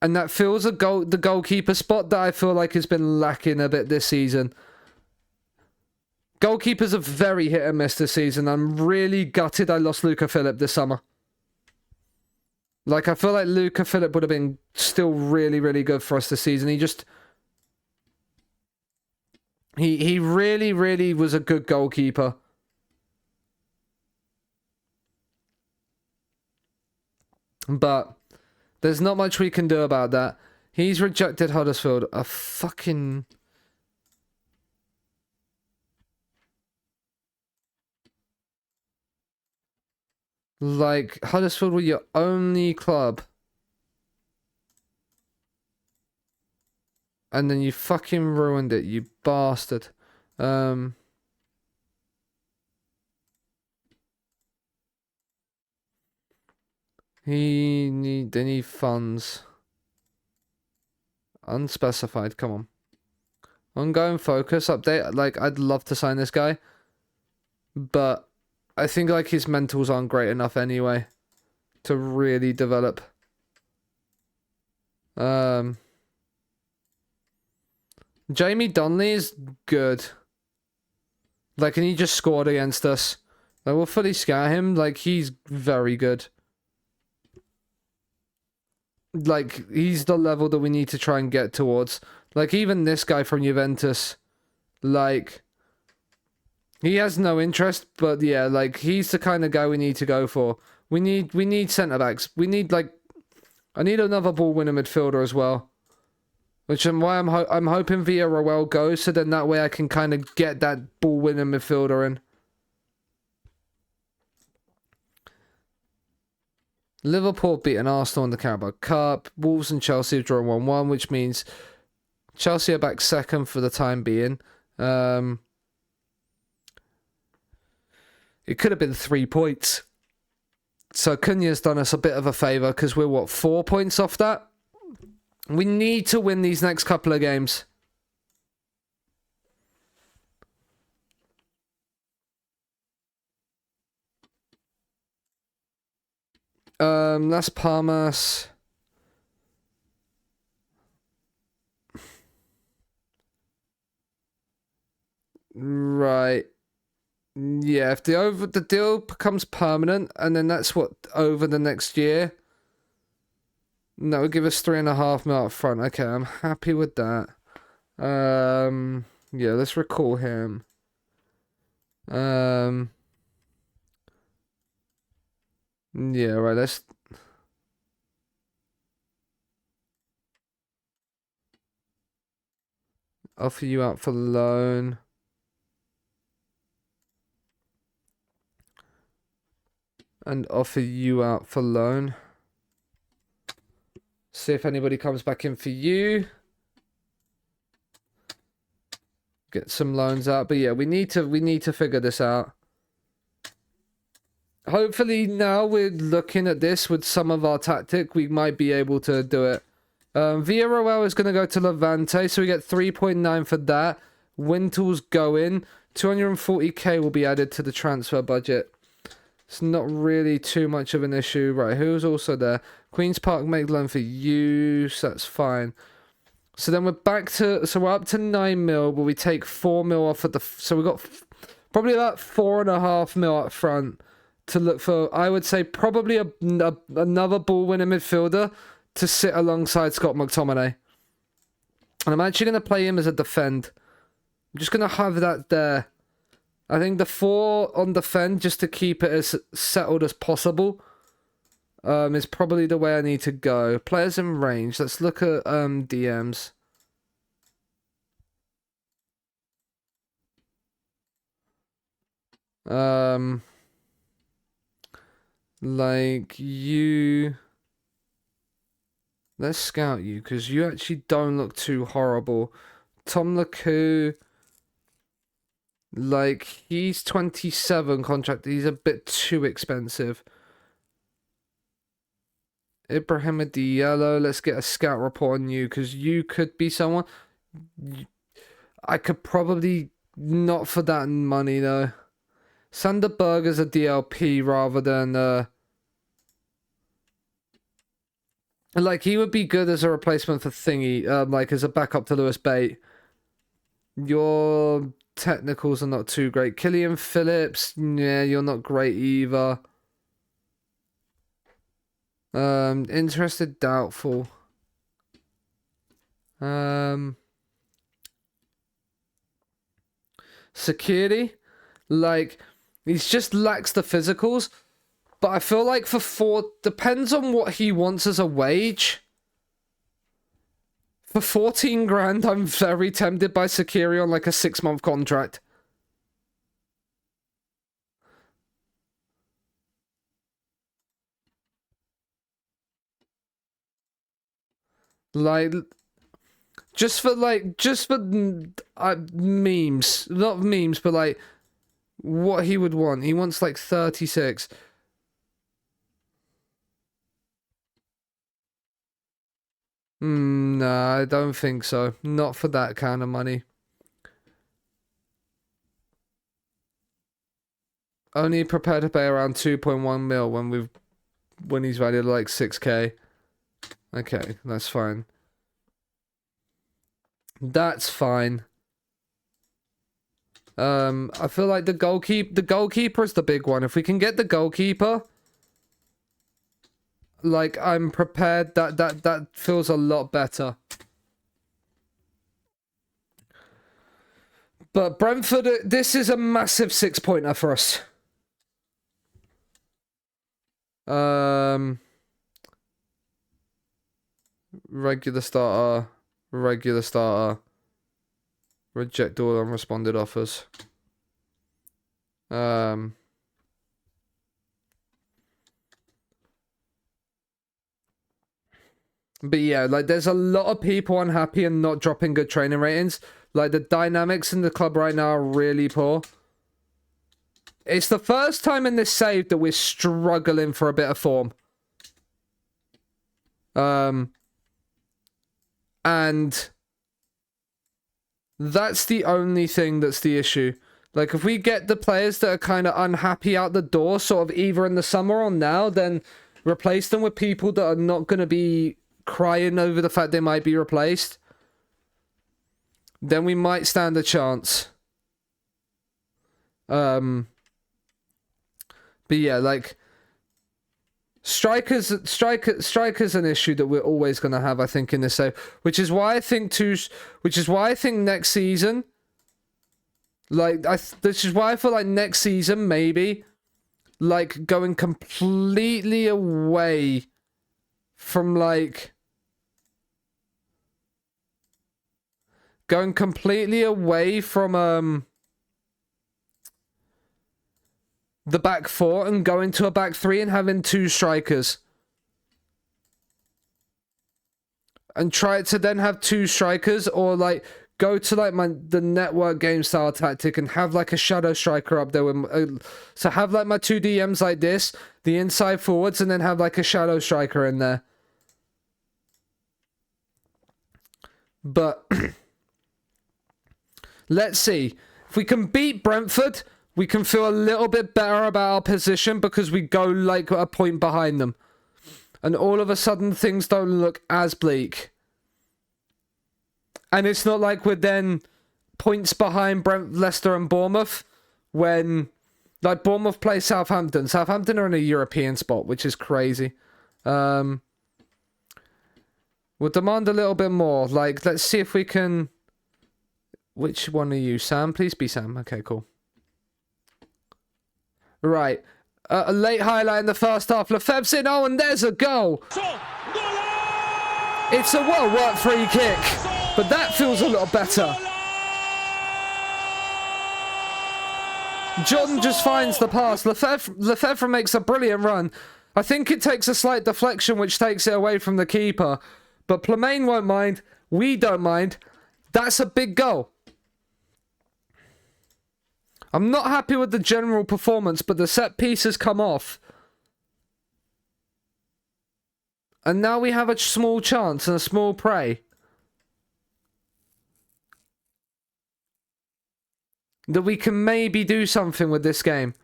And that fills the goalkeeper spot that I feel like has been lacking a bit this season. Goalkeepers are very hit and miss this season. I'm really gutted I lost Luca Phillip this summer. Like, I feel like Luca Phillip would have been still really, really good for us this season. He just... He really, really was a good goalkeeper. But there's not much we can do about that. He's rejected Huddersfield. A fucking... Like, Huddersfield were your only club. And then you fucking ruined it, you bastard. They need funds. Unspecified, come on. Ongoing focus, update. Like, I'd love to sign this guy. But I think, like, his mentals aren't great enough anyway to really develop. Jamie Donnelly is good. Like, and he just scored against us. Like, we'll fully scout him. Like, he's very good. Like, he's the level that we need to try and get towards. Like, even this guy from Juventus, like, he has no interest, but yeah, like, he's the kind of guy we need to go for. We need centre-backs. We need, like, I need another ball-winner midfielder as well. Which is why I'm hoping Villarreal goes, so then that way I can kind of get that ball-winner midfielder in. Liverpool beating Arsenal in the Carabao Cup. Wolves and Chelsea have drawn 1-1, which means Chelsea are back second for the time being. It could have been 3 points. So Cunha's done us a bit of a favour because we're, what, 4 points off that? We need to win these next couple of games. Las Palmas. Right. Yeah, if the deal becomes permanent, and then that's what, over the next year. That would give us 3.5 mil up front. Okay, I'm happy with that. Yeah, let's recall him. Yeah, right, let's... offer you out for loan. And offer you out for loan. See if anybody comes back in for you. Get some loans out. But yeah, we need to figure this out. Hopefully now we're looking at this with some of our tactic, we might be able to do it. Villarreal is going to go to Levante, so we get 3.9 for that. Wintel's going. 240k will be added to the transfer budget. It's not really too much of an issue. Right, who's also there? Queen's Park make loan for you, so that's fine. So then we're back to... So we're up to 9 mil, but we take 4 mil off at the... So we've got probably about 4.5 mil up front to look for, I would say, probably another ball-winning midfielder to sit alongside Scott McTominay. And I'm actually going to play him as a defend. I'm just going to have that there. I think the 4 on defend, just to keep it as settled as possible, is probably the way I need to go. Players in range. Let's look at DMs. Like you... Let's scout you, because you actually don't look too horrible. Tom Lakou... Like, he's 27 contract. He's a bit too expensive. Ibrahima Diallo, let's get a scout report on you, because you could be someone. I could probably, not for that money, though. Sander Berger's a DLP rather than, like, he would be good as a replacement for Thingy, like, as a backup to Lewis Bate. Your technicals are not too great. Killian Phillips, yeah, you're not great either. Interested, doubtful. Security, like, he's just lacks the physicals. But I feel like for 4, depends on what he wants as a wage. For 14 grand, I'm very tempted by Sakiri on like a 6-month contract. Like, just for memes, not memes, but like what he would want. He wants like 36. Nah, I don't think so. Not for that kind of money. Only prepared to pay around 2.1 mil when he's valued like 6k. Okay, that's fine. That's fine. I feel like the goalkeeper is the big one. If we can get the goalkeeper, like, I'm prepared. That feels a lot better. But Brentford, this is a massive 6-pointer for us. Regular starter. Regular starter. Reject all unresponded offers. But yeah, like, there's a lot of people unhappy and not dropping good training ratings. Like, the dynamics in the club right now are really poor. It's the first time in this save that we're struggling for a bit of form. And that's the only thing that's the issue. Like, if we get the players that are kind of unhappy out the door, sort of either in the summer or now, then replace them with people that are not going to be crying over the fact they might be replaced. Then we might stand a chance. But yeah, like, strikers an issue that we're always going to have, I think, in this save, which is why I think next season, like, this is why I feel like next season, maybe, like, going completely away from, like, the back four and going to a back three and having 2 strikers. And try to then have 2 strikers, or, like, go to, like, the network game style tactic and have, like, a shadow striker up there. So have, like, my 2 DMs like this, the inside forwards, and then have, like, a shadow striker in there. But let's see. If we can beat Brentford, we can feel a little bit better about our position because we go, like, a point behind them. And all of a sudden, things don't look as bleak. And it's not like we're then points behind Leicester and Bournemouth when, like, Bournemouth play Southampton. Southampton are in a European spot, which is crazy. We'll demand a little bit more. Like, let's see if we can... Which one are you? Sam? Please be Sam. Okay, cool. Right. A late highlight in the first half. Lefebvre's in. Oh, and there's a goal. It's a well-worked free kick. But that feels a little better. John just finds the pass. Lefebvre makes a brilliant run. I think it takes a slight deflection, which takes it away from the keeper. But Plemain won't mind. We don't mind. That's a big goal. I'm not happy with the general performance, but the set piece has come off. And now we have a small chance and a small prey. That we can maybe do something with this game.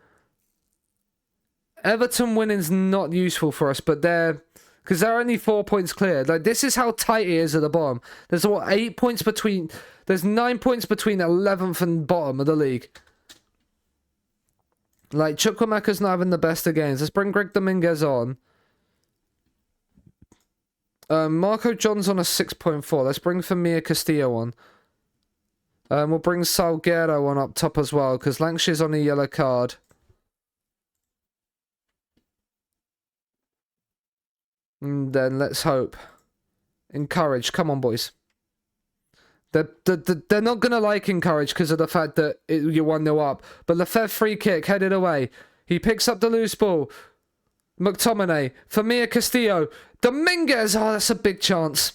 Everton winning's not useful for us, but because they're only 4 points clear. Like, this is how tight it is at the bottom. There's what, 8 points between... There's 9 points between 11th and bottom of the league. Like, Chukwuemeka's not having the best of games. Let's bring Greg Dominguez on. Marco John's on a 6.4. Let's bring Famir Castillo on. We'll bring Salguero on up top as well, because Lancashire's on a yellow card. And then let's hope. Encourage. Come on, boys. They're not going to like Encourage because of the fact that you're 1-0 up. But Lefebvre free kick, headed away. He picks up the loose ball. McTominay. Famir Castillo. Dominguez. Oh, that's a big chance.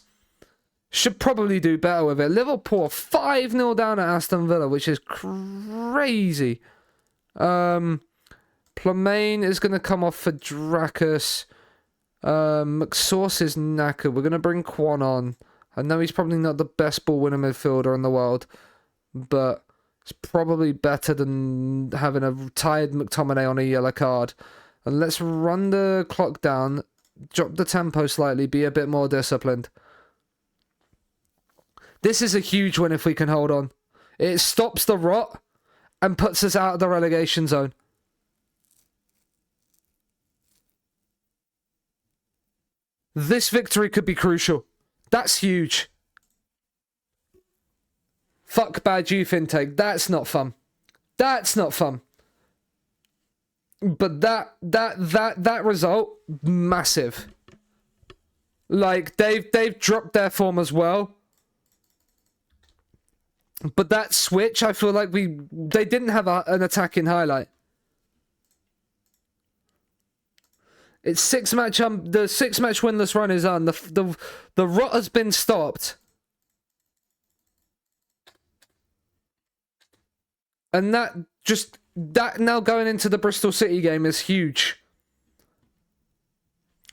Should probably do better with it. Liverpool 5-0 down at Aston Villa, which is crazy. Plemain is going to come off for Dracus. McSauce is knackered. We're going to bring Quan on. I know he's probably not the best ball-winning midfielder in the world, but it's probably better than having a tired McTominay on a yellow card. And let's run the clock down, drop the tempo slightly, be a bit more disciplined. This is a huge win if we can hold on. It stops the rot and puts us out of the relegation zone. This victory could be crucial. That's huge. Fuck bad youth intake. That's not fun. That's not fun. But that result, massive. Like, they've dropped their form as well. But that switch, I feel like they didn't have an attacking highlight. It's the 6-match winless run is on. The rot has been stopped. And that just that now going into the Bristol City game is huge.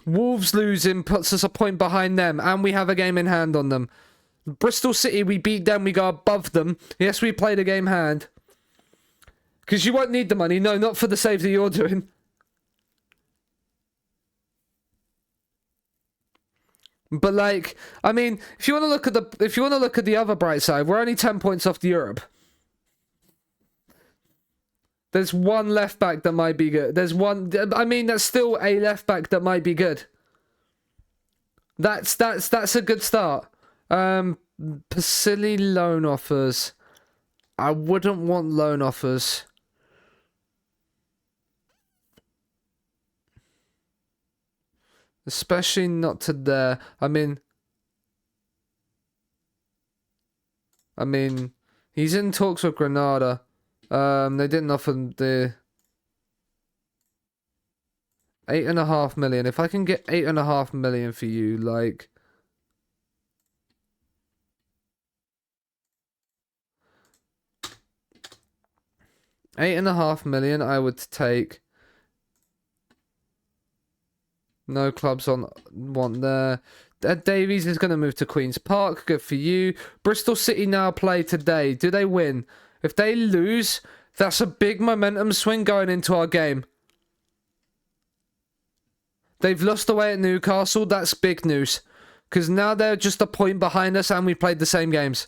Wolves losing puts us a point behind them, and we have a game in hand on them. Bristol City, we beat them, we go above them. Yes, we played a game hand. Because you won't need the money. No, not for the save that you're doing. But like, I mean, if you want to look at the other bright side, we're only 10 points off the Europe. There's one left back that might be good. There's still a left back that might be good. That's a good start. Silly loan offers. I wouldn't want loan offers. Especially not to there. I mean, he's in talks with Granada. They didn't offer the 8.5 million. If I can get 8.5 million for you, like, $8.5 million, I would take. No clubs want there. Davies is going to move to Queen's Park. Good for you. Bristol City now play today. Do they win? If they lose, that's a big momentum swing going into our game. They've lost away at Newcastle. That's big news. Because now they're just a point behind us and we played the same games.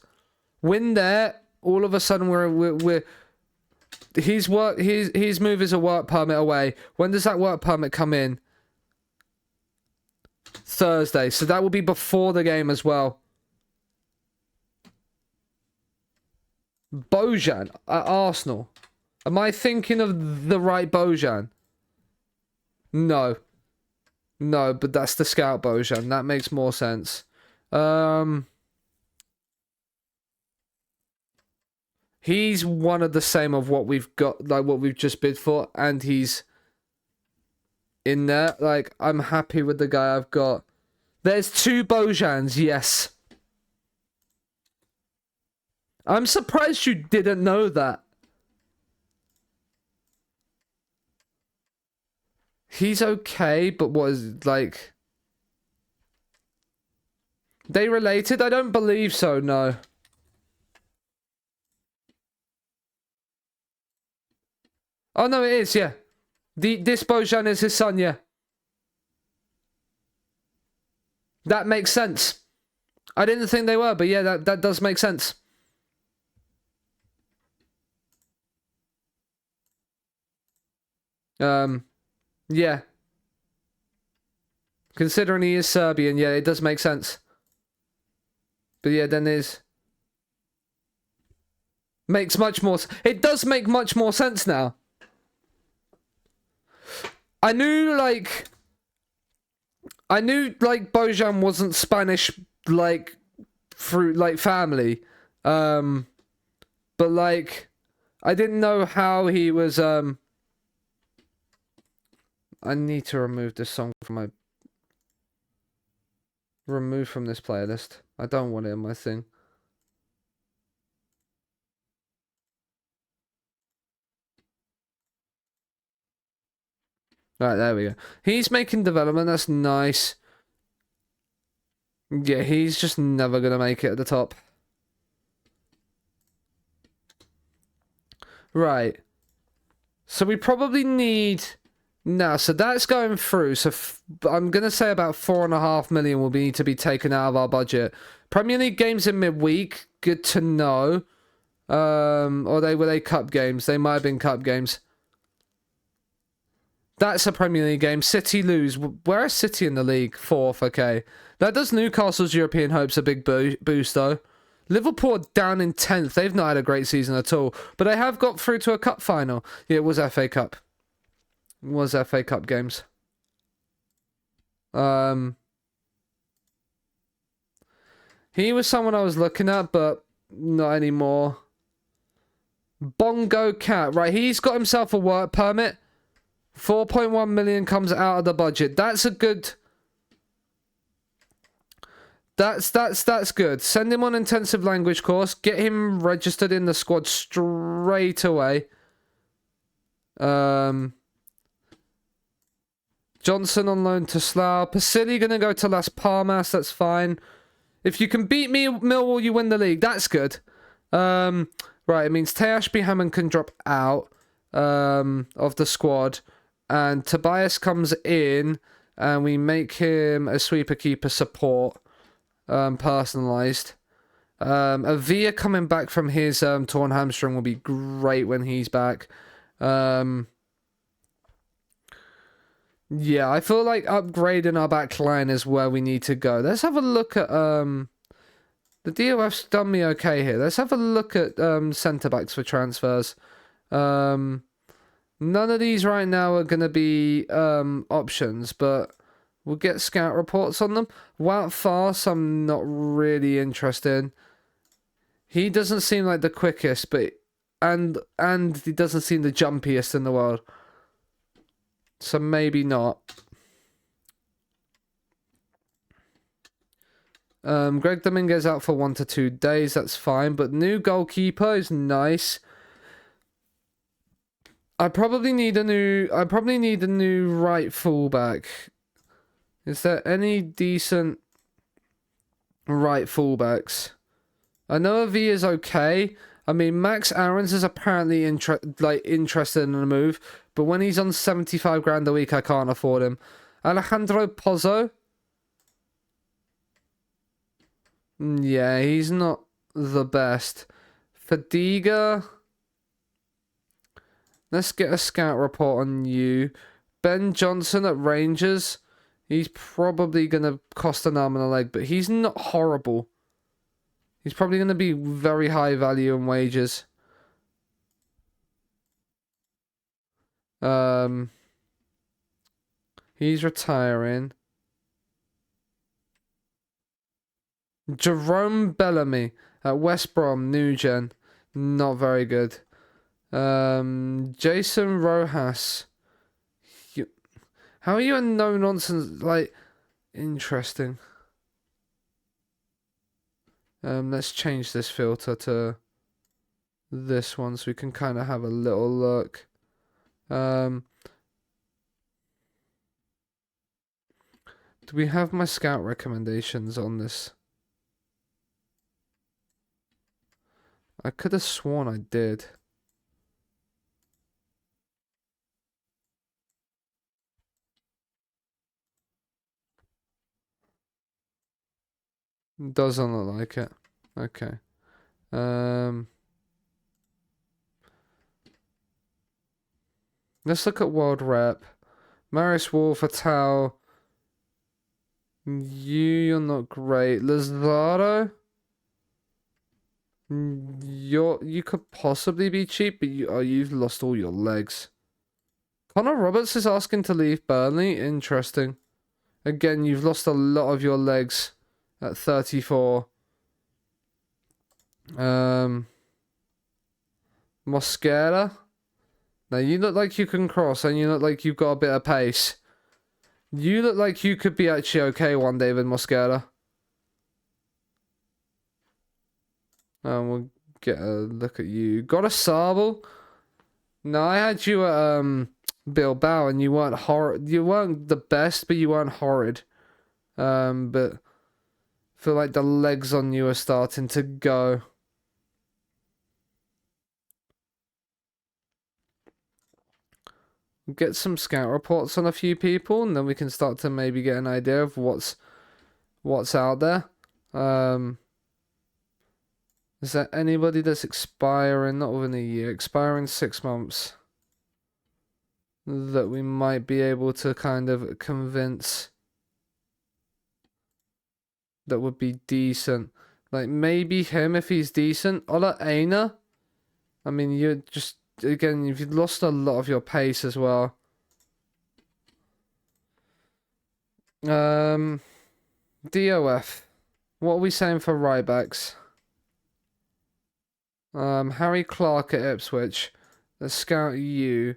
Win there, all of a sudden we're his move is a work permit away. When does that work permit come in? Thursday. So that will be before the game as well. Bojan at Arsenal. Am I thinking of the right Bojan? No. No, but that's the scout Bojan. That makes more sense. He's one of the same of what we've got, like what we've just bid for, and he's in there. Like, I'm happy with the guy I've got. There's 2 Bojans, yes. I'm surprised you didn't know that. He's okay, but what is, like... They related? I don't believe so, no. Oh, no, it is, yeah. This Bojan is his son, yeah. That makes sense. I didn't think they were, but yeah, that does make sense. Yeah. Considering he is Serbian, yeah, it does make sense. But yeah, then makes much more... It does make much more sense now. I knew, like, Bojan wasn't Spanish, like, through, like, family. But, like, I didn't know how he was, I need to remove this song from my... Remove from this playlist. I don't want it in my thing. Right, there we go. He's making development. That's nice. Yeah, he's just never going to make it at the top. Right. So we probably need... Now, so that's going through. So I'm going to say about 4.5 million will need to be taken out of our budget. Premier League games in midweek. Good to know. Or were they cup games? They might have been cup games. That's a Premier League game. City lose. Where is City in the league? 4th, okay. That does Newcastle's European hopes a big boost, though. Liverpool are down in 10th. They've not had a great season at all. But they have got through to a cup final. Yeah, it was FA Cup. It was FA Cup games. He was someone I was looking at, but not anymore. Bongo Cat. Right, he's got himself a work permit. 4.1 million comes out of the budget. That's a good... That's good. Send him on intensive language course. Get him registered in the squad straight away. Johnson on loan to Slough. Pasili gonna go to Las Palmas. That's fine. If you can beat me, Millwall, you win the league. That's good. Right, it means Teashby Hammond can drop out of the squad. And Tobias comes in, and we make him a sweeper keeper support, personalised. Avia coming back from his torn hamstring will be great when he's back. Yeah, I feel like upgrading our back line is where we need to go. Let's have a look at the DOF's done me okay here. Let's have a look at centre backs for transfers. None of these right now are gonna be options, but we'll get scout reports on them. Wout Fast, I'm not really interested in. He doesn't seem like the quickest, but and he doesn't seem the jumpiest in the world. So maybe not. Greg Dominguez out for 1 to 2 days. That's fine. But new goalkeeper is nice. I probably need a new right fullback. Is there any decent right fullbacks? I know Avi is okay. I mean, Max Aarons is apparently interested in the move, but when he's on 75 grand a week, I can't afford him. Alejandro Pozzo. Yeah, he's not the best. Fadiga. Let's get a scout report on you. Ben Johnson at Rangers. He's probably going to cost an arm and a leg, but he's not horrible. He's probably going to be very high value in wages. He's retiring. Jerome Bellamy at West Brom, new gen. Not very good. Jason Rojas. How are you a no-nonsense, interesting. Let's change this filter to this one so we can kind of have a little look. Do we have my scout recommendations on this? I could have sworn I did. Doesn't look like it. Okay. Let's look at World Rep. Marius Wolf, Fatal. You're not great. Lazaro. You could possibly be cheap, but you've lost all your legs. Connor Roberts is asking to leave Burnley. Interesting. Again, you've lost a lot of your legs at 34. Mosquera. Now you look like you can cross, and you look like you've got a bit of pace. You look like you could be actually okay one, David Mosquera. We'll get a look at you. Got a Sable. No, I had you at Bilbao, and you weren't horrid. You weren't the best, but you weren't horrid. But I feel like the legs on you are starting to go. Get some scout reports on a few people, and then we can start to maybe get an idea of what's out there. Is there anybody that's expiring, not within a year, expiring 6 months, that we might be able to kind of convince that would be decent? Like, maybe him if he's decent. Ola Aina. I mean, you're just, again, you've lost a lot of your pace as well. DOF. What are we saying for right backs? Harry Clark at Ipswich. Let's scout you.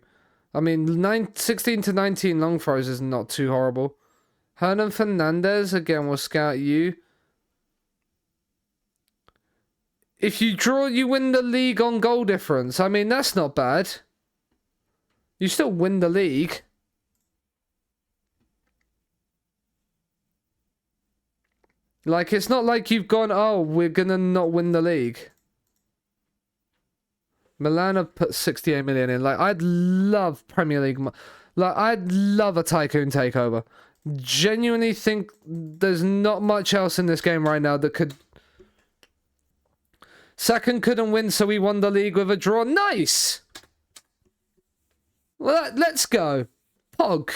I mean, 16 to 19 long throws is not too horrible. Hernan Fernandez, again, we'll scout you. If you draw, you win the league on goal difference. I mean, that's not bad. You still win the league. Like, it's not like you've gone, oh, we're gonna not win the league. Milan have put 68 million in. Like, I'd love Premier League. Like, I'd love a Tycoon takeover. Genuinely think there's not much else in this game right now that could... Second couldn't win, so we won the league with a draw. Nice! Well, let's go. Pog.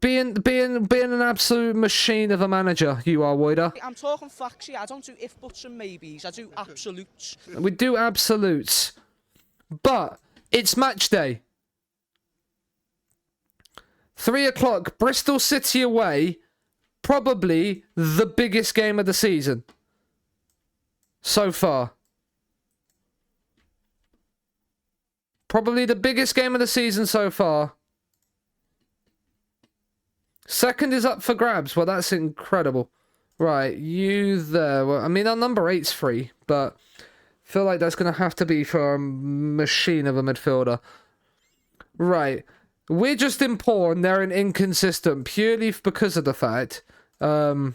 Being an absolute machine of a manager, you are, Woider. I'm talking facts here. I don't do if, buts and maybes. I do absolutes. We do absolutes. But it's match day. 3 o'clock, Bristol City away. Probably the biggest game of the season. So far. Probably the biggest game of the season so far. Second is up for grabs. Well, that's incredible. Right, you there. Well, I mean, our number 8's free, but I feel like that's going to have to be for a machine of a midfielder. Right. We're just in poor and they're in inconsistent purely because of the fact that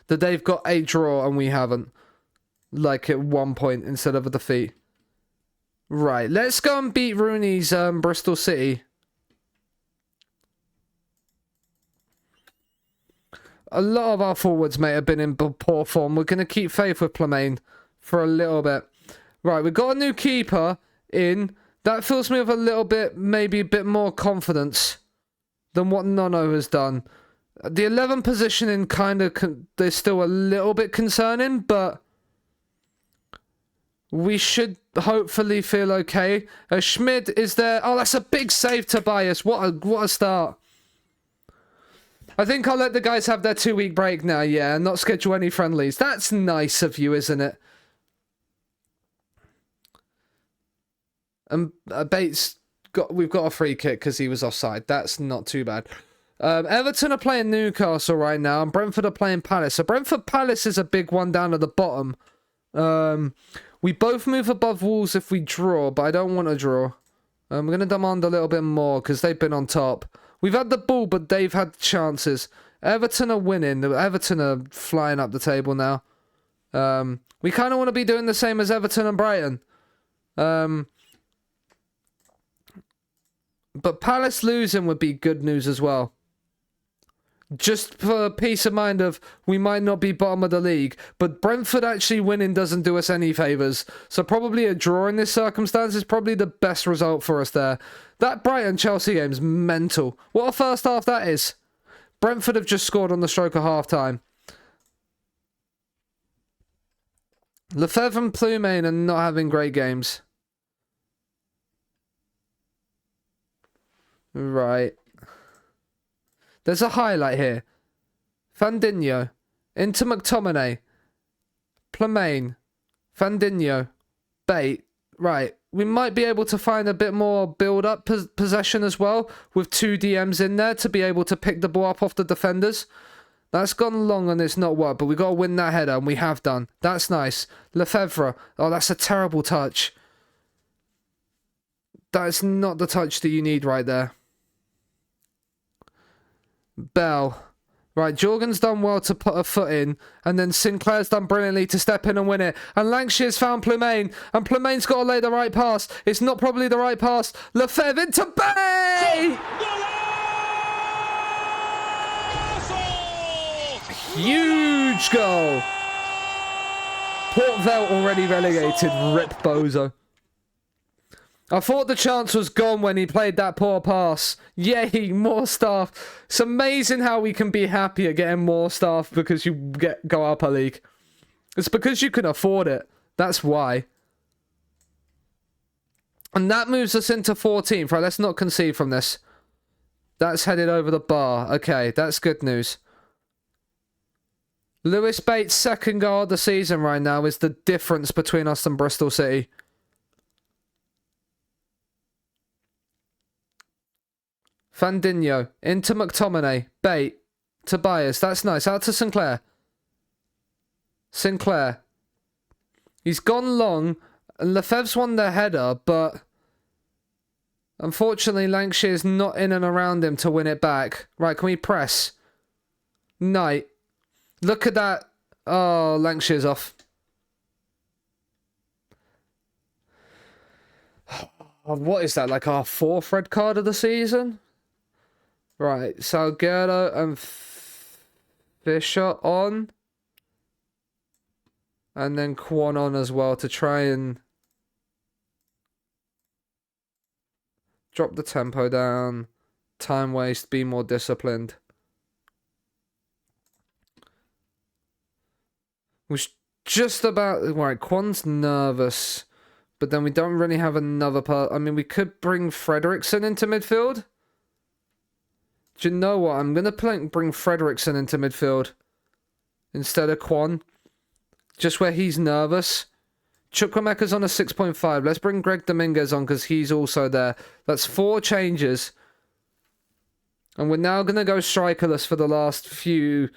they've got a draw and we haven't. Like at 1 point instead of a defeat. Right, let's go and beat Rooney's Bristol City. A lot of our forwards, mate, have been in poor form. We're going to keep faith with Plemain for a little bit. Right, we've got a new keeper in. That fills me with a little bit, maybe a bit more confidence than what Nono has done. The 11 positioning kind of, they're still a little bit concerning, but we should hopefully feel okay. Schmid is there. Oh, that's a big save, Tobias. What a start. I think I'll let the guys have their 2-week break now, yeah, and not schedule any friendlies. That's nice of you, isn't it? And Bates, we've got a free kick because he was offside. That's not too bad. Everton are playing Newcastle right now, and Brentford are playing Palace. So Brentford Palace is a big one down at the bottom. We both move above Wolves if we draw, but I don't want to draw. We're going to demand a little bit more because they've been on top. We've had the ball, but they've had chances. Everton are winning. Everton are flying up the table now. We kind of want to be doing the same as Everton and Brighton. But Palace losing would be good news as well. Just for peace of mind of we might not be bottom of the league, but Brentford actually winning doesn't do us any favours. So probably a draw in this circumstance is probably the best result for us there. That Brighton-Chelsea game's mental. What a first half that is. Brentford have just scored on the stroke of half-time. Lefebvre and Plumane are not having great games. Right. There's a highlight here. Fandinho. Into McTominay. Plemain. Fandinho. Bate. Right. We might be able to find a bit more build-up possession as well. With 2 DMs in there to be able to pick the ball up off the defenders. That's gone long and it's not worked. But we got to win that header and we have done. That's nice. Lefebvre. Oh, that's a terrible touch. That's not the touch that you need right there. Bell. Right, Jorgen's done well to put a foot in, and then Sinclair's done brilliantly to step in and win it. And Lankshire's found Plemain, and Plemain's got to lay the right pass. It's not probably the right pass. Lefebvre into Bay! Huge goal! Port Vale already relegated. Rip Bozo. I thought the chance was gone when he played that poor pass. Yay, more staff. It's amazing how we can be happy at getting more staff because you go up a league. It's because you can afford it. That's why. And that moves us into 14th. Right, let's not concede from this. That's headed over the bar. Okay, that's good news. Lewis Bates' second goal of the season right now is the difference between us and Bristol City. Fandinho, into McTominay, Bate, Tobias, that's nice, out to Sinclair. Sinclair. He's gone long, and Lefebvre's won the header, but unfortunately Lancashire's not in and around him to win it back. Right, can we press? Knight. Look at that. Oh, Lancashire's off. What is that, like our 4th red card of the season? Right, Salguero and Fisher on. And then Kwon on as well to try and drop the tempo down. Time waste, be more disciplined. Was just about... Right, Kwon's nervous. But then we don't really have another part. I mean, we could bring Frederiksen into midfield. Do you know what? I'm going to bring Frederiksen into midfield instead of Kwon. Just where he's nervous. Chukwuemeka's on a 6.5. Let's bring Greg Dominguez on because he's also there. That's 4 changes. And we're now going to go strikerless for the last few.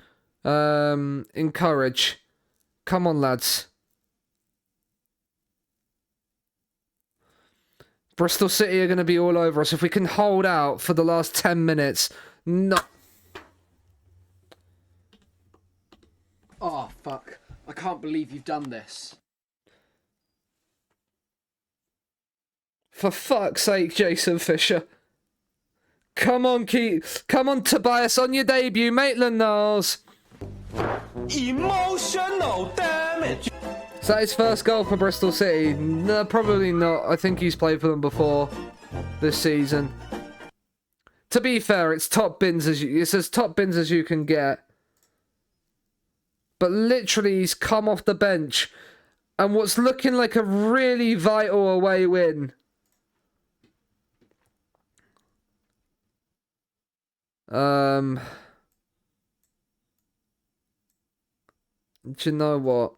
Encourage. Come on, lads. Bristol City are going to be all over us. If we can hold out for the last 10 minutes. No. Oh, fuck. I can't believe you've done this. For fuck's sake, Jason Fisher. Come on, Come on, Tobias, on your debut. Maitland-Niles. Emotional damage. Is that his first goal for Bristol City? No, probably not. I think he's played for them before this season. To be fair, it's as top bins as you can get. But literally, he's come off the bench. And what's looking like a really vital away win. Do you know what?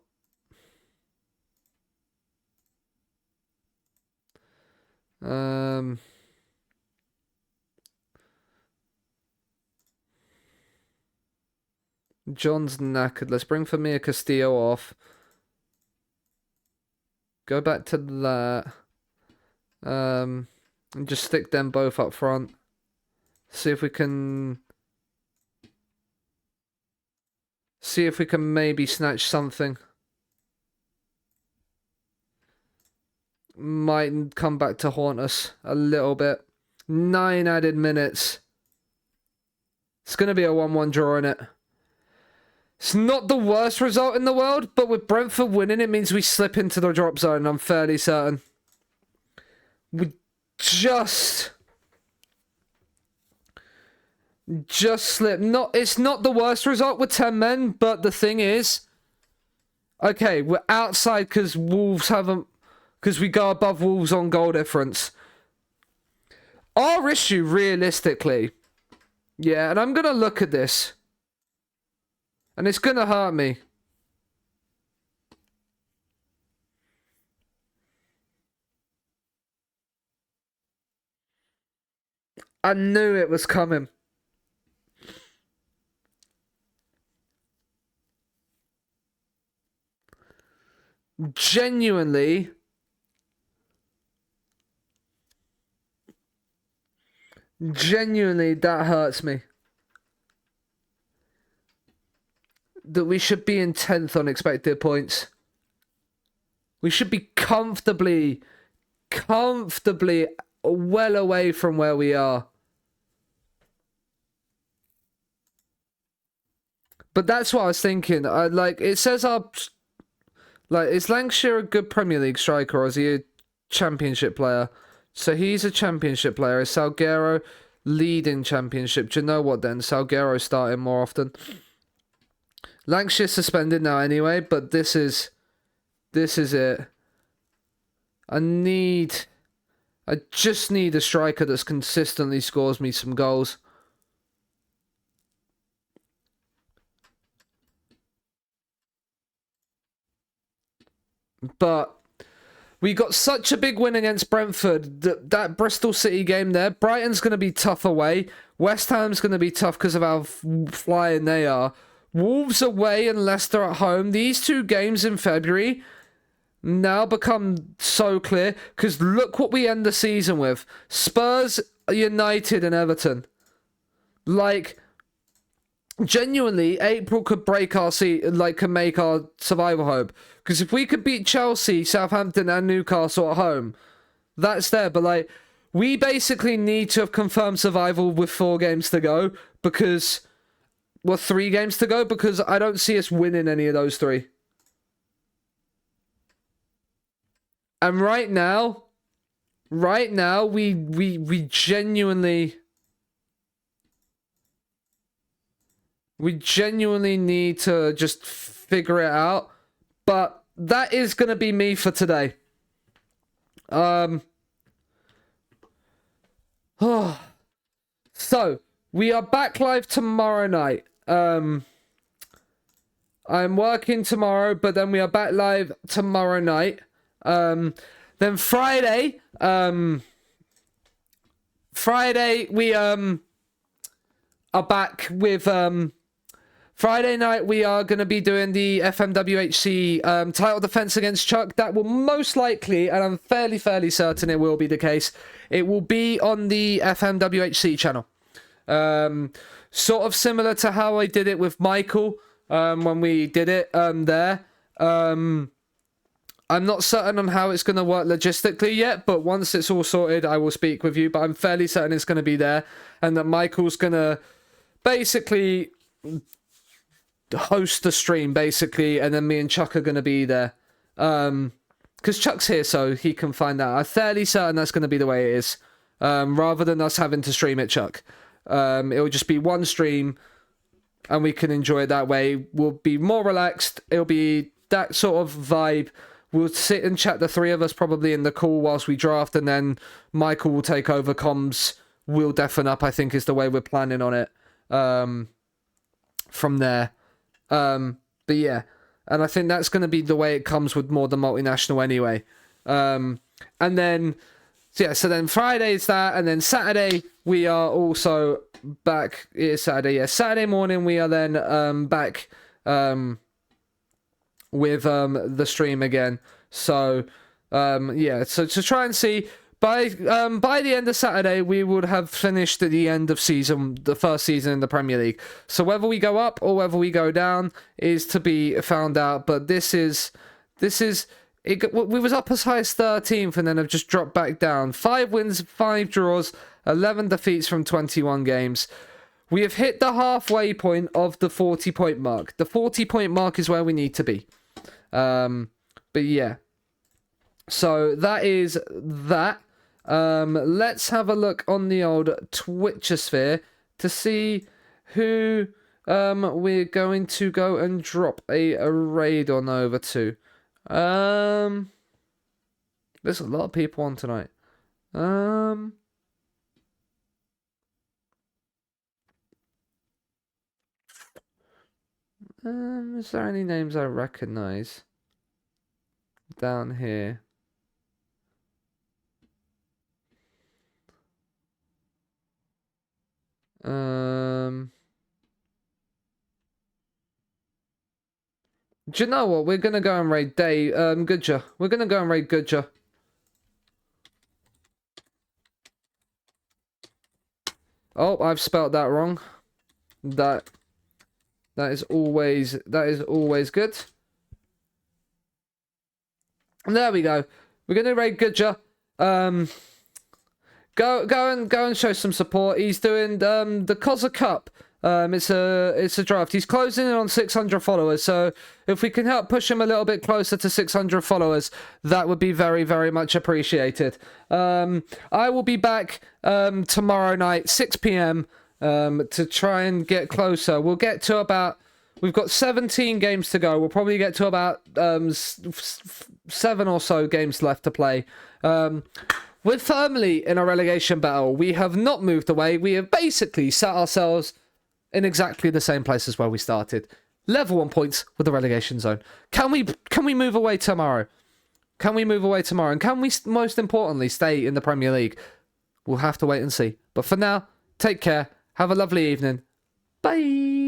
John's knackered. Let's bring Famir Castillo off. Go back to that. And just stick them both up front. See if we can maybe snatch something. Might come back to haunt us a little bit. 9 added minutes. It's going to be a 1-1 draw in it. It's not the worst result in the world, but with Brentford winning, it means we slip into the drop zone, I'm fairly certain. We just slip. It's not the worst result with 10 men, but the thing is, okay, we're outside because we go above Wolves on goal difference. Our issue, realistically, yeah, and I'm going to look at this, and it's going to hurt me. I knew it was coming. Genuinely, that hurts me. That we should be in 10th on expected points. We should be comfortably well away from where we are. But that's what I was thinking. It says is Lancashire a good Premier League striker, or is he a Championship player? So he's a Championship player. Is Salguero leading Championship? Do you know what then? Salguero starting more often. Lancashire suspended now anyway, but this is it. I just need a striker that's consistently scores me some goals. But we got such a big win against Brentford. That Bristol City game there. Brighton's going to be tough away. West Ham's going to be tough because of how flying they are. Wolves away and Leicester at home. These 2 games in February now become so clear, because look what we end the season with. Spurs, United and Everton. Like, genuinely, April could break our could make our survival hope. Because if we could beat Chelsea, Southampton and Newcastle at home, that's there. But like, we basically need to have confirmed survival with 4 games to go, because, well, 3 games to go, because I don't see us winning any of those 3. And right now, we genuinely need to just figure it out. But that is going to be me for today. So, we are back live tomorrow night. I'm working tomorrow, but then we are back live tomorrow night. Then Friday, we are back with Friday night. We are going to be doing the FMWHC title defense against Chuck. That will most likely, and I'm fairly certain it will be the case, it will be on the FMWHC channel. Sort of similar to how I did it with Michael when we did it there. I'm not certain on how it's going to work logistically yet, but once it's all sorted, I will speak with you. But I'm fairly certain it's going to be there, and that Michael's going to basically host the stream, basically, and then me and Chuck are going to be there. Because Chuck's here, so he can find out. I'm fairly certain that's going to be the way it is. Rather than us having to stream it, Chuck. It'll just be one stream, and we can enjoy it that way. We'll be more relaxed. It'll be that sort of vibe. We'll sit and chat, the 3 of us, probably in the call whilst we draft, and then Michael will take over comms. We'll deafen up, I think, is the way we're planning on it. From there. But yeah. And I think that's going to be the way it comes with more than multinational anyway. And then, so then Friday is that, and then Saturday we are also back. It is Saturday, yeah. Saturday morning we are then back with the stream again. So yeah, so to try and see by the end of Saturday we would have finished at the end of the first season in the Premier League. So whether we go up or whether we go down is to be found out. But this is it. We was up as high as 13th and then have just dropped back down. 5 wins, 5 draws, 11 defeats from 21 games. We have hit the halfway point of the 40-point mark. The 40-point mark is where we need to be. But yeah. So that is that. Let's have a look on the old Twitchosphere to see who we're going to go and drop a raid on over to. There's a lot of people on tonight. Is there any names I recognize down here? Do you know what? We're gonna go and raid Goodger. We're gonna go and raid Goodger. Oh, I've spelt that wrong. That is always good. And there we go. We're gonna raid Goodger. Go and show some support. He's doing the Cozza Cup. It's a draft. He's closing in on 600 followers. So if we can help push him a little bit closer to 600 followers, that would be very, very much appreciated. I will be back tomorrow night, 6 p.m. To try and get closer. We'll get to about. We've got 17 games to go. We'll probably get to about 7 or so games left to play. We're firmly in a relegation battle. We have not moved away. We have basically sat ourselves in exactly the same place as where we started. Level 1 points with the relegation zone. Can we move away tomorrow? Can we move away tomorrow? And can we, most importantly, stay in the Premier League? We'll have to wait and see. But for now, take care. Have a lovely evening. Bye.